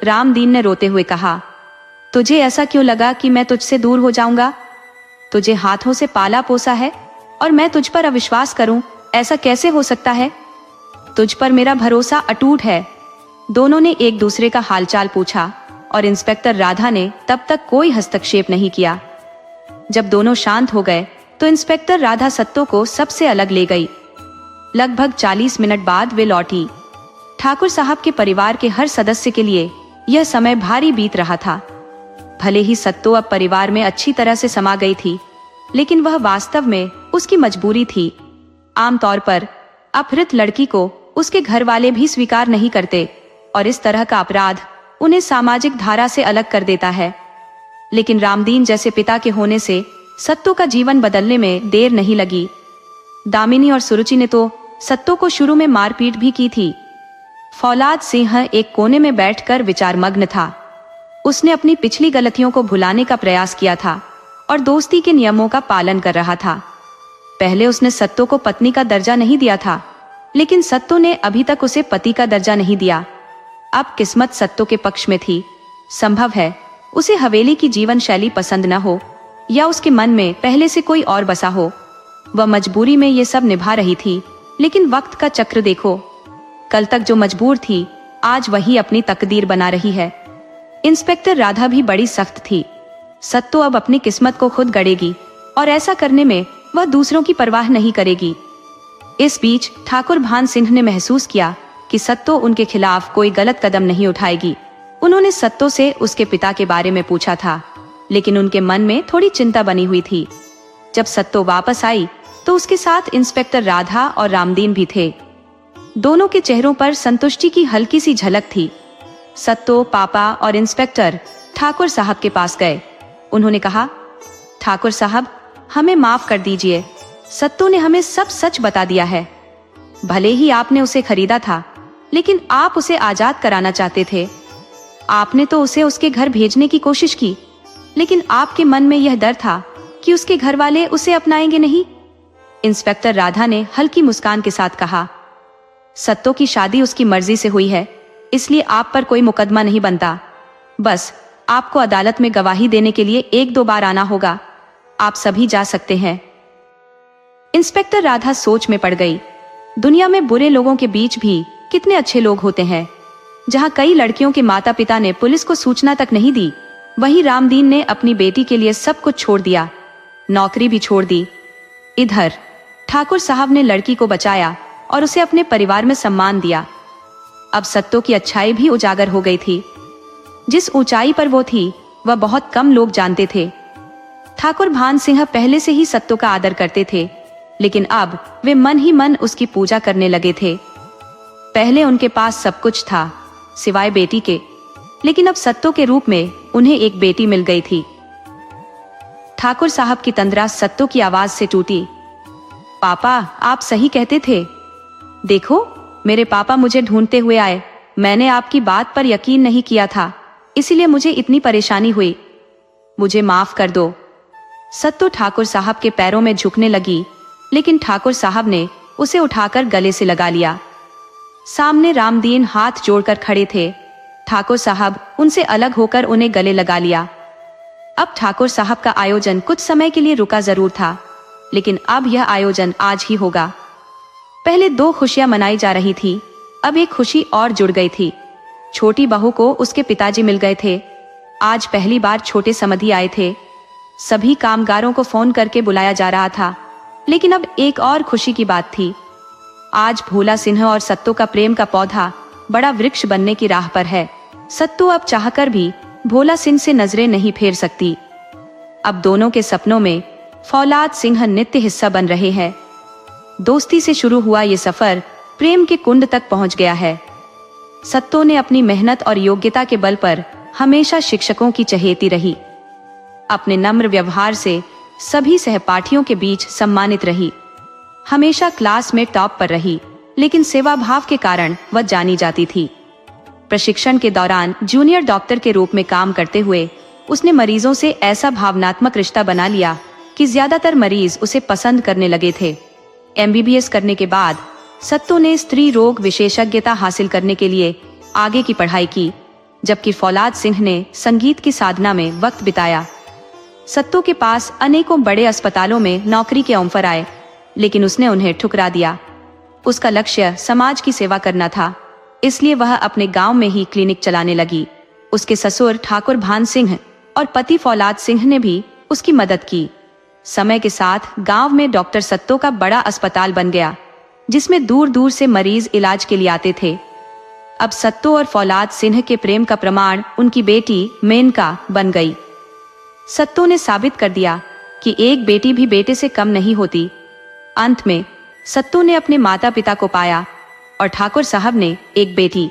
रामदीन ने रोते हुए कहा, तुझे ऐसा क्यों लगा कि मैं तुझसे दूर हो जाऊंगा? तुझे हाथों से पाला पोसा है और मैं तुझ पर अविश्वास करूं, ऐसा कैसे हो सकता है? तुझ पर मेरा भरोसा अटूट है। दोनों ने एक दूसरे का हालचाल पूछा और इंस्पेक्टर राधा ने तब तक कोई हस्तक्षेप नहीं किया। जब दोनों शांत हो गए तो इंस्पेक्टर राधा सत्तो को सबसे अलग ले गई। लगभग 40 मिनट बाद वे लौटी। ठाकुर साहब के परिवार के हर सदस्य के लिए यह समय भारी बीत रहा था। भले ही सत्तो अब परिवार में अच्छी तरह से समा गई थी, लेकिन वह वास्तव में उसकी मजबूरी थी। आमतौर पर अपहृत लड़की को उसके घर वाले भी स्वीकार नहीं करते, और इस तरह का अपराध उन्हें सामाजिक धारा से अलग कर देता है। लेकिन रामदीन जैसे पिता के होने से सत्तो का जीवन बदलने में देर नहीं लगी। दामिनी और सुरुचि ने तो सत्तो को शुरू में मारपीट भी की थी। फौलाद सिंह एक कोने में बैठकर विचारमग्न था। उसने अपनी पिछली गलतियों को भुलाने का प्रयास किया था और दोस्ती के नियमों का पालन कर रहा था। पहले उसने सत्तो को पत्नी का दर्जा नहीं दिया था, लेकिन सत्तो ने अभी तक उसे पति का दर्जा नहीं दिया। अब किस्मत सत्तो के पक्ष में थी। संभव है उसे हवेली की जीवन शैली पसंद न हो, या उसके मन में पहले से कोई और बसा हो। वह मजबूरी में ये सब निभा रही थी, लेकिन वक्त का चक्र देखो, कल तक जो मजबूर थी आज वही अपनी तकदीर बना रही है। इंस्पेक्टर राधा भी बड़ी सख्त थी। सत्तो अब अपनी किस्मत को खुद गढ़ेगी, और ऐसा करने में वह दूसरों की परवाह नहीं करेगी। इस बीच ठाकुर भान सिंह ने महसूस किया कि सत्तो उनके खिलाफ कोई गलत कदम नहीं उठाएगी। उन्होंने सत्तो से उसके पिता के बारे में पूछा था, लेकिन उनके मन में थोड़ी चिंता बनी हुई थी। जब सत्तो वापस आई तो उसके साथ इंस्पेक्टर राधा और रामदीन भी थे। दोनों के चेहरों पर संतुष्टि की हल्की सी झलक थी। सत्तो, पापा और इंस्पेक्टर ठाकुर साहब के पास गए। उन्होंने कहा, ठाकुर साहब, हमें माफ कर दीजिए। सत्तो ने हमें सब सच बता दिया है। भले ही आपने उसे खरीदा था, लेकिन आप उसे आजाद कराना चाहते थे। आपने तो उसे उसके घर भेजने की कोशिश की, लेकिन आपके मन में यह डर था कि उसके घर वाले उसे अपनाएंगे नहीं। इंस्पेक्टर राधा ने हल्की मुस्कान के साथ कहा, सत्तो की शादी उसकी मर्जी से हुई है, इसलिए आप पर कोई मुकदमा नहीं बनता। बस आपको अदालत में गवाही देने के लिए 1-2 बार आना होगा। आप सभी जा सकते हैं। इंस्पेक्टर राधा सोच में पड़ गई। दुनिया में बुरे लोगों के बीच भी कितने अच्छे लोग होते हैं। जहां कई लड़कियों के माता पिता ने पुलिस को सूचना तक नहीं दी, वहीं रामदीन ने अपनी बेटी के लिए सब कुछ छोड़ दिया, नौकरी भी छोड़ दी। इधर ठाकुर साहब ने लड़की को बचाया और उसे अपने परिवार में सम्मान दिया। अब सत्तो की अच्छाई भी उजागर हो गई थी। जिस ऊंचाई पर वो थी वह बहुत कम लोग जानते थे। ठाकुर भान सिंह पहले से ही सत्तो का आदर करते थे, लेकिन अब वे मन ही मन उसकी पूजा करने लगे थे। पहले उनके पास सब कुछ था सिवाय बेटी के, लेकिन अब सत्तो के रूप में उन्हें एक बेटी मिल गई थी। ठाकुर साहब की तंद्रा सत्तो की आवाज से टूटी। पापा, आप सही कहते थे। देखो, मेरे पापा मुझे ढूंढते हुए आए। मैंने आपकी बात पर यकीन नहीं किया था, इसीलिए मुझे इतनी परेशानी हुई। मुझे माफ कर दो। सत्तो ठाकुर साहब के पैरों में झुकने लगी, लेकिन ठाकुर साहब ने उसे उठाकर गले से लगा लिया। सामने रामदीन हाथ जोड़कर खड़े थे। ठाकुर साहब उनसे अलग होकर उन्हें गले लगा लिया। अब ठाकुर साहब का आयोजन कुछ समय के लिए रुका जरूर था, लेकिन अब यह आयोजन आज ही होगा। पहले 2 खुशियां मनाई जा रही थी, अब एक खुशी और जुड़ गई थी। छोटी बहू को उसके पिताजी मिल गए थे। आज पहली बार छोटे समधी आए थे। सभी कामगारों को फोन करके बुलाया जा रहा था, लेकिन अब एक और खुशी की बात थी। आज भोला सिंह और सत्तो का प्रेम का पौधा बड़ा वृक्ष बनने की राह पर है। सत्तो अब चाहकर भी भोला सिंह से नजरें नहीं फेर सकती। अब दोनों के सपनों में फौलाद सिंह नित्य हिस्सा बन रहे हैं। दोस्ती से शुरू हुआ ये सफर प्रेम के कुंड तक पहुंच गया है। सत्तो ने अपनी मेहनत और योग्यता के बल पर हमेशा शिक्षकों की चहेती रही। अपने नम्र व्यवहार से सभी सहपाठियों के बीच सम्मानित रही। हमेशा क्लास में टॉप पर रही, लेकिन सेवा भाव के कारण वह जानी जाती थी। प्रशिक्षण के दौरान जूनियर डॉक्टर के रूप में काम करते हुए उसने मरीजों से ऐसा भावनात्मक रिश्ता बना लिया कि ज्यादातर मरीज उसे पसंद करने लगे थे। MBBS करने के बाद सत्तो ने स्त्री रोग विशेषज्ञता हासिल करने के लिए आगे की पढ़ाई की, जबकि फौलाद सिंह ने संगीत की साधना में वक्त बिताया। सत्तो के पास अनेकों बड़े अस्पतालों में नौकरी के ऑफर आए, लेकिन उसने उन्हें ठुकरा दिया। उसका लक्ष्य समाज की सेवा करना था, इसलिए वह अपने गांव में ही क्लिनिक चलाने लगी। उसके ससुर ठाकुर भान सिंह और पति फौलाद सिंह ने भी उसकी मदद की। समय के साथ गांव में डॉक्टर सत्तो का बड़ा अस्पताल बन गया, जिसमें दूर दूर से मरीज इलाज के लिए आते थे। अब सत्तो और फौलाद सिंह के प्रेम का प्रमाण उनकी बेटी मेनका बन गई। सत्तो ने साबित कर दिया कि एक बेटी भी बेटे से कम नहीं होती। अंत में सत्तो ने अपने माता पिता को पाया और ठाकुर साहब ने एक बेटी